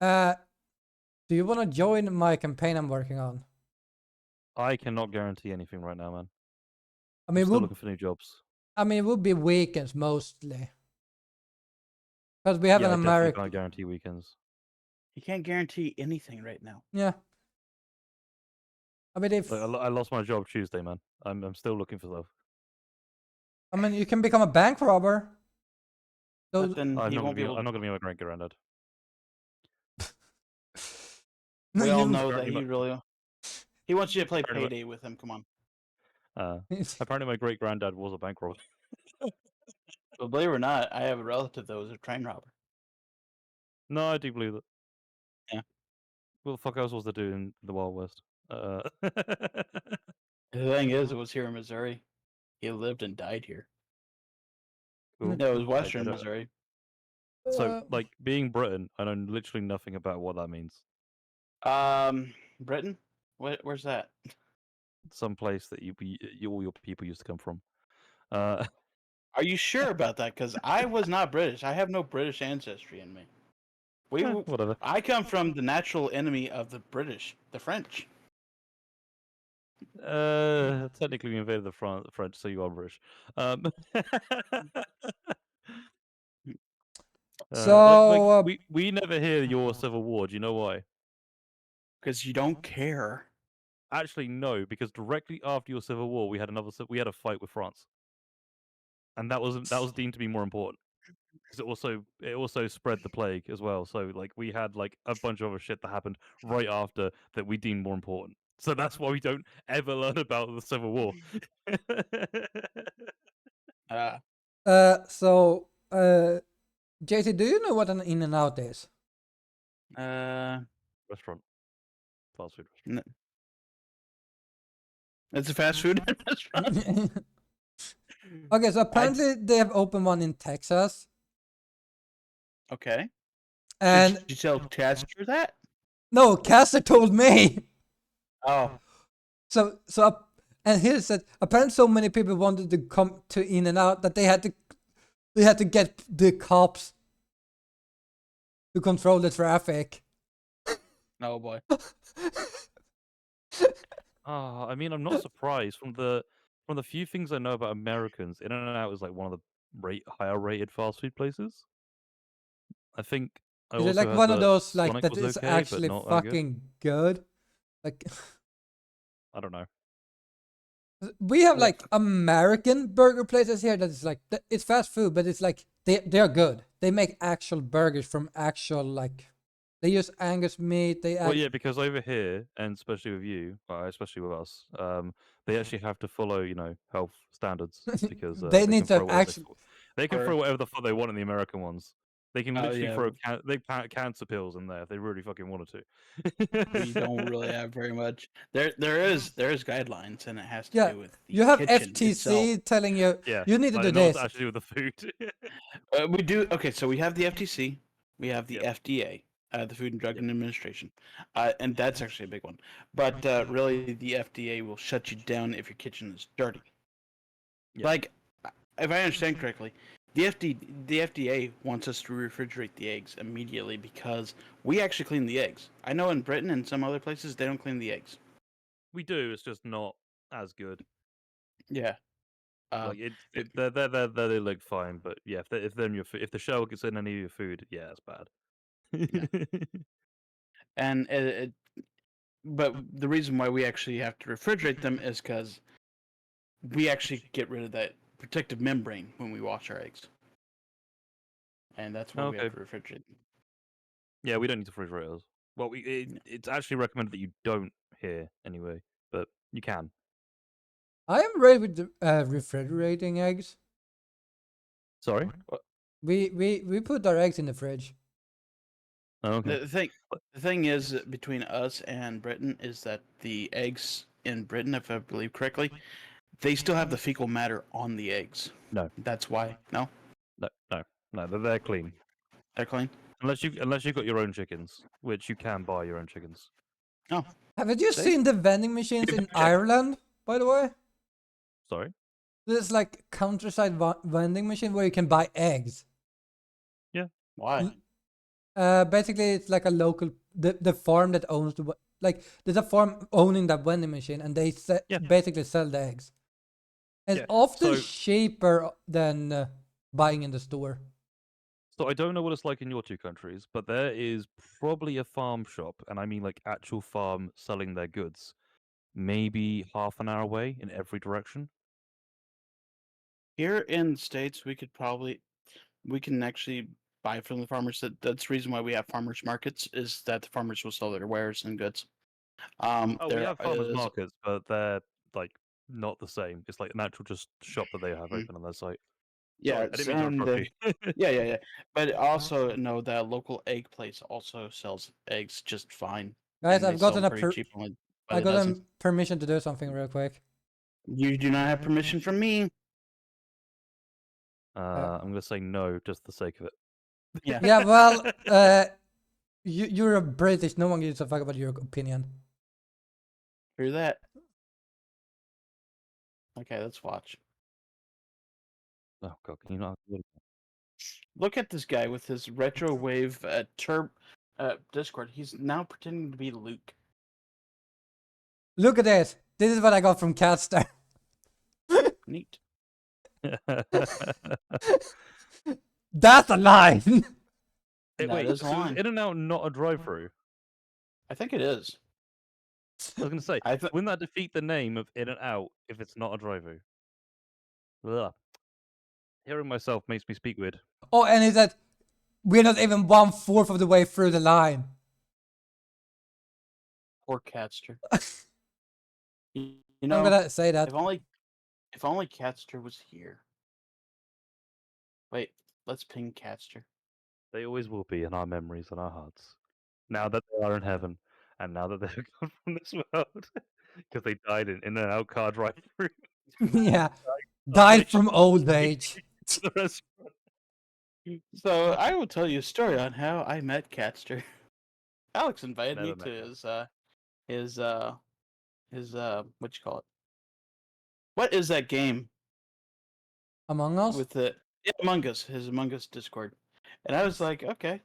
Do you want to join my campaign I'm working on? I cannot guarantee anything right now, man. I I'm mean, still looking for new jobs. it would be weekends mostly, because we have Yeah, an I definitely American. can't guarantee weekends. You can't guarantee anything right now. Yeah. I mean, if Like, I lost my job Tuesday, man. I'm still looking for stuff. you can become a bank robber. So But then I'm he not won't be gonna able. I'm not gonna be my great granddad. We all you- know that Apparently he really. He wants you to play Apparently- Payday with him. Come on. Apparently, my great granddad was a bank robber. But believe it or not, I have a relative that was a train robber. No, I do believe it. Yeah. What the fuck else was there do in the Wild West? The thing is, it was here in Missouri. He lived and died here. Cool. No, it was I Western don't- Missouri. So, like, being Britain, I know literally nothing about what that means. Britain. Where's that? Some place that all your people used to come from. Are you sure about that? Because I was not British. I have no British ancestry in me. Whatever. I come from the natural enemy of the British, the French. Technically, we invaded the French, so you are British. So, we never hear your civil war. Do you know why? Because you don't care. Actually, no, because directly after your civil war, we had a fight with France, and that was deemed to be more important because it also spread the plague as well. So like we had like a bunch of other shit that happened right after that we deemed more important. So that's why we don't ever learn about the civil war. so JT, do you know what an in and out is? Restaurant, fast food restaurant. It's a fast food restaurant. Okay, so apparently they have opened one in Texas. Okay. And Did you tell Casper that? no, Caster told me. Oh, And he said apparently so many people wanted to come to In and Out that they had to get the cops to control the traffic. oh boy. I mean, I'm not surprised from the few things I know about Americans. In and Out is like one of the higher rated fast food places. I think I Is it also like heard one of that those like Sonic that was is okay, but actually not that good. fucking good? Like I don't know. we have Well- like American burger places here that is like it's fast food, but it's like they are good. They make actual burgers from actual like they use Angus meat. Well, yeah, because over here, and especially with you, especially with us, they actually have to follow, health standards because They they need can to throw whatever actually. they can Or- throw whatever the fuck they want in the American ones. They can Oh, literally yeah. throw cancer pills in there if they really fucking wanted to. We don't really have very much. There is guidelines, and it has to Yeah, do with the you have kitchen FTC itself. telling you Yeah, you need to like, do not this. to actually do with the food. We do. Okay, so we have the FTC, we have the Yep. FDA, the Food and Drug Yep. Administration, and that's actually a big one. But really, the FDA will shut you down if your kitchen is dirty. Yep. Like, if I understand correctly, the FDA wants us to refrigerate the eggs immediately because we actually clean the eggs. I know in Britain and some other places they don't clean the eggs. We do. It's just not as good. Yeah. Like they look fine, but yeah, if the shell gets in any of your food, yeah, it's bad. And but the reason why we actually have to refrigerate them is because we actually get rid of that protective membrane when we wash our eggs, and that's why we have Okay. to refrigerate them. Yeah, we don't need to refrigerate those. Well, it's actually recommended that you don't here anyway, but you can. I am ready with the, refrigerating eggs. Sorry. We put our eggs in the fridge. Oh, okay. The thing is between us and Britain is that the eggs in Britain, if I believe correctly, they still have the fecal matter on the eggs. No. That's why. No, No. They're clean. they're clean. Unless you've got your own chickens, which you can buy your own chickens. Oh, Haven't you See? seen the vending machines You in check. Ireland? By the way, Sorry. there's like countryside vending machine where you can buy eggs. why? Basically, it's like a local the farm that owns like there's a farm owning that vending machine, and they Yeah. basically sell the eggs. It's Yeah, often so- cheaper than buying in the store. So I don't know what it's like in your two countries, but there is probably a farm shop, and I mean like actual farm selling their goods, maybe half an hour away in every direction. Here in the States, we can actually buy from the farmers. That's the reason why we have farmers markets is that the farmers will sell their wares and goods. Oh, we There have farmers is- markets, but they're like not the same. It's like an actual just shop that they have Mm. open on their site. Yeah, Sorry, I didn't mean to and interrupt you. yeah. But also know that local egg place also sells eggs just fine. Guys, and they I've sell gotten them a pretty cheap, only by I the got dozen. permission to do something real quick. You do not have permission from me. I'm gonna say no, just for the sake of it. Yeah. Yeah, well, you're a British. No one gives a fuck about your opinion. Hear that? Okay, let's watch. Oh god, can you not? Look at this guy with his retro wave Discord. He's now pretending to be Luke. Look at this. This is what I got from Catstar. Neat. That's a line. Hey, That wait, is a so is line. In and Out not a drive-through? I think it is. I was gonna say, I th- wouldn't that defeat the name of In and Out if it's not a drive-through? Ugh. Hearing myself makes me speak weird. Oh, and he said, we're not even 1/4 of the way through the line. Poor Catster. You I'm know, gonna say that. if only Catster was here. Wait, let's ping Catster. They always will be in our memories and our hearts. Now that they are in heaven, and now that they're gone from this world, because they died in and out car drive-through. Yeah. Died from old age. The restaurant. So I will tell you a story on how I met Catster. Alex invited me Never to met him. his what you call it? What is that game Among Us. with the Among Us? His Among Us Discord, and I was like, okay,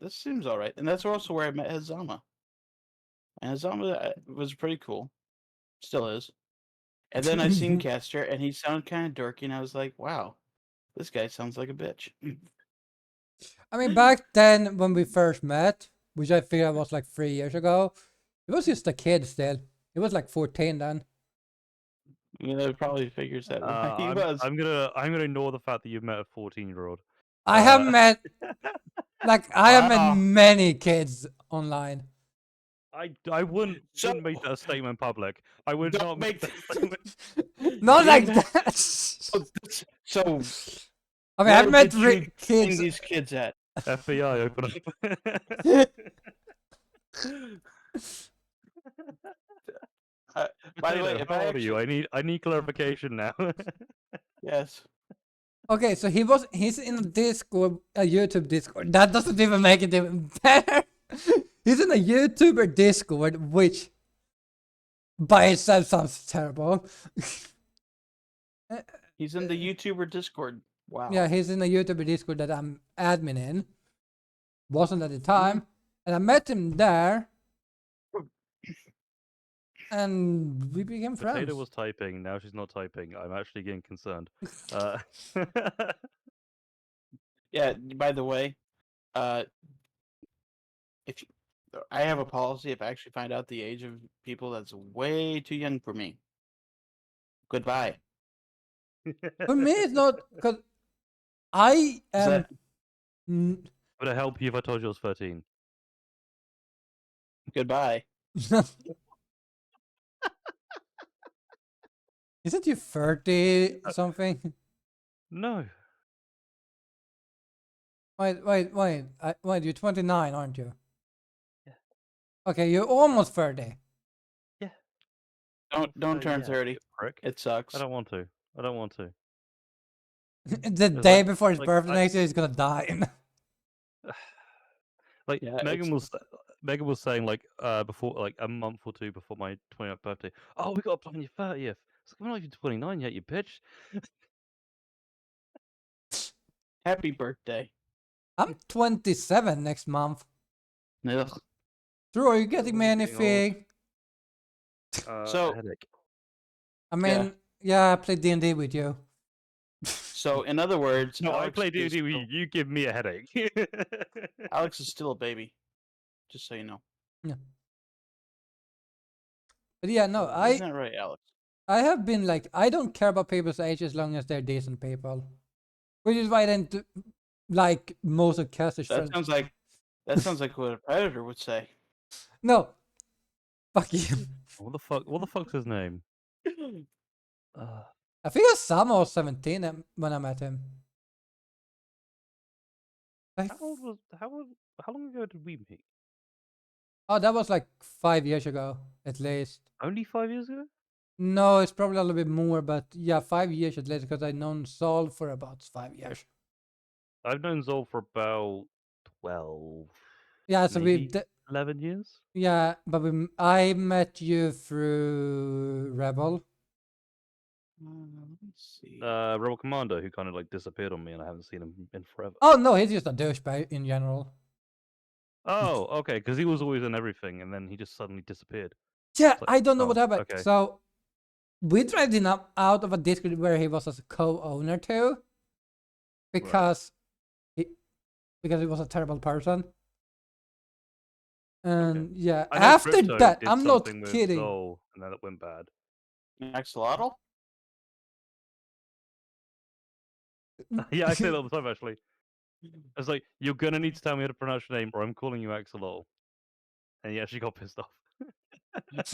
this seems all right. And that's also where I met Hazama. And Hazama was pretty cool, still is. And then I seen Caster, and he sounded kind of dorky, and I was like, wow, this guy sounds like a bitch. I mean, back then when we first met, which I figured was like 3 years ago, it was just a kid still. He was like 14 then. You know, it probably figures that why he I'm was. I'm gonna I'm gonna ignore the fact that you've met a 14-year-old. I have met I have met Wow. many kids online. I wouldn't So- make that statement public. I would Don't not make make that statement. Not like Even- that. So I mean, I've where met did you find kids. these kids at? FBI, open up. By the way, Potato, if how I old are you? actually, I need clarification now. yes, Okay, so he's in a Discord, a YouTube Discord. That doesn't even make it even better. He's in a YouTuber Discord, which by itself sounds terrible. he's in the YouTuber Discord. Wow. Yeah, he's in a YouTuber Discord that I'm admin in. Wasn't at the time. And I met him there. And we became friends. Potato was typing, now she's not typing. I'm actually getting concerned. Yeah. By the way, if you, I have a policy, if I actually find out the age of people that's way too young for me, goodbye. For me, it's not because I Is am. that n- Would it help you if I told you I was 13? goodbye? Isn't you 30 something? No. Wait, you're 29, aren't you? Yeah. Okay, you're almost 30. Yeah. Don't turn Yeah, 30. you prick. It sucks. I don't want to. I don't want to. The It's day like- before his like, birthday I- next year, he's gonna die. Like Yeah, Megan was saying like before, like a month or two before my 20th birthday. Oh, we got to plan your 30th. It's like, I'm not even 29 yet, you bitch. Happy birthday. I'm 27 next month. Ugh. Drew, are you getting me Oh, getting old. anything? So- headache. I mean, yeah, I played D&D with you. So, in other words, No, I Alex play is D&D with still- you. You give me a headache. Alex is still a baby. Just so you know. But yeah, no, Isn't that right, Alex? I have been like, I don't care about people's age as long as they're decent people. Which is why I didn't like most of Caster's That friends. sounds like what a predator would say. No. Fuck you. What the fuck? What the fuck's his name? I think Osama was 17 when I met him. Like, How long ago did we meet? oh, that was like 5 years ago, at least. Only 5 years ago? No, it's probably a little bit more, but yeah, 5 years at least, because I've known Saul for about 5 years. I've known Zol for about 12. Yeah, so maybe we've 11 years. yeah, but I met you through Rebel. Let me see. Rebel Commander, who kind of like disappeared on me, and I haven't seen him in forever. Oh no, he's just a douchebag in general. Oh, okay, because he was always in everything, and then he just suddenly disappeared. Yeah, like, I don't know oh, what happened. okay. So we dragged him out of a Discord where he was a co-owner too, because he was a terrible person. And yeah, I know after Crypto that, did I'm not something with kidding. Zol, and then it went bad. Axolotl? Yeah, I say that all the time, actually. It's like, you're gonna need to tell me how to pronounce your name, or I'm calling you Axolotl. And he actually got pissed off.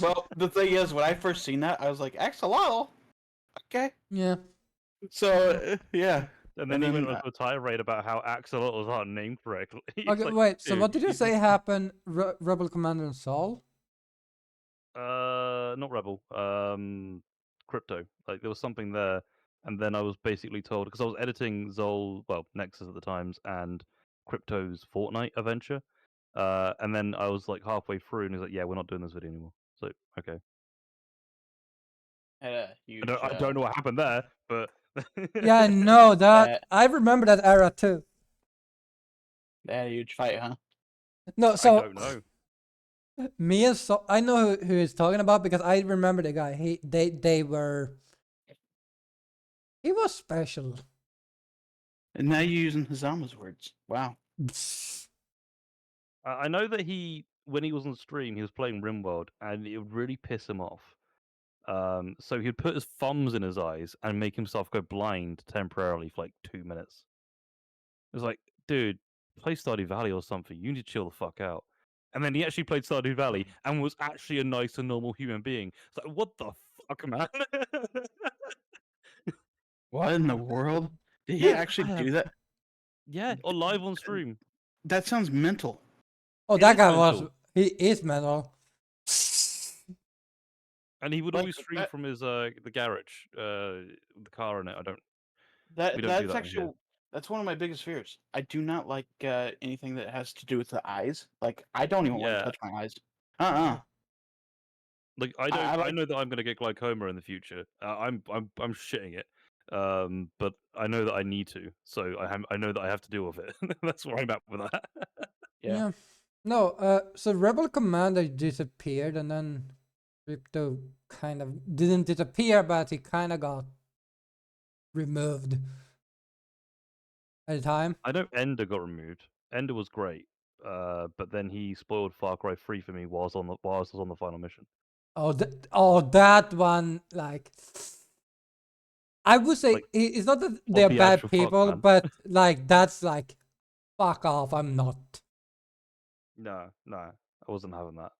Well, the thing is, when I first seen that, I was like, Axolotl? Okay. Yeah. So, yeah. And then And he went then, on to a tirade about how axolotls aren't named correctly. It's Okay, like, wait. So what dude, did you say happened? Rebel Commander and Saul? Not Rebel. Crypto. Like there was something there and then I was basically told because I was editing Nexus at the times and Crypto's Fortnite adventure, and then I was like halfway through, and he's like, "Yeah, we're not doing this video anymore." So okay, Had a I huge, don't know what happened there, but Yeah, no, that that, I remember that era too. they had a huge fight, huh? No, I so don't know. me and so I know who he's talking about because I remember the guy. They were. He was special. And now you're using Hazama's words. Wow. I know that when he was on stream, he was playing RimWorld, and it would really piss him off. So he'd put his thumbs in his eyes and make himself go blind temporarily for like 2 minutes. It was like, dude, play Stardew Valley or something. You need to chill the fuck out. And then he actually played Stardew Valley and was actually a nice and normal human being. It's like, what the fuck, man? What in the world? Did he Yeah, actually I have- do that? Yeah, or live on stream. That sounds mental. Oh, It that is guy was. mental. He is mental. And he would Like, always stream that- from his the garage, the car in it. We don't do That's that in actually here. that's one of my biggest fears. I do not like anything that has to do with the eyes. Like I don't even want to Yeah. touch my eyes. Uh-uh. Like I I like know that I'm gonna get glaucoma in the future. I'm shitting it. But I know that I need to, so I know that I have to deal with it. That's where I'm at with that. yeah. No. So Rebel Commander disappeared, and then Crypto kind of didn't disappear, but he kind of got removed at the time. I know Ender got removed. Ender was great. But then he spoiled Far Cry 3 for me whilst I was on the final mission. Oh, that one, like, I would say Like, it's not that what they're the bad actual fuck, people, man? but like that's like, fuck off. I'm not. No, I wasn't having that.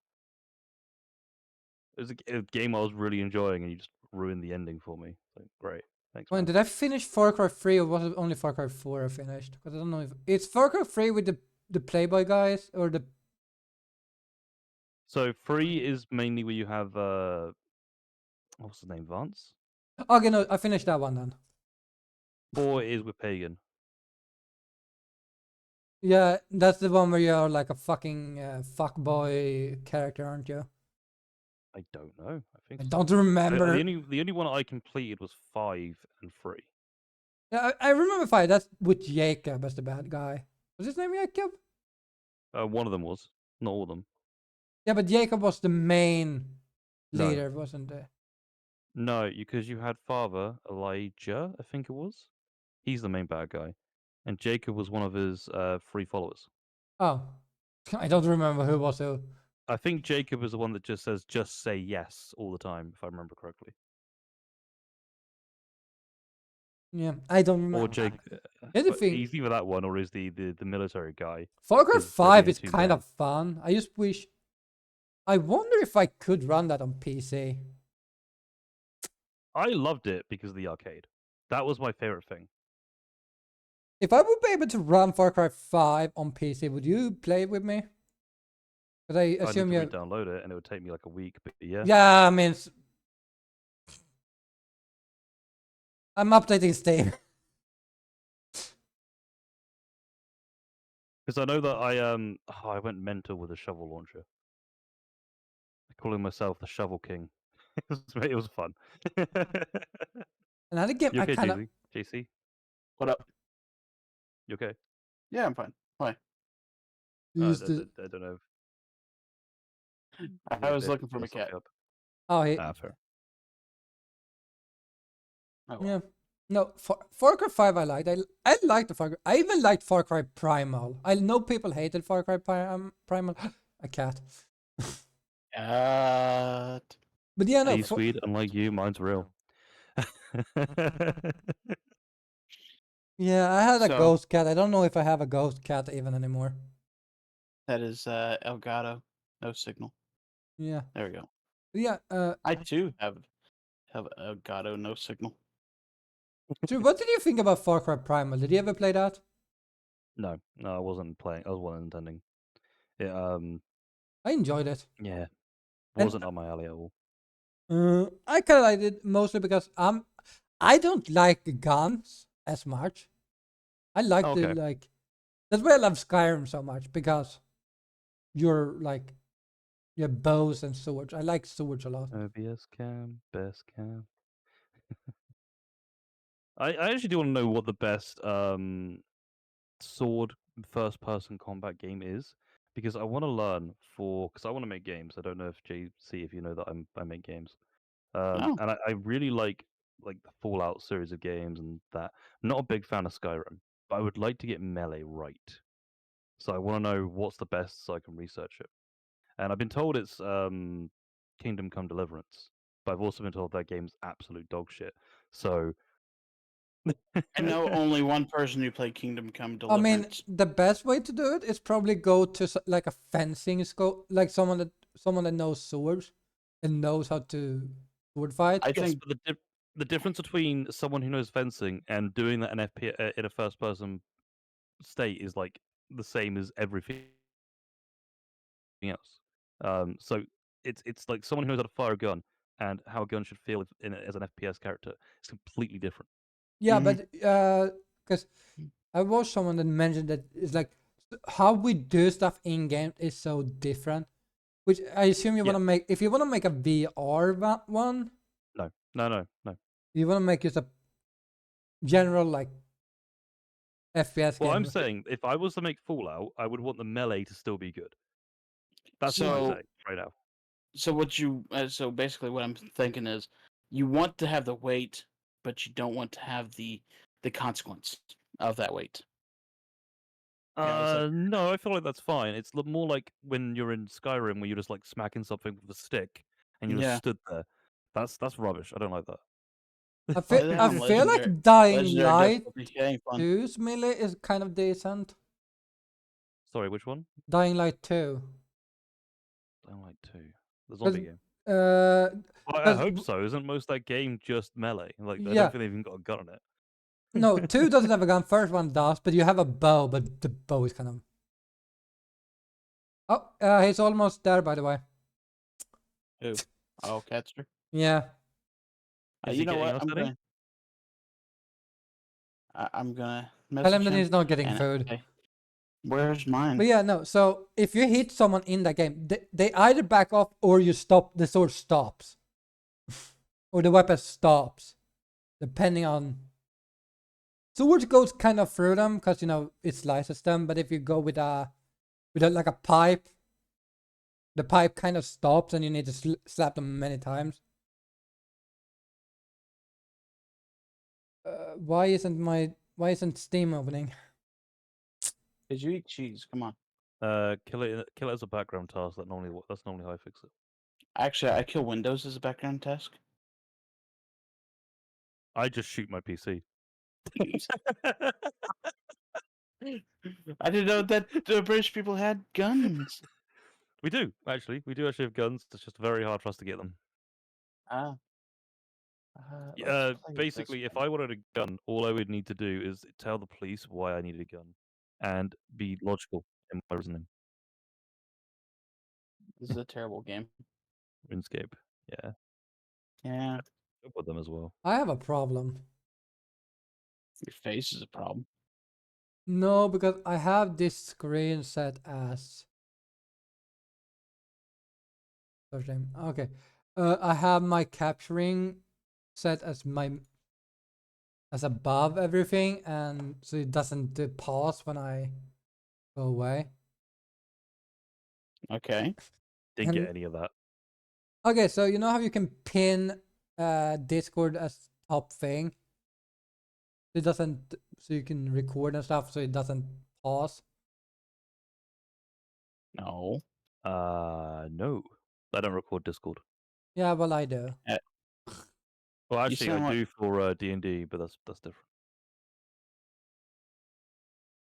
It was a game I was really enjoying, and you just ruined the ending for me. So great, thanks, When man. did I finish Far Cry 3 or was it only Far Cry 4 I finished? Because I don't know if it's Far Cry 3 with the Playboy guys or the. So 3 is mainly where you have what's his name, Vance. Okay, no, I finished that one then. 4 is with Pagan. Yeah, that's the one where you're like a fucking fuckboy character, aren't you? I don't know. I think I so. don't remember. The only one I completed was 5 and 3. Yeah, I remember 5. That's with Jacob as the bad guy. Was his name Jacob? One of them was, not all of them. Yeah, but Jacob was the main No. leader, wasn't it? No, because you had Father Elijah, I think it was. He's the main bad guy, and Jacob was one of his 3 followers. Oh, I don't remember who was who. I think Jacob is the one that just says "just say yes" all the time, if I remember correctly. Yeah, I don't remember. Or Jake. Here's the But thing. he's either that one or he's the military guy. Far Cry 'cause they're 5 the is two kind of guys. fun. I just wish. I wonder if I could run that on PC. I loved it because of the arcade. That was my favorite thing. If I would be able to run Far Cry 5 on PC, would you play it with me? Because I I'd need assume to you. re-download it, and it would take me like a week. But yeah, Yeah, I mean, I'm updating Steam. because I know that I went mental with a shovel launcher, calling myself the Shovel King. It was fun. Another game You I okay, kind of. JC? JC? What up? You okay? Yeah, I'm fine. Why? I don't know. I was They're looking for my doing something cat. up. Oh, Fair. Oh, well. yeah. No, Far Cry 5 I liked. I liked the Far Cry. I even liked Far Cry Primal. I know people hated Far Cry Primal. A cat. But yeah, no. He's sweet, unlike you, mine's real. Yeah, I had a So- ghost cat. I don't know if I have a ghost cat even anymore. That is Elgato. No signal. Yeah. There we go. But yeah, I too have Elgato. No signal. so what did you think about Far Cry Primal? Did you ever play that? No, I wasn't playing. I wasn't intending. It, I enjoyed it. yeah, And- wasn't on my alley at all. I kind of liked it mostly because I don't like the guns as much. I like the Okay. like. That's why I love Skyrim so much because you're like you have bows and swords. I like swords a lot. OBS cam, best cam. I actually do want to know what the best sword first person combat game is, because I want to learn because I want to make games. I don't know if JC, if you know that I make games. Oh, And I really like the Fallout series of games and that. I'm not a big fan of Skyrim, but I would like to get melee right. So I want to know what's the best so I can research it. And I've been told it's Kingdom Come Deliverance, but I've also been told that game's absolute dog shit. So I know only one person who played Kingdom Come I mean, Deliverance. the best way to do it is probably go to like a fencing school, like someone that knows swords and knows how to sword fight. I yes, think but the difference between someone who knows fencing and doing that in in a first person state is like the same as everything else. So it's like someone who knows how to fire a gun and how a gun should feel as an FPS character. It's completely different. Yeah, Mhm. but because I watched someone that mentioned that it's like how we do stuff in game is so different. Which I assume you Yeah. want to make. If you want to make a VR one, No, no, no, no. you want to make just a general like FPS Well, game. I'm saying if I was to make Fallout, I would want the melee to still be good. That's what I'm so. saying right now. So basically, what I'm thinking is, you want to have the weight, but you don't want to have the consequence of that weight. Yeah, it's like No, I feel like that's fine. It's more like when you're in Skyrim where you're just like smacking something with a stick and you just yeah. stood there. That's rubbish. I don't like that. Play that I on feel legendary like Dying Light difficulty. It ain't fun. 2's melee is kind of decent. Sorry, which one? Dying Light 2. I don't like two. The Because zombie game. uh, Well, I 'cause hope so. Isn't most of that game just melee? Like I yeah, don't think they've even got a gun on it. no, 2 doesn't have a gun. First one does, but you have a bow, but the bow is kind of. Oh, he's almost there, by the way. Who? Oh, Catster. Yeah. Is You he know getting what? us I'm any? gonna I'm gonna Tell him message that him he's not getting and food. say, "Where's mine?" But yeah, no. So if you hit someone in that game, they either back off or you stop. The sword stops, or the weapon stops, depending on. Sword goes kind of through them because it slices them. But if you go with a like a pipe, the pipe kind of stops, and you need to slap them many times. Why isn't Steam opening? Did you eat cheese? Come on. Kill it as a background task. That's normally how I fix it. Actually, I kill Windows as a background task. I just shoot my PC. I didn't know that British people had guns. We do actually. We do actually have guns. It's just very hard for us to get them. Ah, let's play this Basically, if one. I wanted a gun, all I would need to do is tell the police why I needed a gun, and be logical in my reasoning. This is a terrible game. RuneScape, yeah, Yeah, good with them as well. I have a problem. your face is a problem. No, because I have this screen set as. Okay. I have my capturing set as above everything, and so it doesn't pause when I go away. Okay. Didn't And get any of that. okay, so you know how you can pin Discord as top thing? It doesn't, so you can record and stuff, so it doesn't pause. No. No, I don't record Discord. Yeah, well I do. Well, You actually, I sound like do for D&D, but that's different.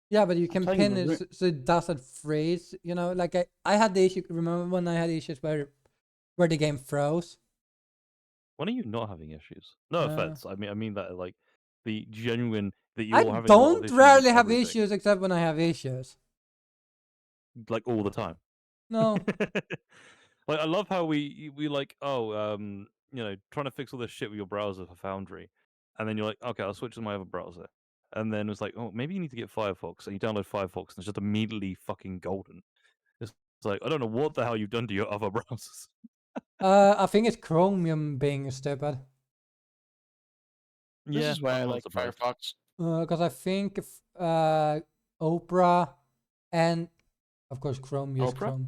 Yeah, but you I'm can playing pin the it so it doesn't freeze. Like I had the issue. Remember when I had issues where the game froze? When are you not having issues? No Uh, offense. I mean that like the genuine that I you're having a lot of don't issues with rarely have everything, issues except when I have issues. like all the time. No, Like I love how we like trying to fix all this shit with your browser for Foundry, and then you're like, okay, I'll switch to my other browser. And then it's like, oh, maybe you need to get Firefox, and you download Firefox, and it's just immediately fucking golden. It's like, I don't know what the hell you've done to your other browsers. I think it's Chromium being stupid. This Yeah, is why I I'm not like surprised. Firefox. Because I think Opera and of course Chrome use Oprah? Chrome.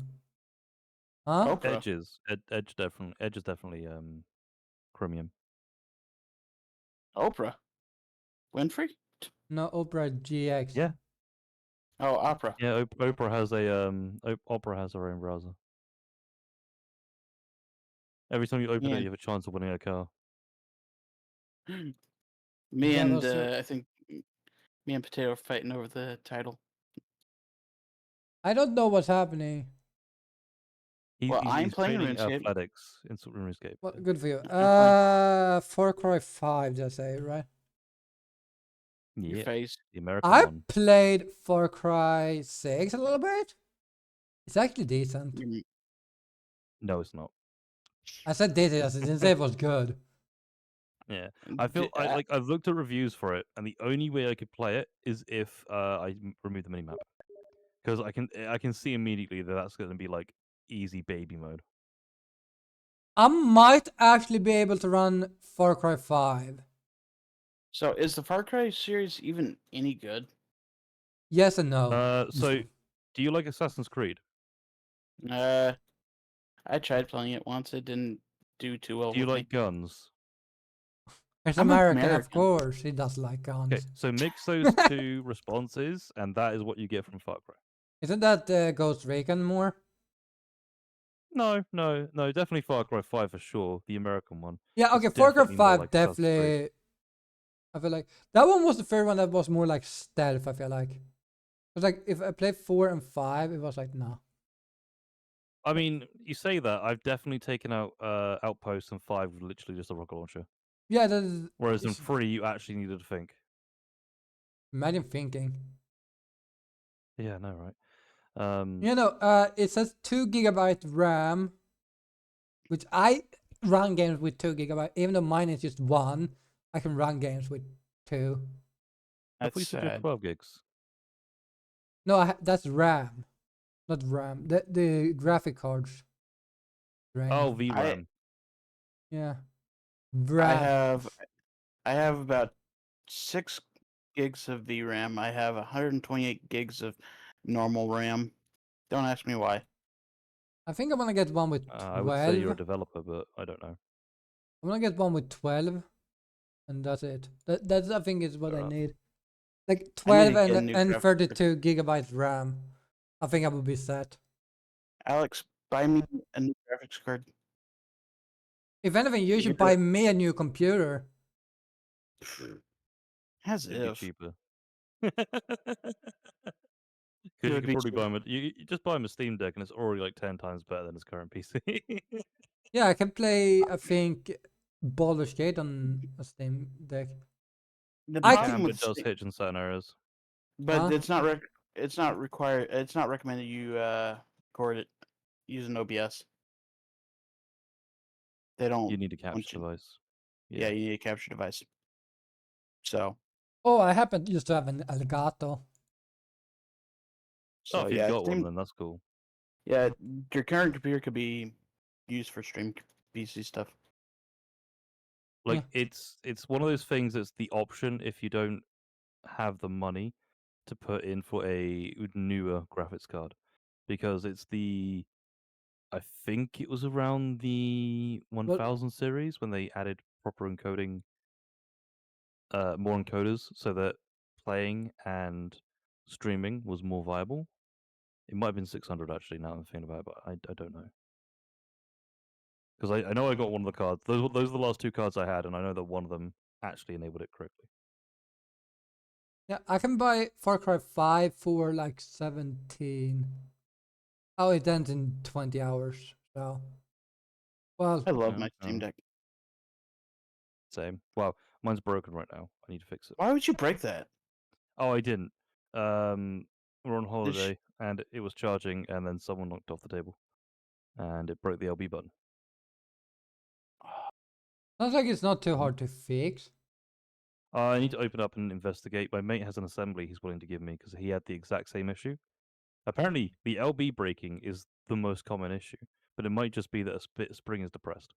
Huh? Oprah. Edge is definitely Chromium. Oprah. Winfrey? No, Opera GX. Yeah. Oh, Opera. Yeah, Opera has a Opera has her own browser. Every time you open Yeah. it, you have a chance of winning a car. Me That and was I think me and Potato are fighting over the title. I don't know what's happening. Well, I'm He's playing training RuneScape. athletics in RuneScape. Well, Yeah. good for you. playing- Far Cry 5, did I say it right? Your Yeah, face. the American I one. played Far Cry 6 a little bit. It's actually decent. Your- No, it's not. I said decent, I didn't say it was good. Yeah, I feel I- like I've looked at reviews for it, and the only way I could play it is if I remove the minimap, because I can see immediately that that's going to be like easy baby mode. I might actually be able to run Far Cry 5. So is the Far Cry series even any good? Yes and no. So do you like Assassin's Creed? I tried playing it once. It didn't do too well Do you with like guns? It's I'm American, of American. course. He does like guns. Okay, so mix those two responses, and that is what you get from Far Cry. Isn't that Ghost Recon more? No, definitely Far Cry 5 for sure, the American one. Yeah, It's okay, Far Cry definitely more 5 like Assassin's Creed. definitely. I feel like that one was the first one that was more like stealth, I feel like. It was like if I played 4 and 5, it was like, nah. I mean, you say that, I've definitely taken out Outpost and 5 with literally just a rocket launcher. Yeah, that is. Whereas in 3, you actually needed to think. Imagine thinking. Yeah, no, right? You know, it says 2 GB RAM, which I run games with 2 GB, even though mine is just 1. I can run games with 2. I thought you That's said you had sad. 12 gigs. No, that's RAM, not RAM. The graphic cards. RAM. Oh, VRAM. Yeah. I RAM. have about 6 gigs of VRAM. I have 128 gigs of normal RAM. Don't ask me why. I think I'm gonna get one with 12. I would say you're a developer, but I don't know. I'm gonna get one with 12, and that's it. That's I think is what Fair I enough. need. Like I need 12 to get a new and graphics 32 GB RAM. I think I will be set. Alex, buy me a new graphics card. If anything, you You should do buy it. me a new computer. As It'd be if. cheaper. It Because you would could be probably buy cheaper. him. You just buy him a Steam Deck, and it's already like 10 times better than his current PC. Yeah, I can play. I think Baldur's Gate on a Steam Deck. The I problem But with it does Steam, hitch in certain areas. but Huh? it's not required. It's not recommended you record it using OBS. They don't You need a capture want you. device. Yeah, you need a capture device. So Oh, I happen to used to have an Elgato. Oh, if you've yeah, got one, Steam. then that's cool. Yeah, your current computer could be used for stream PC stuff. Like it's one of those things that's the option if you don't have the money to put in for a newer graphics card, because it's the I think it was around the Well, 1000 series when they added proper encoding, more encoders, so that playing and streaming was more viable. It might have been 600 actually. Now I'm thinking about it, but I don't know. Because I know I got one of the cards. Those are the last 2 cards I had, and I know that one of them actually enabled it correctly. yeah, I can buy Far Cry 5 for like 17. Oh, it ends in 20 hours. So, well, I love Yeah, my Steam Deck. Same. Wow, mine's broken right now. I need to fix it. Why would you break that? Oh, I didn't. We're on Did holiday, and it was charging, and then someone knocked off the table, and it broke the LB button. sounds like it's not too hard to fix. I need to open up and investigate. My mate has an assembly he's willing to give me because he had the exact same issue. Apparently, the LB breaking is the most common issue, but it might just be that a spring is depressed.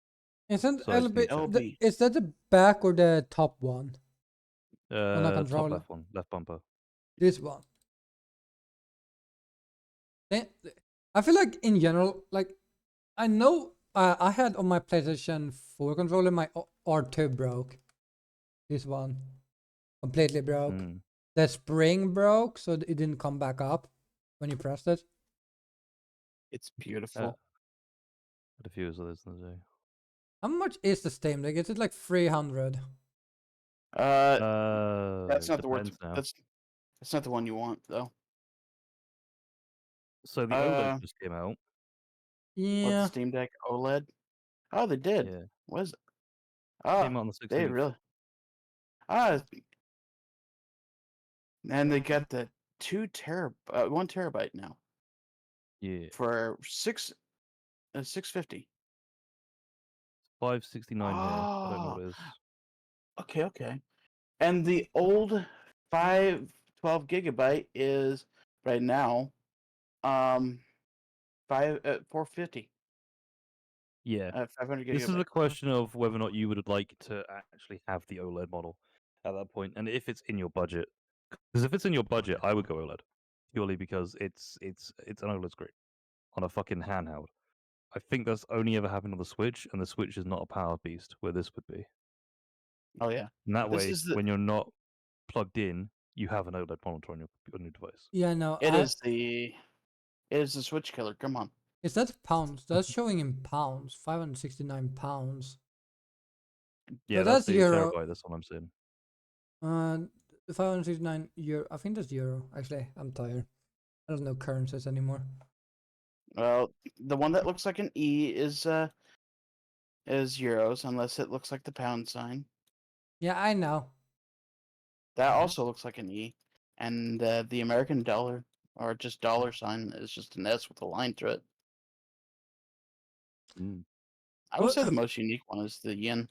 Isn't So I just need to LB check. LB. is that the back or the top one on a Top controller? left one, left bumper. This one. I feel like in general, like I know I had on my PlayStation 4 controller my R2 broke. This one completely broke. Mm. The spring broke, so it didn't come back up when you pressed it. It's beautiful. Had a few of those in the day. How much is the Steam Deck? Is it like 300? That's not the word. Depends now. That's not the one you want though. So the OLED just came out. What, Yeah. the Steam Deck OLED? Oh, they did. Yeah, What is it? came Oh, out on the 16th. they really. Ah, and they got the 1 terabyte now Yeah, for $650. 569 here. I don't know what Oh, it is. okay. And the old 512 gigabyte is right now, 450. Yeah, 500 this is a gigabyte. question of whether or not you would like to actually have the OLED model at that point, and if it's in your budget. Because if it's in your budget, I would go OLED purely because it's an OLED screen on a fucking handheld. I think that's only ever happened on the Switch, and the Switch is not a power beast where this would be. Oh yeah. And that This way, is the when you're not plugged in, you have an OLED monitor on your device. Yeah, no. it is the Switch killer. Come on. Is that pounds? That's showing in pounds. 569 pounds. Yeah, that's the euro. terabyte. That's what I'm saying. 569 euro. I think that's euro. Actually, I'm tired. I don't know currencies anymore. Well, the one that looks like an E is euros, unless it looks like the pound sign. Yeah, I know. That also looks like an E, and the American dollar or just dollar sign is just an S with a line through it. Mm. I would Well, say the most unique one is the yen.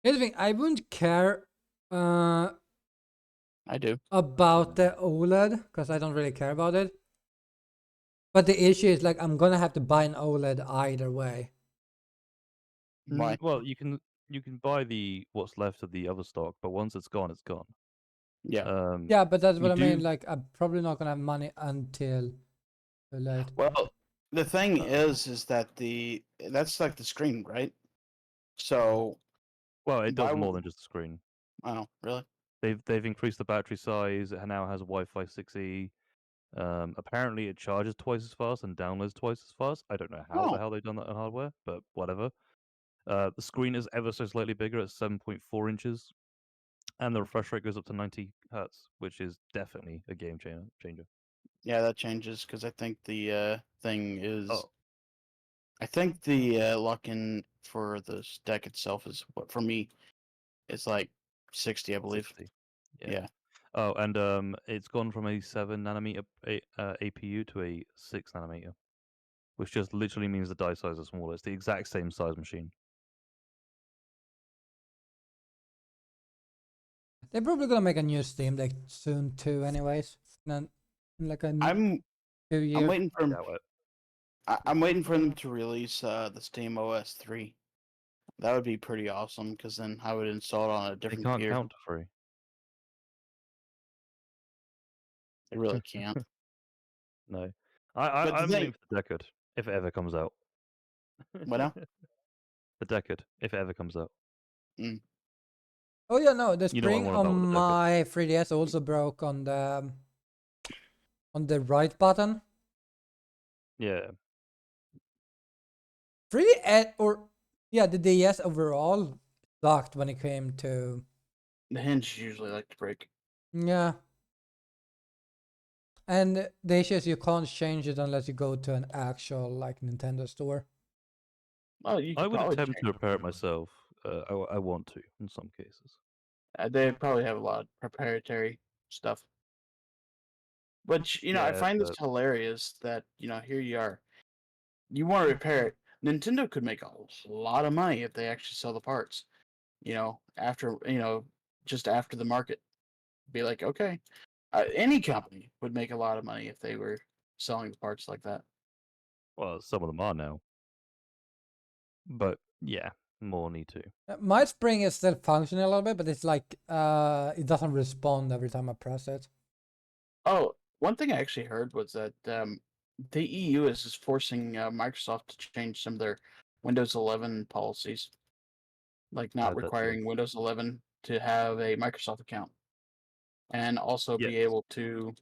Here's the thing. I wouldn't care I do. about the OLED because I don't really care about it. But the issue is like I'm gonna have to buy an OLED either way. Why? Well, you can buy the what's left of the other stock, but once it's gone, it's gone. Yeah. Yeah, but that's you what I mean. do- Like I'm probably not gonna have money until too late. Well, the thing is that that's like the screen, right? So Well, it why does more would? than just the screen. Oh, really? They've increased the battery size. It now has a Wi-Fi 6E. Apparently, it charges twice as fast and downloads twice as fast. I don't know how the Oh, hell they've done that on hardware, but whatever. The screen is ever so slightly bigger at 7.4 inches, and the refresh rate goes up to 90 hertz, which is definitely a game changer. yeah, that changes because I think the thing is. Oh, I think the lock-in for the deck itself is what for me. It's like 60, I believe. 60. Yeah. Oh, and it's gone from a 7 nanometer APU to a 6 nanometer, which just literally means the die size is smaller. It's the exact same size machine. They're probably gonna make a new Steam Deck soon too, anyways. In like a I'm 2 year. waiting for Doubt it. I'm waiting for them to release the Steam OS 3. That would be pretty awesome because then I would install it on a They different can't computer. count to free. They really can't. No. But the I'm thing, waiting for the Decade, if it ever comes out. what now? The Decade, if it ever comes out. Oh yeah, no, the You know what I'm spring on on about with the Decade. my 3DS also broke on the right button. Yeah. 3DS the DS overall sucked when it came to The hinge usually like to break. yeah. And the issue is you can't change it unless you go to an actual like Nintendo store. Oh, you I could would probably attempt to change repair it myself. I want to, in some cases. They probably have a lot of proprietary stuff. But I Yeah, find this but hilarious that here you are, you want to repair it. Nintendo could make a lot of money if they actually sell the parts. After just after the market. Be like, okay, any company would make a lot of money if they were selling the parts like that. Well, some of them are now. But yeah, more need to. My spring is still functioning a little bit, but it's like it doesn't respond every time I press it. Oh, one thing I actually heard was that the EU is just forcing Microsoft to change some of their Windows 11 policies, like I not heard that too. requiring Windows 11 to have a Microsoft account, and also be Yes. able to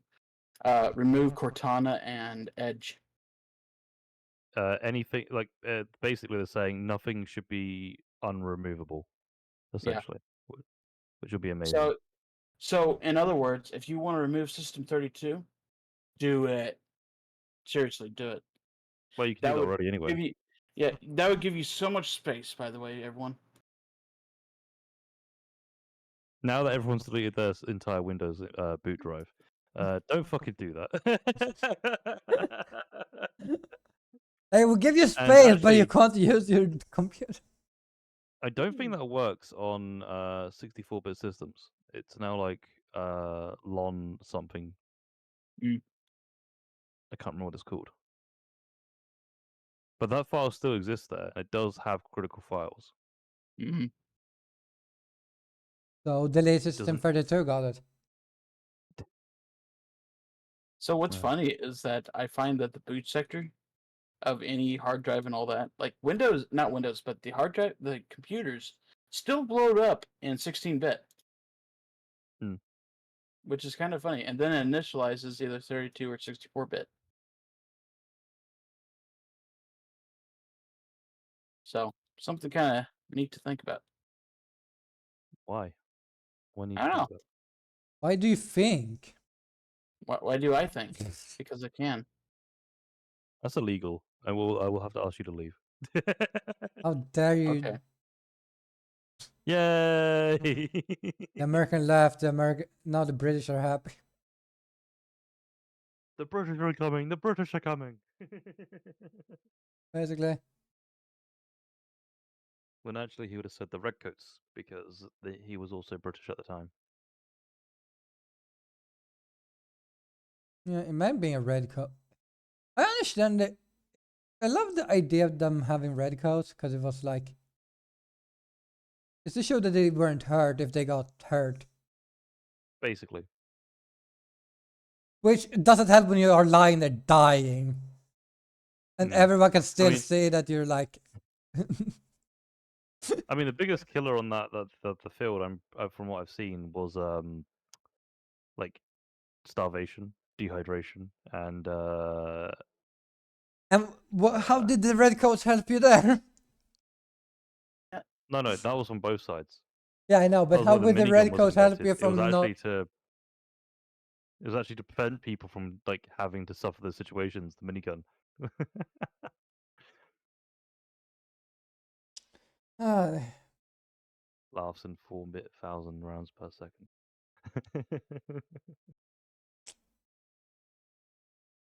remove Cortana and Edge. Anything like basically they're saying nothing should be unremovable, essentially, which would be amazing. So in other words, if you want to remove System 32, do it. Seriously, do it. Well, you can That do that would already give anyway. you, yeah, that would give you so much space. By the way, everyone. Now that everyone's deleted their entire Windows boot drive, don't fucking do that. Hey, we'll give you And space, but you actually, can't use your computer. I don't think that works on 64-bit systems. It's now like lon something. Mm. I can't remember what it's called. But that file still exists there. It does have critical files. Hmm. So delete system Doesn't 32 got it. So what's Yeah. funny is that I find that the boot sector of any hard drive and all that, like Windows, not Windows, but the hard drive, the computers still load up in 16-bit, Hmm. which is kind of funny. And then it initializes either 32 or 64-bit. So something kind of neat to think about. Why? Why need I to don't think know. that? Why do you think? Why do I think? Because I can. That's illegal. I will have to ask you to leave. How dare you? Okay. Yay! The American left, the American now the British are happy. The British are coming. The British are coming. Basically. When actually he would have said the redcoats because he was also British at the time. Yeah, it might be a red coat. I understand it. I love the idea of them having red coats because it was like it's to show that they weren't hurt if they got hurt. Basically. Which doesn't help when you are lying there dying. And Mm. everyone can still mean- see that you're like I mean, the biggest killer on the field, from what I've seen, was like starvation, dehydration, and and how did the red coats help you there? no, that was on both sides. Yeah, I know, That but was how why the would the minigun red was coats help invented. you It was from not? actually to It was actually to prevent people from like having to suffer those situations. The minigun. Ah, Laughs in 4,000 rounds per second.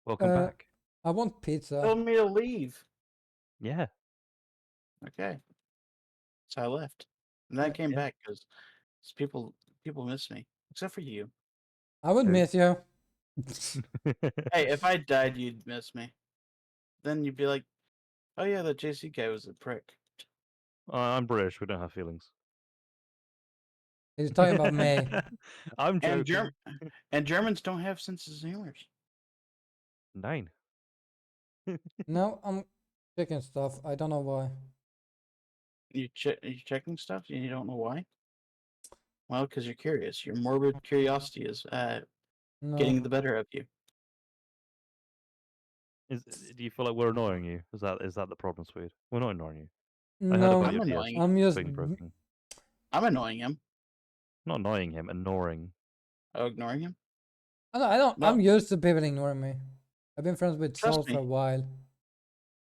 Welcome back. I want pizza. Told me to leave. Yeah. Okay. So I left. And then I Yeah. came Yeah. back because people miss me. Except for you. I would Who? miss you. Hey, if I died, you'd miss me. Then you'd be like, oh yeah, that JC guy was a prick. I'm British. We don't have feelings. He's talking about me. I'm And joking. and Germans don't have senses of humor. 9. No, I'm checking stuff. I don't know why. You're checking stuff and you don't know why? Well, because you're curious. Your morbid curiosity is getting No, the better of you. Do you feel like we're annoying you? Is that the problem, Swede? We're not annoying you. I heard no. about I'm your annoying. PS I'm just thing broken. I'm annoying him. Not annoying him, annoying. Oh, ignoring him? I don't. Well, I'm used to people ignoring me. I've been friends with Trust Sol for me. a while.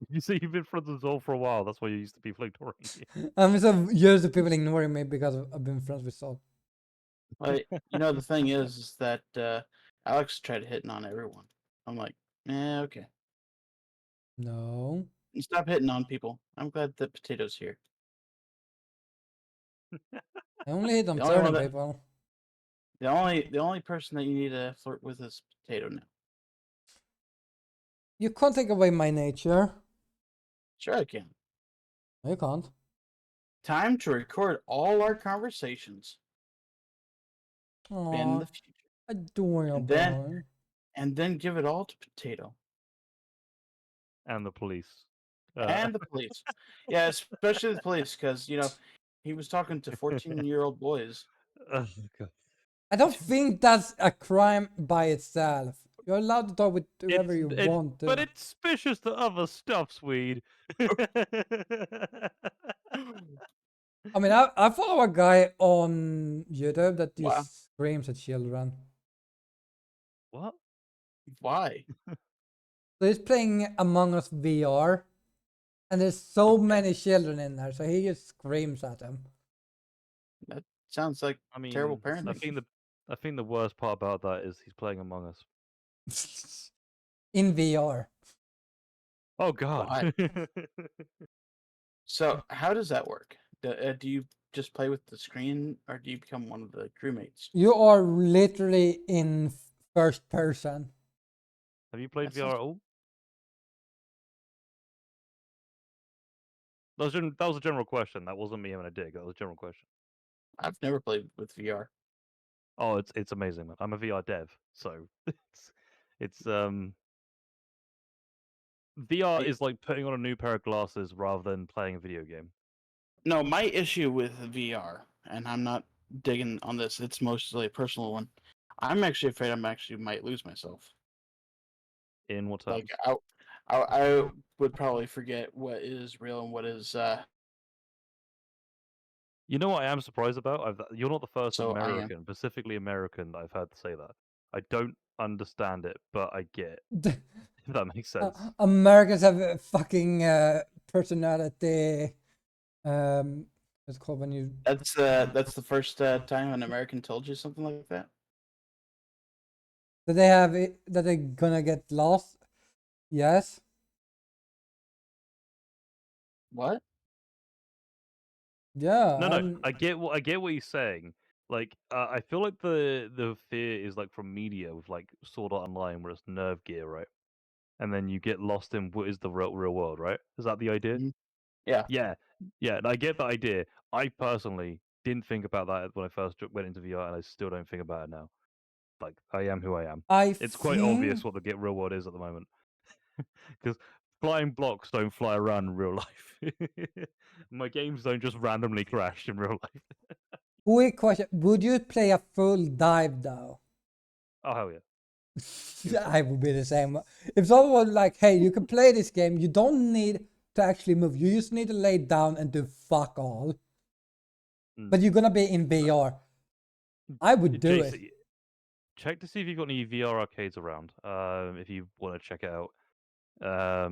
You say you've been friends with Zol for a while. That's why you're used to people ignoring you. I'm so used to people ignoring me because I've been friends with Sol. But the thing is that Alex tried hitting on everyone. I'm like, okay. No. Stop hitting on people. I'm glad the potato's here. I only hit on The only one certain that people. The only person that you need to flirt with is Potato now. You can't take away my nature. Sure, I can. No, you can't. Time to record all our conversations in Aw, the future, adorable. and then give it all to Potato And the police. and the police. Yeah, especially the police, because he was talking to 14-year-old boys. Oh, God. I don't think that's a crime by itself. You're allowed to talk with whoever you It's want to. but it's suspicious that other stuff's weed. I mean, I follow a guy on YouTube that just Wow. screams at children. What? Why? So he's playing Among Us VR, and there's so many children in there, so he just screams at them. That sounds like I mean, terrible I parenting. think the worst part about that is he's playing Among Us. In VR. Oh God. Why? So how does that work? Do you just play with the screen, or do you become one of the crewmates? You are literally in first person. Have you played That VR sounds- at all? That was a general question. That wasn't me having a dig. That was a general question. I've never played with VR. Oh, it's amazing, man. I'm a VR dev, so it's VR It- is like putting on a new pair of glasses rather than playing a video game. No, my issue with VR, and I'm not digging on this. It's mostly a personal one. I'm actually afraid might lose myself. In what terms? Like I would probably forget what is real and what is. You know what I am surprised about? You're not the first So I am. American, specifically American, that I've heard to say that. I don't understand it, but I get it, if that makes sense. Americans have a fucking personality. It's called when you. That's the first time an American told you something like that. That they have it, that they're gonna get lost. Yes. What? Yeah. No, I get what he's saying. Like, I feel like the fear is like from media with like Sword Art Online, where it's nerve gear, right? And then you get lost in what is the real world, right? Is that the idea? Mhm. Yeah. Yeah, and I get that idea. I personally didn't think about that when I first went into VR, and I still don't think about it now. Like, I am who I am. It's quite obvious what the get real world is at the moment, because flying blocks don't fly around in real life. My games don't just randomly crash in real life. Quick question: would you play a full dive though? Oh hell yeah! I would be the same. If someone was like, "Hey, you can play this game. You don't need to actually move. You just need to lay down and do fuck all." Mm. But you're gonna be in VR. I would do it. JC, check to see if you've got any VR arcades around. If you want to check it out. I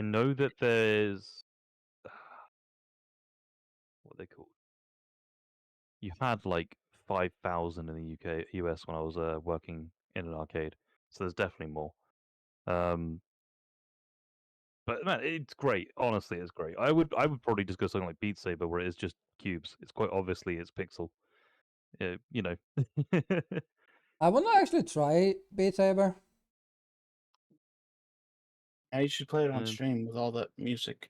know that there's what are they called. You had like 5,000 in the US when I was working in an arcade, so there's definitely more. But man, it's great. Honestly, it's great. I would probably just go something like Beat Saber, where it is just cubes. It's quite obviously it's pixel. You know. I want to actually try Beat Saber. Yeah, you should play it on Um, stream with all that music.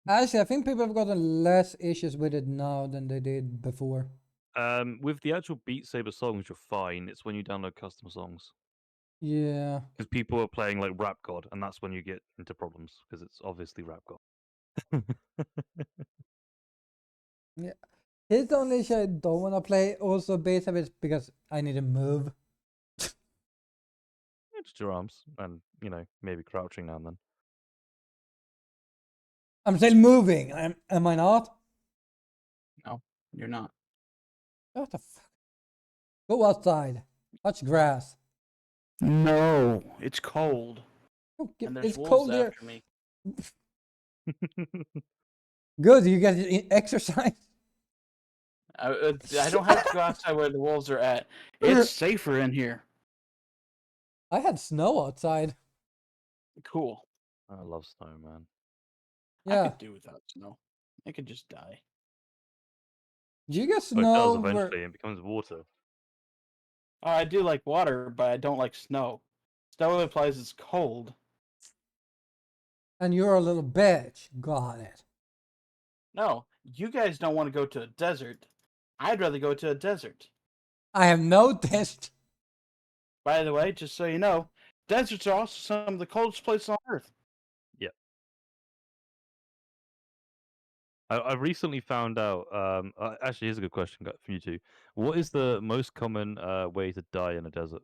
Actually, I think people have gotten less issues with it now than they did before. With the actual Beat Saber songs, you're fine. It's when you download custom songs. Yeah. Because people are playing like Rap God, and that's when you get into problems because it's obviously Rap God. Yeah. It's the only issue I don't want to play. Also, Beat Saber is because I need to move. Just your arms, and maybe crouching now and then. I'm still moving. Am I not? No, you're not. What the fuck? Go outside. Touch grass. No, it's cold, and there's It's wolves cold here. after me. Good, you get exercise. I don't have to go outside where the wolves are at. It's safer in here. I had snow outside. Cool. I love snow, man. I Yeah. could do without snow. I could just die. Do you guys But it know does where? eventually, and becomes water. I do like water, but I don't like snow. Snow implies it's cold. And you're a little bitch. Got it. No, you guys don't want to go to a desert. I'd rather go to a desert. I have noticed. By the way, just so you know, deserts are also some of the coldest places on Earth. I recently found out. Actually, here's a good question from you two. What is the most common way to die in a desert?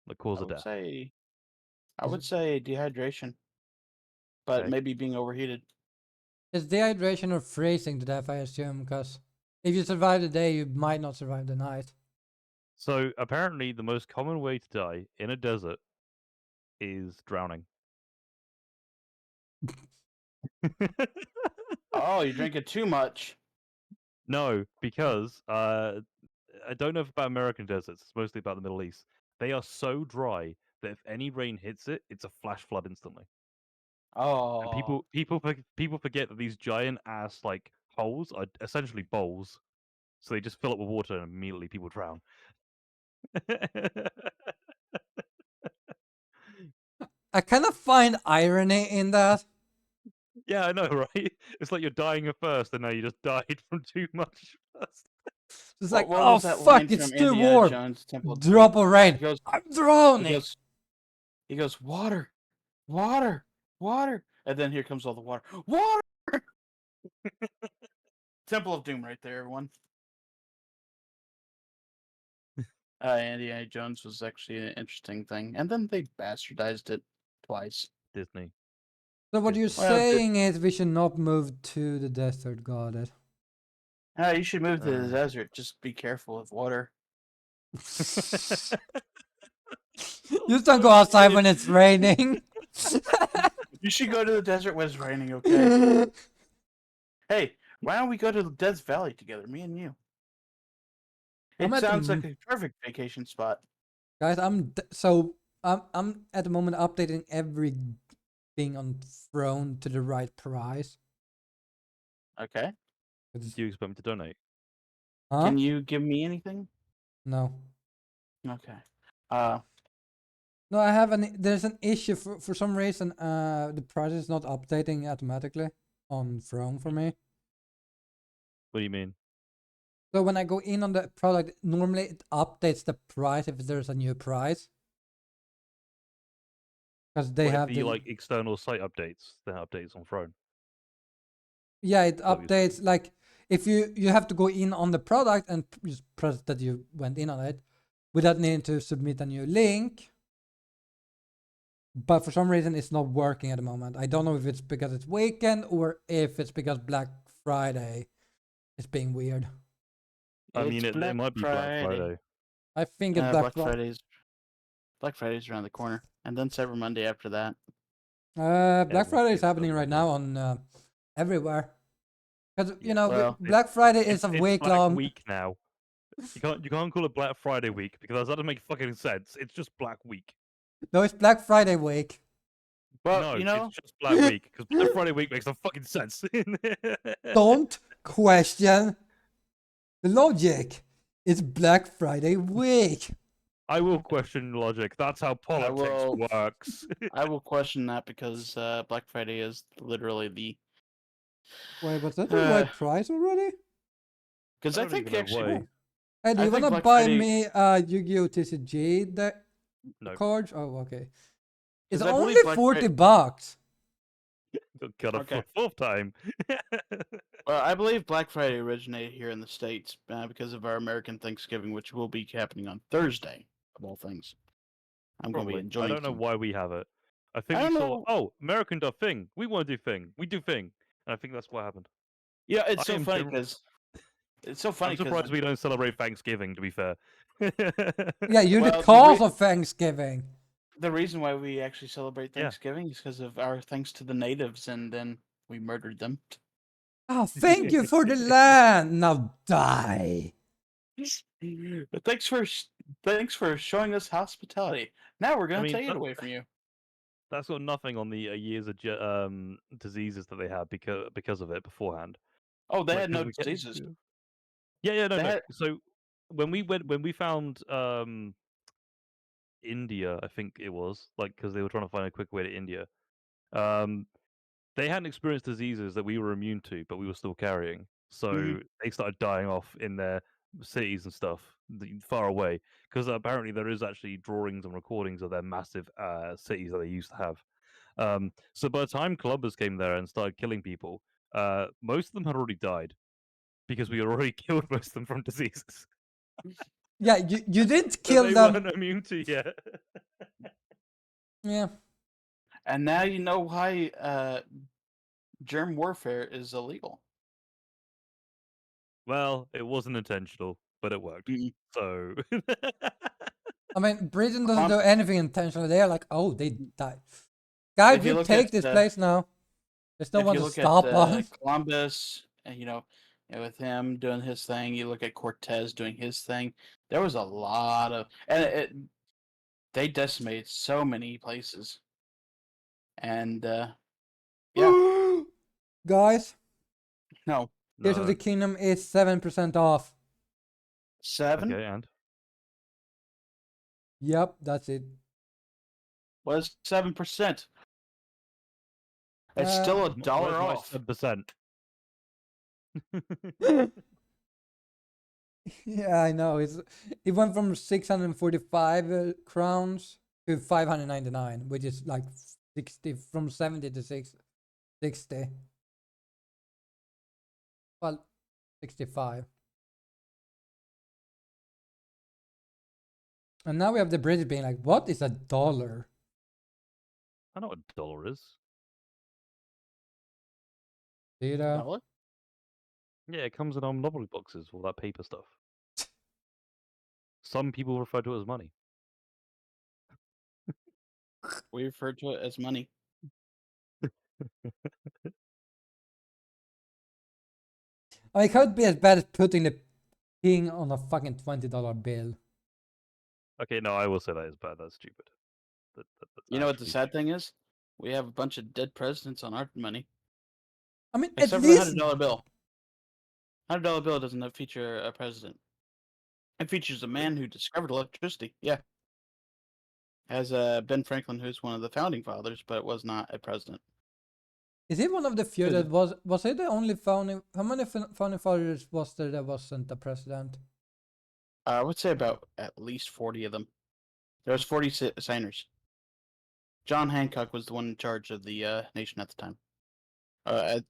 The cause I of would death. say, I Is would it- say dehydration, but Okay. maybe being overheated. It's dehydration or freezing to death, I assume, because if you survive the day, you might not survive the night. So apparently, the most common way to die in a desert is drowning. Oh, you're drinking too much. No, because I don't know about American deserts. It's mostly about the Middle East. They are so dry that if any rain hits it, it's a flash flood instantly. And Oh, people forget that these giant ass like holes are essentially bowls, so they just fill up with water and immediately people drown. I kind of find irony in that. Yeah, I know, right? It's like you're dying of thirst, and now you just died from too much thirst. It's what, like, what oh was that line fuck, it's from too Indiana warm. Jones Temple of Doom? Drop of rain. He goes, I'm he drowning. goes, he goes, water, water, water, and then here comes all the water, water. Temple of Doom, right there, everyone. Indiana Jones was actually an interesting thing, and then they bastardized it twice. Disney. So what you're Disney. Well, saying is we should not move to the desert. Got it. You should move to the Uh. desert. Just be careful with water. Just don't go outside when it's raining. You should go to the desert when it's raining, okay? Hey, why don't we go to the Death Valley together, me and you? I'm It at the sounds like a perfect vacation spot. Guys, I'm at the moment updating everything on Throne to the right price. Okay. Do you expect me to donate? Huh? Can you give me anything? No. Okay. Uh, No, there's an issue for some reason the price is not updating automatically on Throne for me. What do you mean? So when I go in on the product, normally it updates the price if there's a new price. Because they What if have the like external site updates, then updates on Throne? yeah, it what you're saying? updates like if you have to go in on the product and just press that you went in on it without needing to submit a new link. But for some reason it's not working at the moment. I don't know if it's because it's weekend or if it's because Black Friday is being weird. I it's mean, it Black might be Black Friday. I think it's Black Friday. Black Friday's around the corner, and then Cyber Monday after that. Black Everyone Friday is hates happening Cyber right Monday. now on everywhere. Because you Yeah. know Well, Black Friday is a It's week Black long. Week now. You can't call it Black Friday week because that doesn't make fucking sense. It's just Black Week. No, it's Black Friday week. well, No, you know, it's just Black Week because Black Friday week makes no fucking sense. Don't question the logic. It's Black Friday week. I will question logic. That's how politics will- works. I will question that because Black Friday is literally the. Wait, was that the right Uh, price already? Because I I don't think even know actually, why. Hey, do I you think wanna Black buy Friday- me Yu-Gi-Oh TCG No. cards? Oh, okay. It's 'cause I believe only Black 40 bucks. Got a Okay. fourth time. Well, I believe Black Friday originated here in the States because of our American Thanksgiving, which will be happening on Thursday, of all things. I'm going to be Probably. I enjoying don't know some. why we have it. I think I we don't saw. know. Oh, American does thing. We want to do thing. We do thing. And I think that's what happened. Yeah, it's I so am funny gener- because it's so I'm funny because surprised we don't celebrate Thanksgiving. To be fair. Yeah, you're the Well, cause of Thanksgiving. the reason why we actually celebrate Yeah. Thanksgiving is because of our thanks to the natives, and then we murdered them. Oh, thank you for the land. Now die. But thanks for showing us hospitality. Now we're I gonna mean, take it that- away from you. That's got nothing on the years of diseases that they had because of it beforehand. Oh, they Like, had no 'cause we get- diseases. Yeah, no. That So when we found India, I think it was because they were trying to find a quick way to India. They hadn't experienced diseases that we were immune to, but we were still carrying. So they started dying off in their cities and stuff far away. Because apparently there is actually drawings and recordings of their massive cities that they used to have. So by the time clubbers came there and started killing people, most of them had already died because we had already killed most of them from diseases Yeah, you didn't that kill they them. weren't immune to yet. Yeah. and now you know why germ warfare is illegal. Well, it wasn't intentional, but it worked. Mm. So I mean, Britain doesn't Um, do anything intentionally. They are like, oh, they died. Guys, If you we look take at, this place now. There's no if one you to look stop at us. Columbus, and with him doing his thing, you look at Cortez doing his thing. There was a lot of, they decimated so many places, and yeah, Guys, no, Tears of the no. Kingdom is 7% off. 7 Okay, and Yep, that's it. was 7%. It's still a where's dollar my off. 7%? Yeah, I know. It went from 645 crowns to 599, which is like 60 from 70 to 60. Well, 65. And now we have the British being like, "What is a dollar?" I know what a dollar is. Data. Dollar? Yeah, it comes in our Monopoly boxes, all that paper stuff. Some people refer to it as money. We refer to it as money. I mean, it could be as bad as putting the king on a fucking $20 bill. Okay, no, I will say that is bad. That's stupid. That's You know what the actually sad stupid. thing is? We have a bunch of dead presidents on our money, I mean, at except for the least $100 bill. $100 bill doesn't feature a president. It features a man who discovered electricity. Yeah, as Ben Franklin, who's one of the founding fathers, but was not a president. is he one of the few Is that it? was he the only founding? How many founding fathers was there that wasn't a president? I would say about at least 40 of them. There was 40 signers. John Hancock was the one in charge of the nation at the time.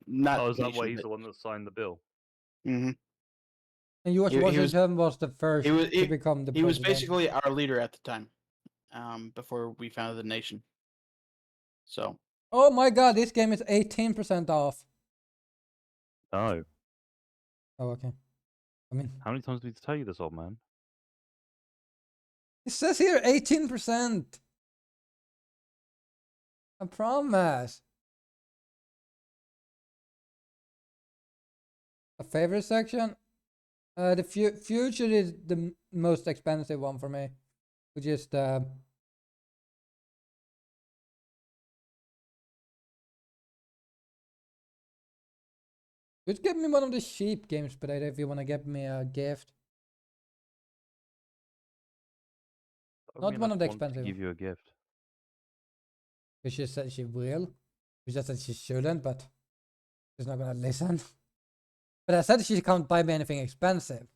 Not Oh, is that why nation, he's but the one that signed the bill? hmm And George he was Washington was the first he was to become the he was president. basically our leader at the time, before we founded the nation. So Oh my god, this game is 18% off. No. Oh, okay. I mean, How many times do we tell you this, old man? it says here 18%. I promise. A favorite section? The future is the most expensive one for me, which is the just give me one of the cheap games, Potato, if you want to get me a gift. I Not mean, one I of the want to expensive give you a gift. Because she said she will. She just said she shouldn't, but she's not gonna listen. But I said she can't buy me anything expensive.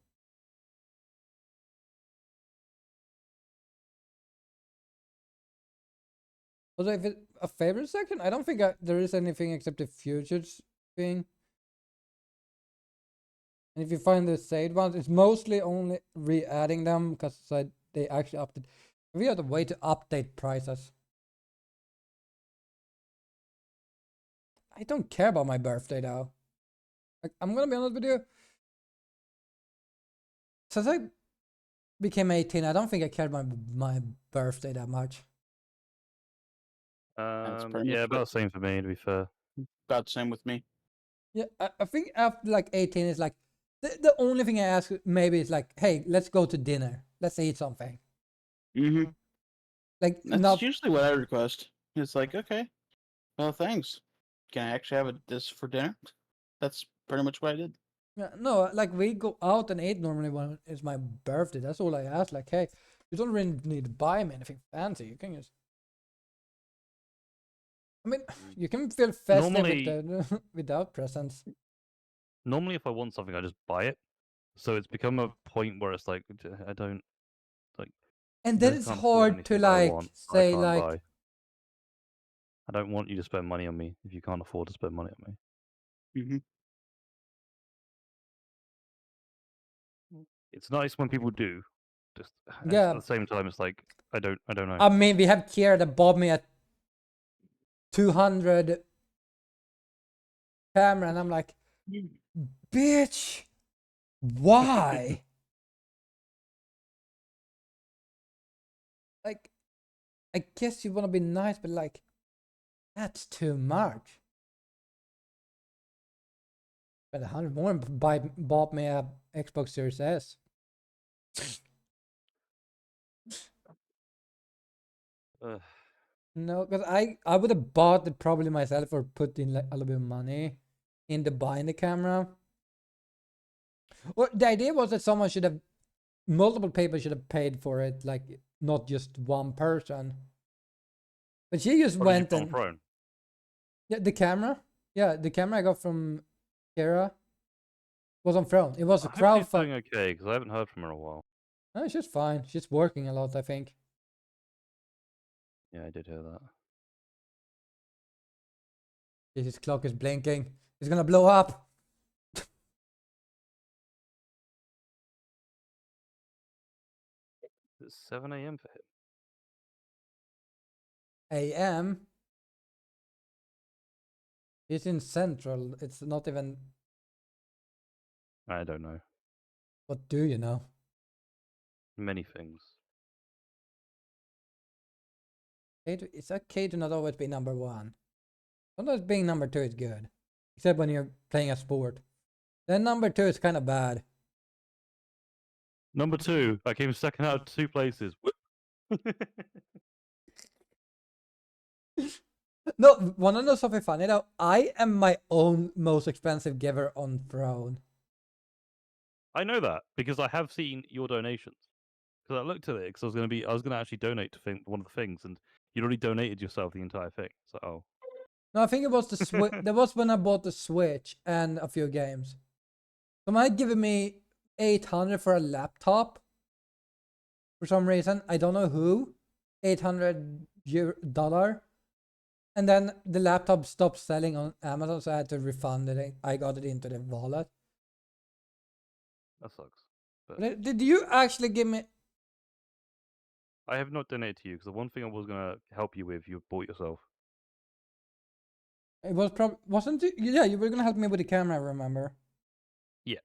Also, if it's a favorite section, I don't think there is anything except the futures thing. And if you find the saved ones, it's mostly only re-adding them because they actually update. We have a way to update prices. I don't care about my birthday though. Like, I'm gonna be honest with you. Since I became 18, I don't think I cared about my birthday that much. that's pretty Yeah, much about the same for me, to be fair. about the same with me. Yeah, I think after like 18 is like the only thing I ask maybe is like, hey, let's go to dinner. Let's eat something. hmm Like That's not usually what I request. It's like, okay, well, thanks. Can I actually have this for dinner? That's pretty much what I did. Yeah, no, like we go out and eat normally when it's my birthday. That's all I ask. Like, hey, you don't really need to buy me anything fancy. You can just. I mean, you can feel festive with Normally, the, without presents. normally if I want something, I just buy it. So it's become a point where it's like I don't like. And You then guys it's can't afford hard to anything that I like want. I say can't like, buy. I don't want you to spend money on me if you can't afford to spend money on me. Hmm. It's nice when people do. Just at yeah. the same time, it's like I don't know. I mean, we have Kira that bought me a 200 camera, and I'm like, bitch, why? Like, I guess you want to be nice, but like, that's too much. But 100 more and bought me a Xbox Series S. Ugh. No, because I would have bought it probably myself or put in like a little bit of money into buying the camera. Or the idea was that someone should have multiple people should have paid for it, like not just one person. But she just What did you went put on and Throne? yeah, the camera. Yeah, the camera I got from Kira was on Throne. It was a I hope she's crowdfund. doing okay because I haven't heard from her in a while. No, she's fine. She's working a lot, I think. Yeah, I did hear that. His clock is blinking. It's gonna blow up. It's 7 a.m. for him. AM. He's in Central. It's not even. I don't know. What do you know? Many things. It's okay to not always be number one. Sometimes being number two is good. Except when you're playing a sport. Then number two is kind of bad. Number 2, I came second out of 2 places. No, wanna know something funny though? I am my own most expensive giver on Throne. I know that because I have seen your donations. Because I looked at it because I was gonna actually donate to one of the things, and you'd already donated yourself the entire thing. So oh. No, I think it was the Switch. That was when I bought the Switch and a few games. Someone had given me 800 for a laptop. For some reason, I don't know who. $800. And then the laptop stopped selling on Amazon, so I had to refund it. I got it into the wallet. That sucks. But Did you actually give me? I have not donated to you because the one thing I was gonna help you with, you bought yourself. It was wasn't it? Yeah, you were gonna help me with the camera. I remember. Yeah.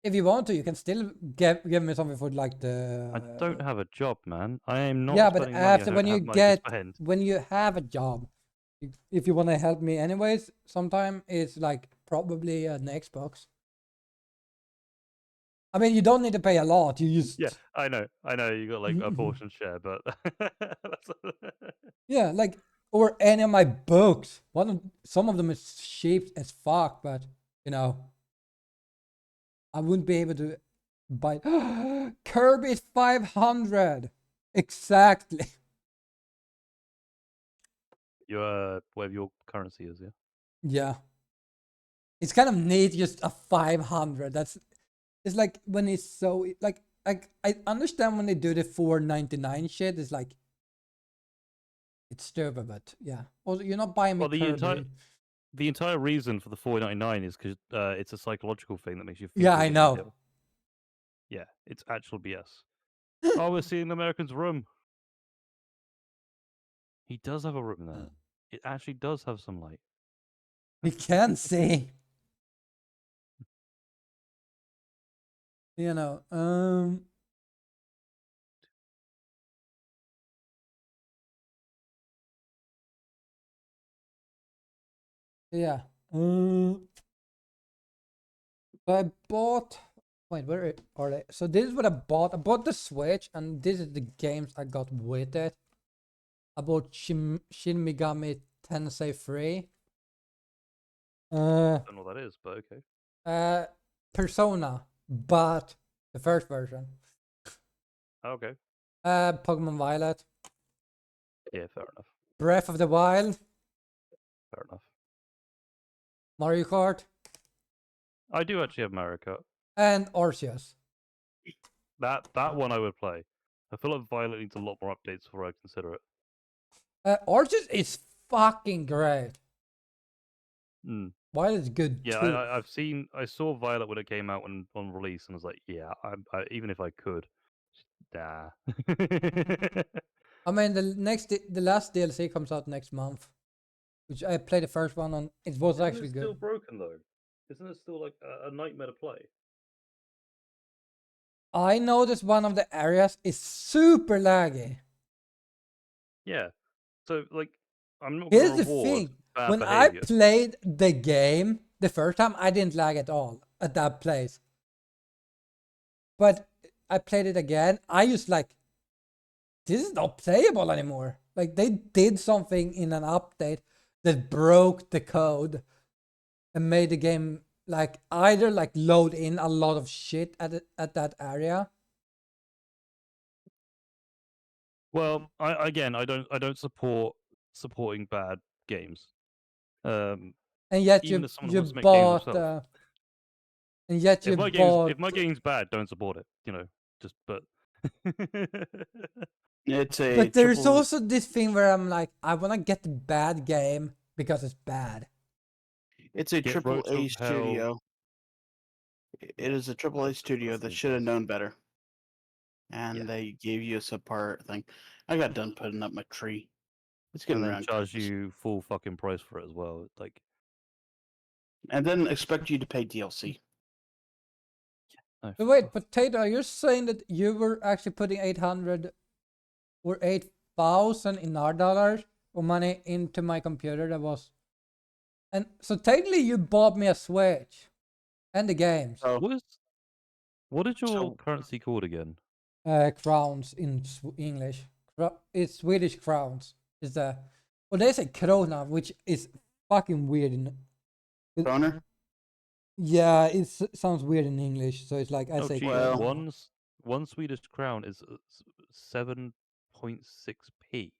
If you want to, you can still give me something for like the. I don't have a job, man. I am not Yeah, but spending money. I after don't when you have money to get spend. when you have a job, if you want to help me anyways, sometime it's like probably an Xbox. I mean, you don't need to pay a lot. You just Yeah, I know. You got like a portion share, but yeah, like or any of my books. Some of them is cheap as fuck, but you know, I wouldn't be able to buy. Kirby's 500 exactly. your whatever your currency is, yeah. Yeah, it's kind of neat. Just a 500. That's it's like when it's so like I understand when they do the 499 shit. It's like it's stupid, but yeah. Also, you're not buying me Well, Kirby. the entire reason for the 4.99 is because it's a psychological thing that makes you think. Yeah, you're I getting a know. deal. Yeah, it's actual BS. Oh, we're seeing the American's room. He does have a room there. It actually does have some light. We can see. You know, yeah. So I bought. Wait, where are they? So this is what I bought. I bought the Switch, and this is the games I got with it. I bought Shin Megami Tensei 3. I don't know what that is, but okay. Persona, but the first version. Okay. Pokemon Violet, Yeah, fair enough. Breath of the Wild, Fair enough. Mario Kart, I do actually have Mario Kart. and Arceus. That one I would play. I feel like Violet needs a lot more updates before I consider it. Arceus is fucking great. Mm. Violet's good Yeah, too. I saw Violet when it came out when on release, and I was like, yeah, even if I could, nah. I mean, the last DLC comes out next month, which I played the first one on. It was Isn't actually it good. still broken though? Isn't it still like a nightmare to play? I noticed one of the areas is super laggy. Yeah. So like, I'm not Here's gonna the reward thing: bad when I behavior. played the game the first time, I didn't lag at all at that place. But I played it again. I just like, this is not playable anymore. Like they did something in an update that broke the code and made the game like either like load in a lot of shit at that area. Well, I don't support supporting bad games. And yet Even as someone who you wants to make games bought himself. and yet you bought. If my game's bad, don't support it. You know, just but. It's a But there's triple. also this thing where I'm like, I wanna get the bad game because it's bad. It's a Get triple Road to A Hell. studio. It is a triple A That's studio that ridiculous. should have known better, and Yeah. they gave you a subpar thing. I got done putting up my tree. It's getting And then around charge Christmas. you full fucking price for it as well. Like, And then expect you to pay DLC. no, But fuck wait, off. Potato, are you saying that you were actually putting 800 or 8,000 in our dollars or money into my computer that was. And so technically you bought me a Switch and the games. So, What is your so currency called again? Crowns in English. It's Swedish crowns. It's the. Well, they say krona, which is fucking weird in. Boner? Yeah, it sounds weird in English. So it's like I Oh, say. Jesus. Well- One Swedish crown is 7.6p.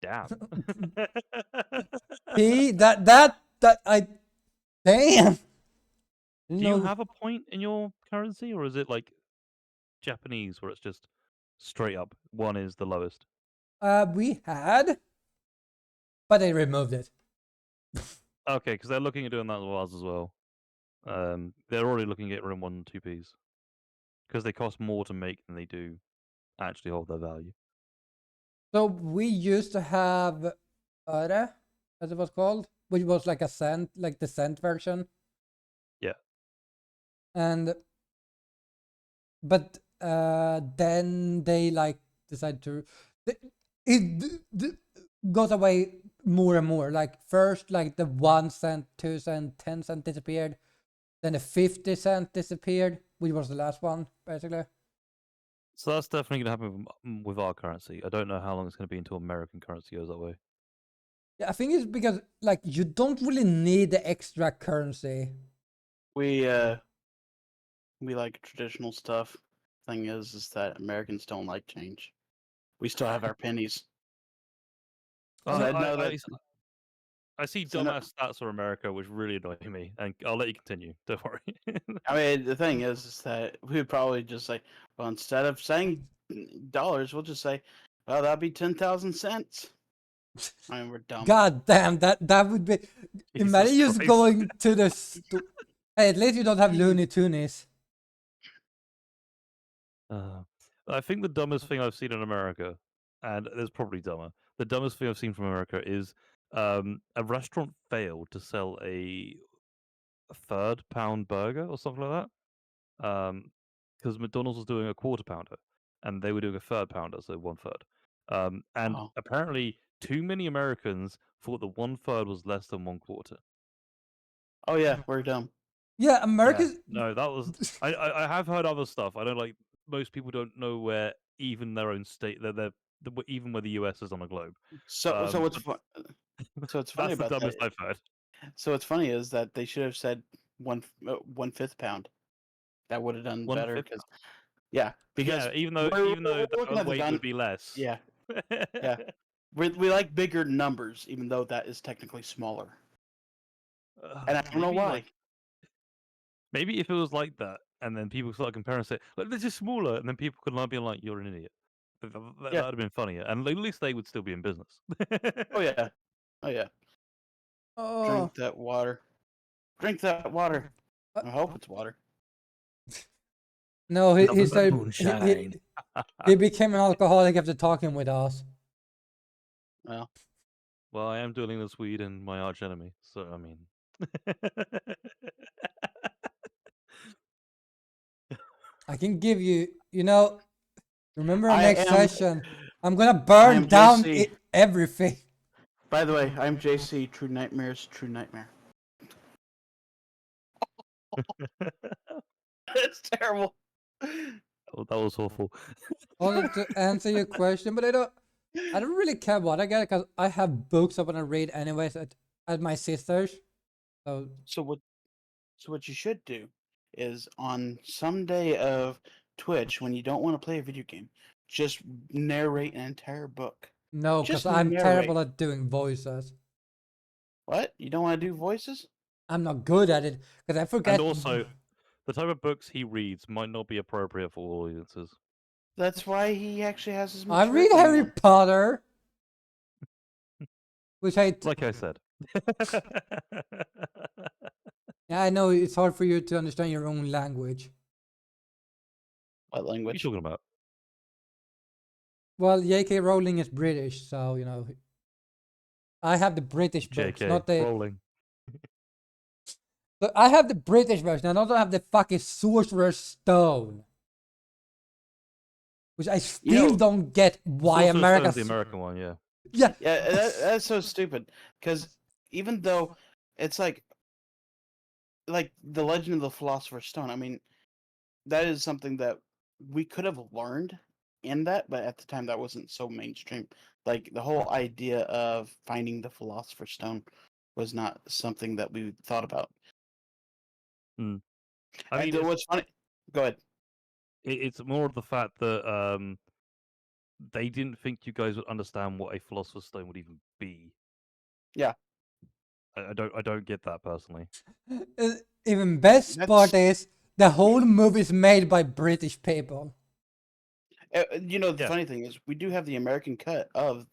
Damn. See that I. Damn. Do you have a point in your currency, or is it like Japanese, where it's just straight up one is the lowest? We had, but they removed it. Okay, because they're looking at doing that with ours as well. They're already looking at getting 1 and 2p's because they cost more to make than they do actually hold their value. So we used to have öre, as it was called, which was like a cent, like the cent version. Yeah. And but then they like decided to got away more and more. Like first, like the 1 cent, 2 cent, 10 cent disappeared. Then the 50 cent disappeared, which was the last one, basically. So that's definitely going to happen with our currency. I don't know how long it's going to be until American currency goes that way. Yeah, I think it's because like you don't really need the extra currency. we like traditional stuff. Thing is that Americans don't like change. We still have our pennies. Uh, So I I, know I, that. I see So no- dumbass stats for America, which really annoy me, and I'll let you continue. Don't worry. I mean, the thing is that we would probably just say, well, instead of saying dollars, we'll just say, well, that'd be 10,000 cents. I mean, we're dumb. God damn, that would be. Imagine Jesus just Christ. going to the. Hey, at least you don't have Looney Tunes. I think the dumbest thing I've seen in America, and there's probably dumber, the dumbest thing I've seen from America is a restaurant failed to sell a £1/3 burger or something like that. Because McDonald's was doing a quarter pounder and they were doing a third pounder, so 1/3. And Oh. apparently, too many Americans thought that 1/3 was less than 1/4. Oh, yeah, we're dumb. Yeah, Yeah, America's. no, that was. I have heard other stuff. I don't like. Most people don't know where even their own state, even where the US is on a globe. So, so what's but so what's funny that's the about that? dumbest I've heard. So what's funny is that they should have said 1/5 pound. That would have done One better fifth. because because Yeah, even though we're the looking at the weight gun. would be less. Yeah, yeah. We like bigger numbers, even though that is technically smaller. And I don't know Maybe why. like maybe if it was like that, and then people start comparing and say, "Look, this is smaller," and then people could not be like, "You're an idiot." That would Yeah. have been funnier, and at least they would still be in business. Oh yeah. Oh yeah. Oh, Drink that water. Drink that water. Uh, I hope it's water. no, he Nothing but started. moonshine. He became an alcoholic after talking with us. Well, Well, I am dueling the Swede and my arch enemy, so I mean. I can give you. Remember our I next am. session? I'm gonna I burn am down JC. everything. By the way, I'm JC. True Nightmares. True Nightmare. It's terrible. Oh, that was awful. Wanted to answer your question, but I don't really care what I get because I have books I want to read anyways at my sister's. So So what you should do is on some day of Twitch when you don't want to play a video game, just narrate an entire book. no, because Just I'm terrible narrate. at doing voices. What? You don't want to do voices? I'm not good at it because I forget. And also, the type of books he reads might not be appropriate for all audiences. That's why he actually has his I mature read thing Harry on. Potter, which Like I said. yeah, I know it's hard for you to understand your own language. What What are you language? talking about? Well, J.K. Rowling is British, so I have the British books, JK, not the. rolling. So I have the British version. I don't have the fucking Sorcerer's Stone, which I still don't get why Sorcerer's America. Stone's the American one, yeah. Yeah, Yeah, that's so stupid. Because even though it's like the Legend of the Philosopher's Stone, I mean, that is something that we could have learned in that, but at the time that wasn't so mainstream. Like the whole idea of finding the Philosopher's Stone was not something that we thought about. I And mean, what's funny? Go ahead. it's more of the fact that they didn't think you guys would understand what a Philosopher's Stone would even be. Yeah. I don't get that personally. even best part is the whole movie is made by British people. The Yeah. funny thing is, we do have the American cut of.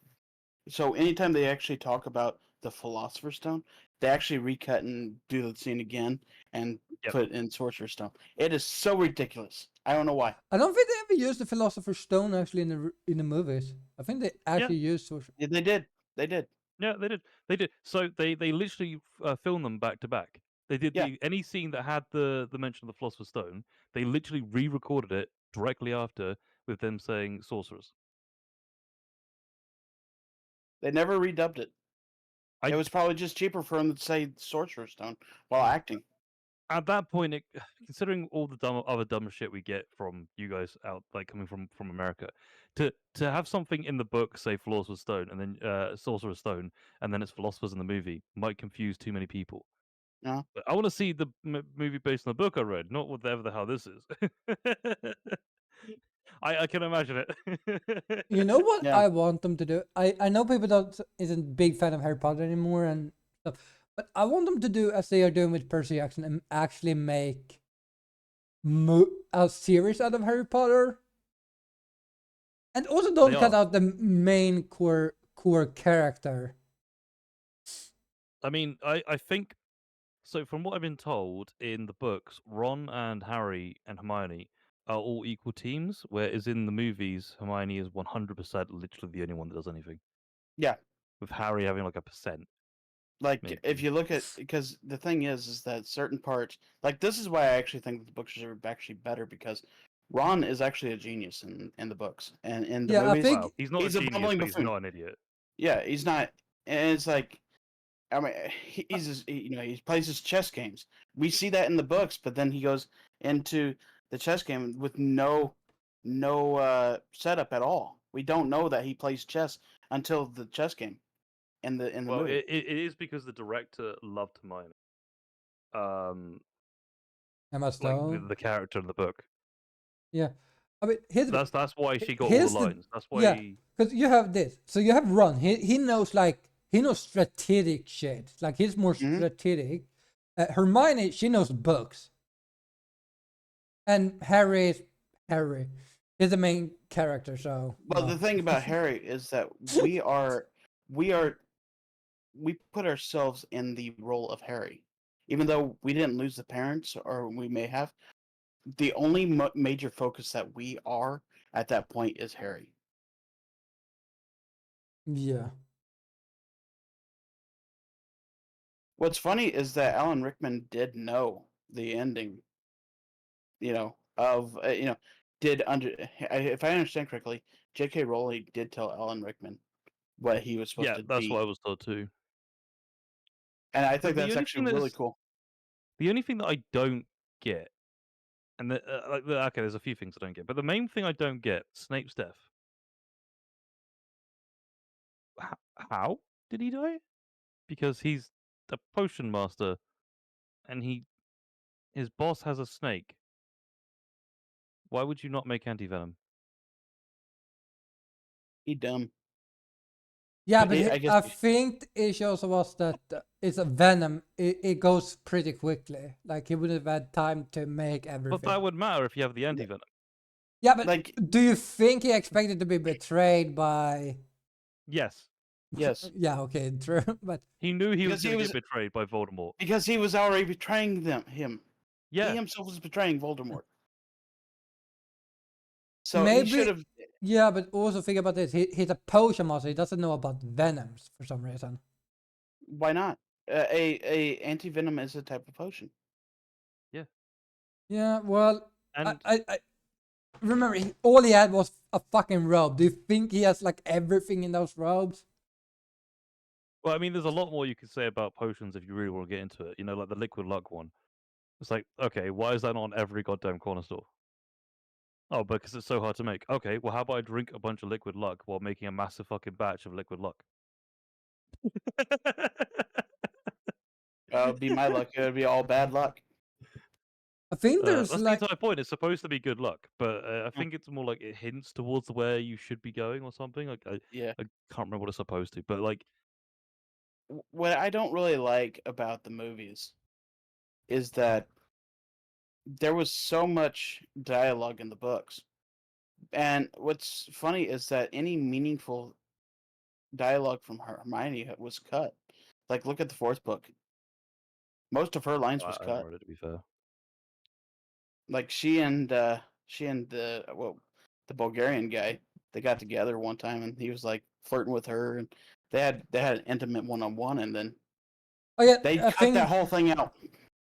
So anytime they actually talk about the Philosopher's Stone, they actually recut and do the scene again and Yep. put in Sorcerer's Stone. It is so ridiculous. I don't know why. I don't think they ever used the Philosopher's Stone actually in the movies. I think they actually used Sorcerer. Yeah, they did. They did. Yeah, they did. They did. So they literally filmed them back to back. They did Yeah. any scene that had the mention of the Philosopher's Stone. They literally re-recorded it directly after with them saying sorcerers. They never redubbed it. It was probably just cheaper for them to say Sorcerer's Stone while acting. At that point, considering all the other dumb shit we get from you guys out, like coming from America, to have something in the book say Philosopher's Stone and then Sorcerer's Stone, and then it's philosophers in the movie might confuse too many people. No. But I want to see the movie based on the book I read, not whatever the hell this is. I can imagine it. You know what Yeah. I want them to do? I know people don't isn't big fan of Harry Potter anymore and stuff, but I want them to do as they are doing with Percy Jackson and actually make a series out of Harry Potter. And also don't cut out the main core character. I mean, I think so. From what I've been told in the books, Ron and Harry and Hermione are all equal teams, whereas in the movies, Hermione is 100% literally the only one that does anything. Yeah. With Harry having like a percent. Like Maybe. if you look at, because the thing is that certain parts, like this is why I actually think that the books are actually better, because Ron is actually a genius in the books, and in the Yeah, I movies, think Well, he's not he's a a genius, bumbling but he's buffoon. not an idiot. Yeah, he's not, and it's like, I mean, he plays his chess games. We see that in the books, but then he goes into the chess game with no setup at all. We don't know that he plays chess until the chess game in the Well, movie. it is because the director loved Hermione. Emma like Stone. the character in the book. Yeah. I mean, here's the That's why she got all here's the the lines. That's why. yeah, because you have this. So you have Ron. He knows he knows strategic shit. Like he's more Mhm. strategic. Hermione, she knows books. And Harry is the main character. So Well, no. the thing about Harry is that we put ourselves in the role of Harry, even though we didn't lose the parents, or we may have. The only major focus that we are at that point is Harry. Yeah. What's funny is that Alan Rickman did know the ending. Of did if I understand correctly, J.K. Rowling did tell Alan Rickman what he was supposed Yeah, to that's be, what I was told too. and I think The that's only actually thing really that's cool. the only thing that I don't get, and okay, there's a few things I don't get, but the main thing I don't get, Snape's death. How did he die? Because he's a potion master, and his boss has a snake. Why would you not make anti-venom? He dumb. Yeah, But but I guess I think the issue also was that it's a venom. It goes pretty quickly. Like he would have had time to make everything. But that would matter if you have the anti-venom. Yeah, but like do you think he expected to be betrayed by? Yes, yes, Yeah, okay, true. But he knew he was Because he going to was- get betrayed by Voldemort. because he was already betraying him. He Yeah, himself was betraying Voldemort. So he maybe, should have. yeah, but also think about this. He's a potion master. He doesn't know about venoms for some reason. Why not? A anti venom is a type of potion. Yeah, well, and I remember all he had was a fucking robe. Do you think he has like everything in those robes? well, I mean, there's a lot more you could say about potions if you really want to get into it. You know, like the liquid luck one. It's like, okay, why is that not on every goddamn corner store? Oh, because it's so hard to make. Okay, well, how about I drink a bunch of liquid luck while making a massive fucking batch of liquid luck? It'd be my luck. It would be all bad luck. I think there's That's like the entire point. It's supposed to be good luck, but I think it's more like it hints towards where you should be going or something. Like Yeah. I can't remember what it's supposed to, but like What I don't really like about the movies is that there was so much dialogue in the books. And what's funny is that any meaningful dialogue from Hermione was cut. Like, look at the fourth book. Most of her lines was I haven't cut. read it, to be fair. Like the Bulgarian guy, they got together one time and he was like flirting with her, and they had an intimate one-on-one, and then oh yeah, they I cut think that whole thing out.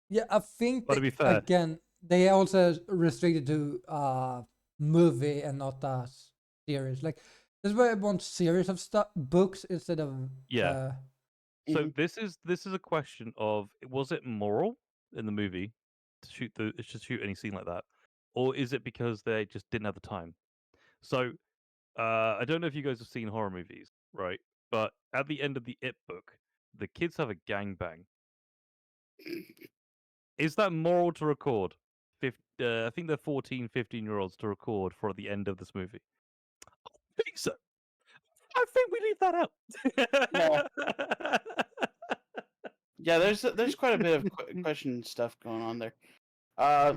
yeah, I think But to they, be fair- again they also restricted to movie and not a series. Like that's why I want series of stuff books instead of Yeah. So Mhm. this is a question of, was it moral in the movie to shoot any scene like that, or is it because they just didn't have the time? So I don't know if you guys have seen horror movies, right? But at the end of the It book, the kids have a gangbang. Is that moral to record? I think they're 14, 15-year-olds to record for the end of this movie. I think so. I think we leave that out. Yeah, there's quite a bit of question stuff going on there. Uh,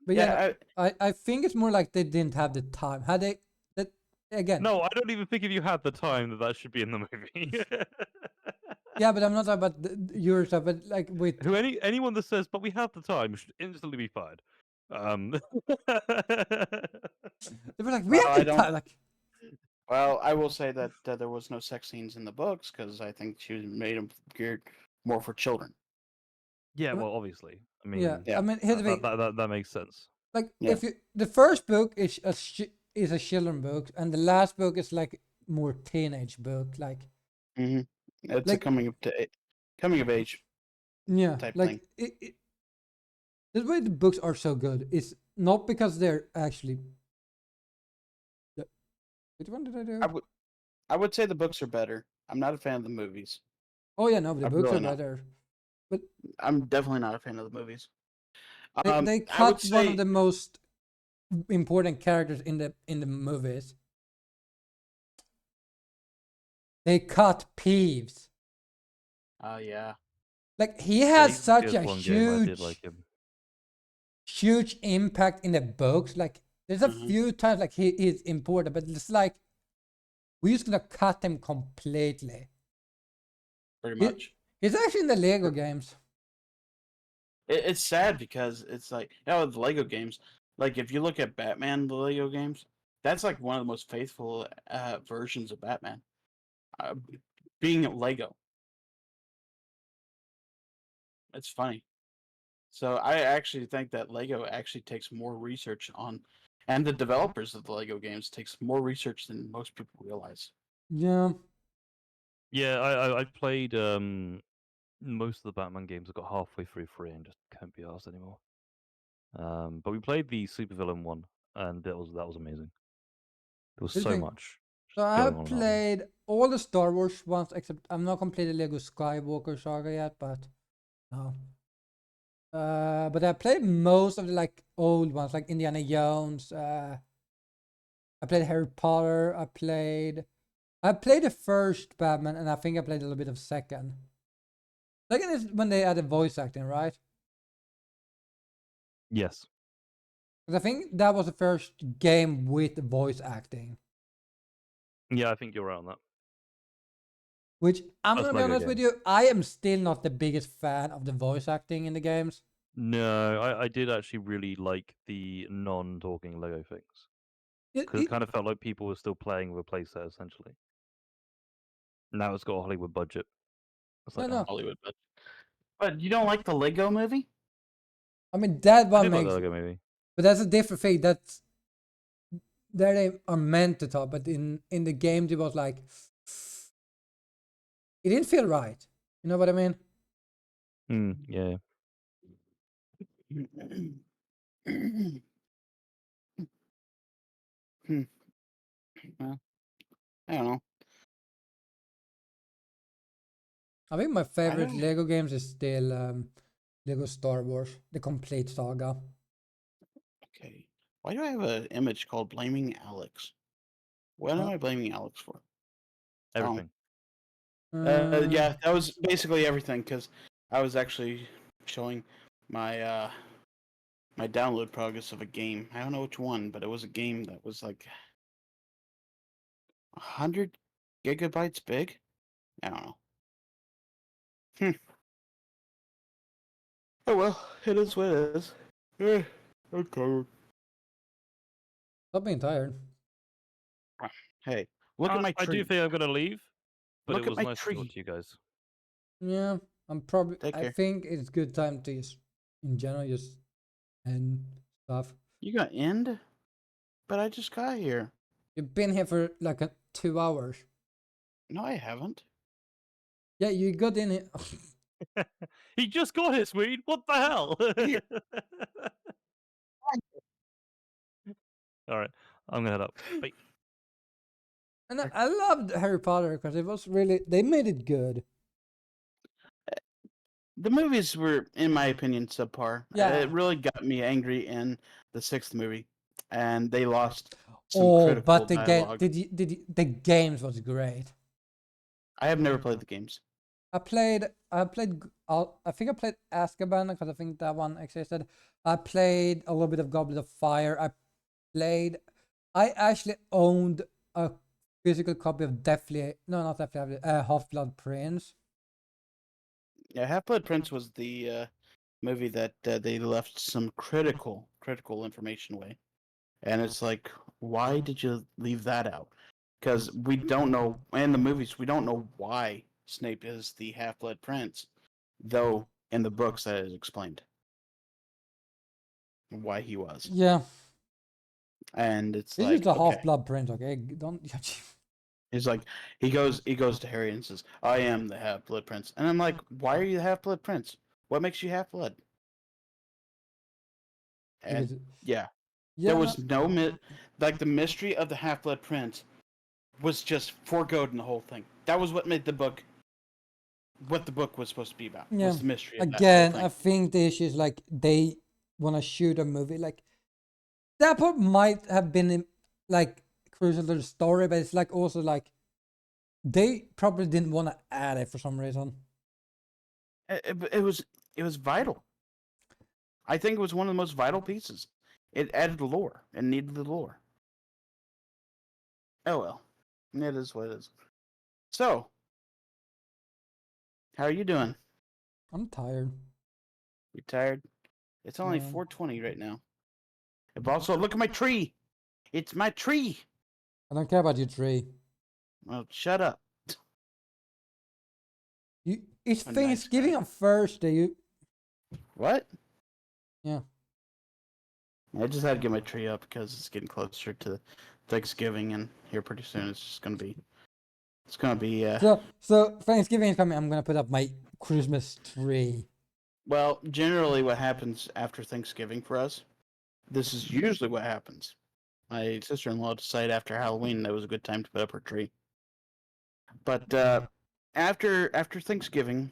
but yeah, I think it's more like they didn't have the time. Had they that again? No, I don't even think if you had the time that should be in the movie. Yeah, but I'm not talking about your stuff, but like with Anyone that says, "But we have the time," should instantly be fired. they were like, we Well, have I the don't- time. Like, well, I will say that there was no sex scenes in the books because I think she was made them geared more for children. Yeah, well, obviously. I mean, yeah, Yeah. I mean, here's the thing. that makes sense. Like, Yeah. if you the first book is a children book, and the last book is like more teenage book, like Mm-hmm. It's Like- a coming of age yeah, type like thing. the way the books are so good is not because they're actually. Which one did I do? I would say the books are better. I'm not a fan of the movies. Oh yeah, no, the I'm books really are not. better. I'm definitely not a fan of the movies. They I would cut one of say the most important characters in the movies. They cut Peeves. yeah. Like he Yeah, had even the such a PS1 game, I did like him. huge impact in the books. Like there's a Mhm. few times like he is important, but it's like we're just gonna cut him completely. Pretty He- much. He's actually in the Lego games. It's sad because it's like, with Lego games, like if you look at Batman, the Lego games, that's like one of the most faithful versions of Batman. Uh, being Lego. It's funny. So I actually think that Lego actually takes more research on, and the developers of the Lego games takes more research than most people realize. Yeah. Yeah, I played most of the Batman games. I got halfway through 3 and just can't be asked anymore. But we played the supervillain one, and that was amazing. There was so Interesting. much So I going have on in that one. played all the Star Wars ones except I'm not completed Lego Skywalker Saga yet, but no. But I played most of the like old ones, like Indiana Jones. I played Harry Potter. I played the first Batman, and I think I played a little bit of second. Second is when they added voice acting, right? Yes. 'Cause I think that was the first game with voice acting. Yeah, I think you're right on that. Which I'm First gonna be Lego honest with game. you, I am still not the biggest fan of the voice acting in the games. No, I did actually really like the non-talking Lego things. Because it kind of felt like people were still playing with a playset, essentially. Now it's got a Hollywood budget. It's like, No. Hollywood, but you don't like the Lego movie? I mean that I one did like the makes, Lego movie. but that's a different thing. That's there they are meant to talk, but in the games it was like it didn't feel right. You know what I mean? Yeah. Well, I don't know. I think my I favorite don't. Lego games is still Lego Star Wars, the complete saga. Okay. Why do I have an image called blaming Alex? What am I blaming Alex for? Everything. Yeah, that was basically everything because I was actually showing my my download progress of a game. I don't know which one, but it was a game that was like 100 GB big. I don't know. Oh well, it is what it is. Okay. Stop being tired. Hey, look at my I do tree. think I'm going to leave, but Look it at was my nice to talk tree. to you guys. Yeah, Take I care. think it's good time to just, in general, just end stuff. You gonna end? But I just got here. You've been here for like 2 hours. No, I haven't. Yeah, you got in here. He just got it, Swede. What the hell? Here. All right, I'm gonna head up. Bye. And I loved Harry Potter because it was really, they made it good. The movies were, in my opinion, subpar. Yeah. It really got me angry in the sixth movie, and they lost some Oh, critical but the game, dialogue. the games was great. I have never played the games. I think I played Azkaban because I think that one existed. I played a little bit of Goblet of Fire. I actually owned a physical copy of Half-Blood Prince. Yeah, Half-Blood Prince was the movie that they left some critical information away, and it's like, why did you leave that out? Because we don't know in the movies, we don't know why Snape is the Half-Blood Prince, though in the books that is explained why he was. Yeah, And it's this like, is the okay. Half-Blood Prince. Okay, don't judge. He's like, he goes to Harry and says, "I am the Half-Blood Prince," and I'm like, "Why are you the Half-Blood Prince? What makes you half-blood?" And yeah, Yeah, there was like the mystery of the Half-Blood Prince was just foregoed in the whole thing. That was what made the book what the book was supposed to be about. Yeah. Was the mystery of that Again, whole I thing. think the issue is like they when I shoot a movie. Like that part might have been like crucial to the story, but it's like also like they probably didn't want to add it for some reason. It was vital. I think it was one of the most vital pieces. It added the lore and needed the lore. Oh well, it is what it is. So, how are you doing? I'm tired. You tired? It's only Yeah. 4:20 right now. But also, look at my tree. It's my tree. I don't care about your tree. Well, shut up. It's A nice Thanksgiving guy. on Thursday. What? Yeah. I just had to get my tree up because it's getting closer to Thanksgiving, and here pretty soon it's just gonna be. It's gonna be. So Thanksgiving is coming. I'm gonna put up my Christmas tree. Well, generally, what happens after Thanksgiving for us, this is usually what happens. My sister-in-law decided after Halloween that was a good time to put up her tree. But after Thanksgiving,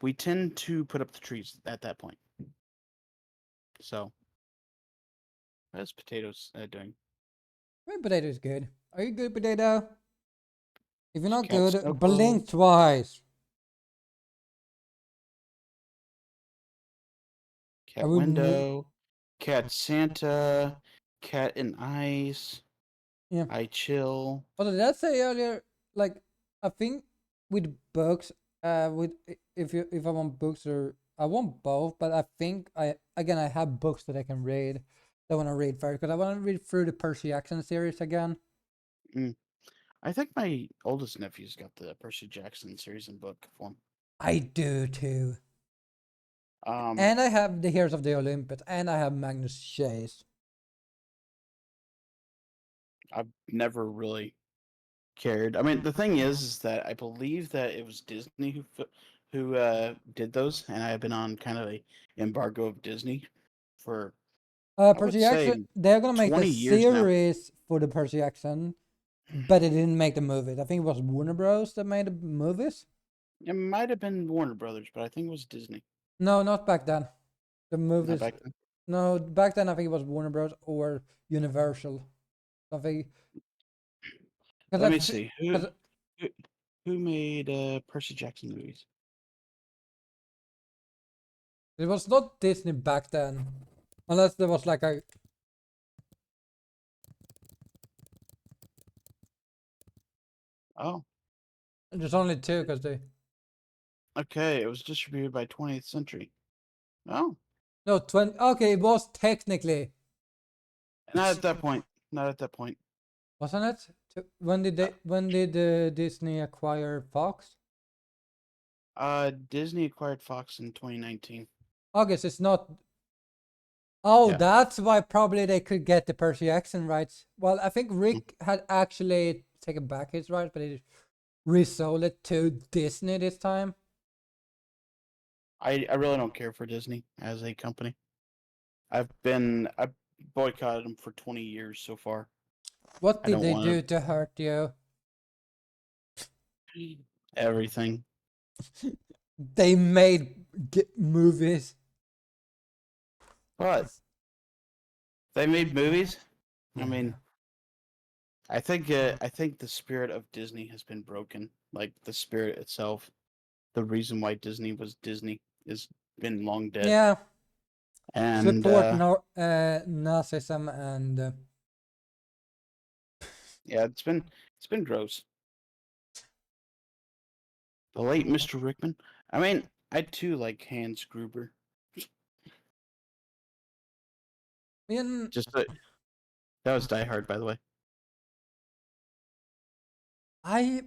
we tend to put up the trees at that point. So, how's potatoes doing? My potato is good. Are you good, potato? If you're not Cat good, Snowball. blink twice. Cat I will window, cat Santa, cat in ice. Yeah. I chill. What did I say earlier? Like, I think with books, with if I want books or I want both, but I think I have books that I can read. That I want to read first because I want to read through the Percy Jackson series again. I think my oldest nephew's got the Percy Jackson series in book form. I do too. Um, And I have the Heroes of the Olympus, and I have Magnus Chase. I've never really cared. I mean, the thing is that I believe that it was Disney who did those, and I have been on kind of a embargo of Disney for I would Percy say Jackson. They're gonna make the 20 years now. series for the Percy Jackson, but they didn't make the movies. I think it was Warner Bros. That made the movies. It might have been Warner Brothers, but I think it was Disney. No, not back then. The Not movies. back then. No, back then I think it was Warner Bros. Or Universal. Something. Let me see who 'cause who, who made Percy Jackson movies. it was not Disney back then, unless there was like a. Oh, There's only two because they. okay. It was distributed by 20th Century. Oh, No, 20. Okay, it was technically, not at that point. Not at that point. wasn't it? When did they? When did Disney acquire Fox? Disney acquired Fox in 2019. August. It's not. Oh, Yeah. that's why probably they could get the Percy Jackson rights. Well, I think Rick had actually taken back his rights, but he resold it to Disney this time. I really don't care for Disney as a company. I've boycotted them for 20 years so far. What I did don't they wanna- do to hurt you? Everything. They made movies. But they made movies. I Yeah. mean, I think the spirit of Disney has been broken. Like the spirit itself, the reason why Disney was Disney is been long dead. Yeah, And support Nazism and yeah, it's been gross. The late Mr. Rickman. I mean, I too like Hans Gruber. in Just that was Die Hard, by the way. I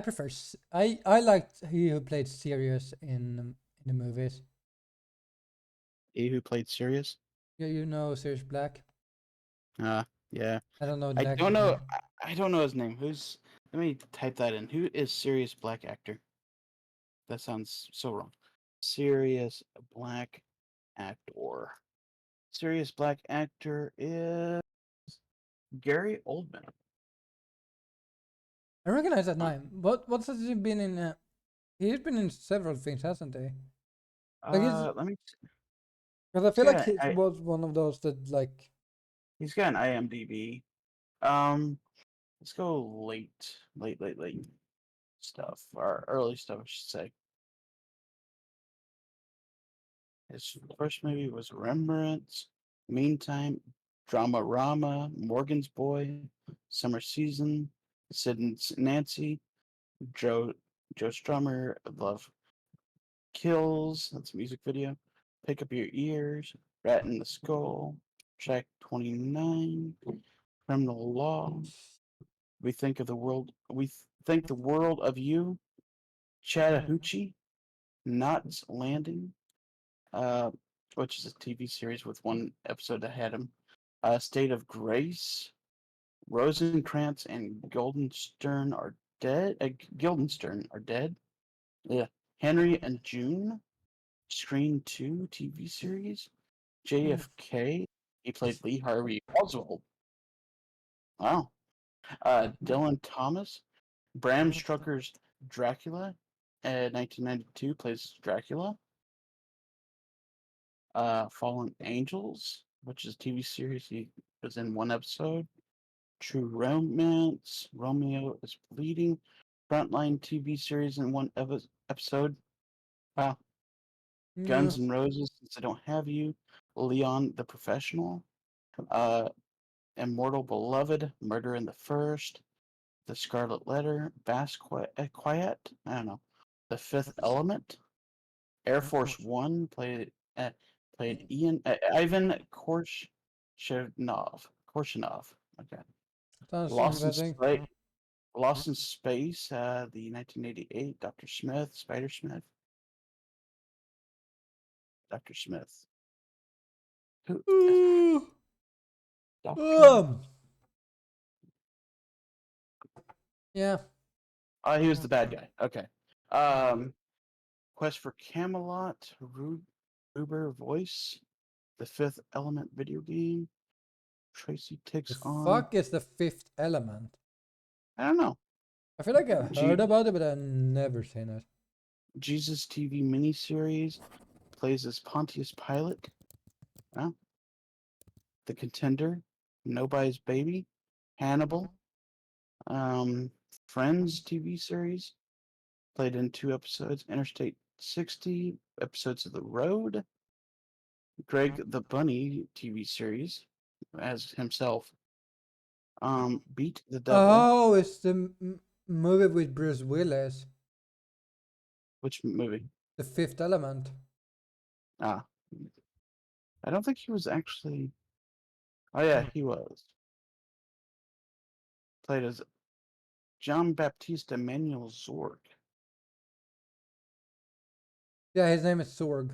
prefer I liked he who played Sirius in the movies. He who played Sirius. Yeah, you know Sirius Black. Yeah. I don't know. I the don't actor's know. name. I don't know his name. Who's? Let me type that in. Who is Sirius Black actor? That sounds so wrong. Sirius Black actor. Sirius Black actor is Gary Oldman. I recognize that name. What has he been in? He's been in several things, hasn't he? Like he's Let me. Because I feel like Yeah, he was one of those that like. he's got an IMDb. Let's go late stuff, or early stuff, I should say. His first movie was Remembrance, Meantime, Drama Rama, Morgan's Boy, Summer Season, Sid and Nancy, Joe Strummer, Love Kills, that's a music video, Pick Up Your Ears, Rat in the Skull, Track 29, Criminal Law, We Think the World of You, Chattahoochee, Knots Landing, uh, which is a TV series with one episode that had him. State of Grace, Rosencrantz and Guildenstern are dead. Guildenstern are dead. Yeah, Henry and June, Screen 2 TV series. JFK, he played Lee Harvey Oswald. Wow. Dylan Thomas, Bram Stoker's Dracula, 1992 plays Dracula. Fallen Angels, which is a TV series. He was in one episode. True Romance, Romeo is Bleeding, Frontline TV series in one episode. Wow. Yeah. Guns N' Roses, Since I Don't Have You, Leon the Professional, uh, Immortal Beloved, Murder in the First, The Scarlet Letter, Quiet, I don't know, The Fifth Element, Air Force One played Ivan Korshinov. Okay. Sounds Lost in interesting. Space. Lost in Space. The 1988. Dr. Smith. Spider Smith. Dr. Smith. Who? Doctor. Um, yeah. Oh, he was the bad guy. Okay. Quest for Camelot. Uber Voice. The Fifth Element video game. Tracy The takes on. fuck is the Fifth Element? I don't know. I feel like I've heard G- about it, but I've never seen it. Jesus TV miniseries. Plays as Pontius Pilate. Huh? The Contender. Nobody's Baby. Hannibal. Um, Friends TV series. Played in 2 episodes. Interstate 60. Episodes of The Road. Greg the Bunny TV series as himself. Beat the Devil. Oh, it's the movie with Bruce Willis, Which movie? The Fifth Element. Ah, I don't think he was actually. Oh yeah, he was. Played as John Baptiste Emmanuel Zorg. Yeah, his name is Sorg.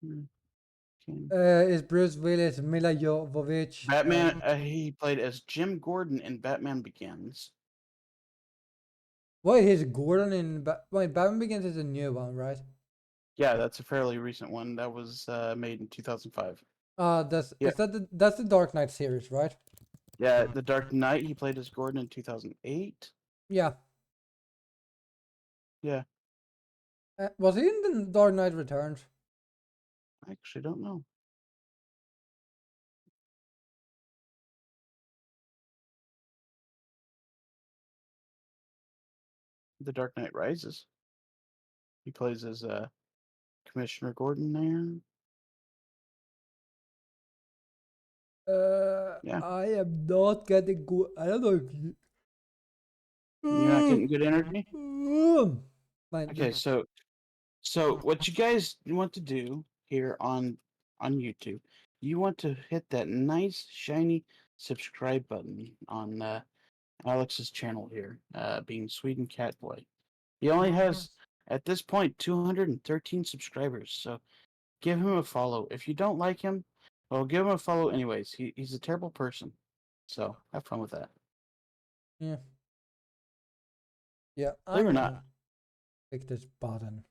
Okay. Is Bruce Willis, Mila Jovovich. Batman. He played as Jim Gordon in Batman Begins. Wait, he's Gordon in wait, Batman Begins is a new one, right? Yeah, that's a fairly recent one. That was made in 2005. That's Yeah. that's the Dark Knight series, right? Yeah, The Dark Knight. He played as Gordon in 2008. Yeah. Yeah, Was he in the Dark Knight Returns? I actually don't know. The Dark Knight Rises. He plays as Commissioner Gordon there. Yeah, I am not getting good. I don't know if you. you're not getting good energy. Like, Okay, so what you guys want to do here on YouTube, you want to hit that nice shiny subscribe button on Alex's channel here, being Sweden Catboy. He only has at this point 213 subscribers, so give him a follow. If you don't like him, well, give him a follow anyways. He's a terrible person, so have fun with that. yeah. Yeah, Believe it I'm or not. gonna click this button.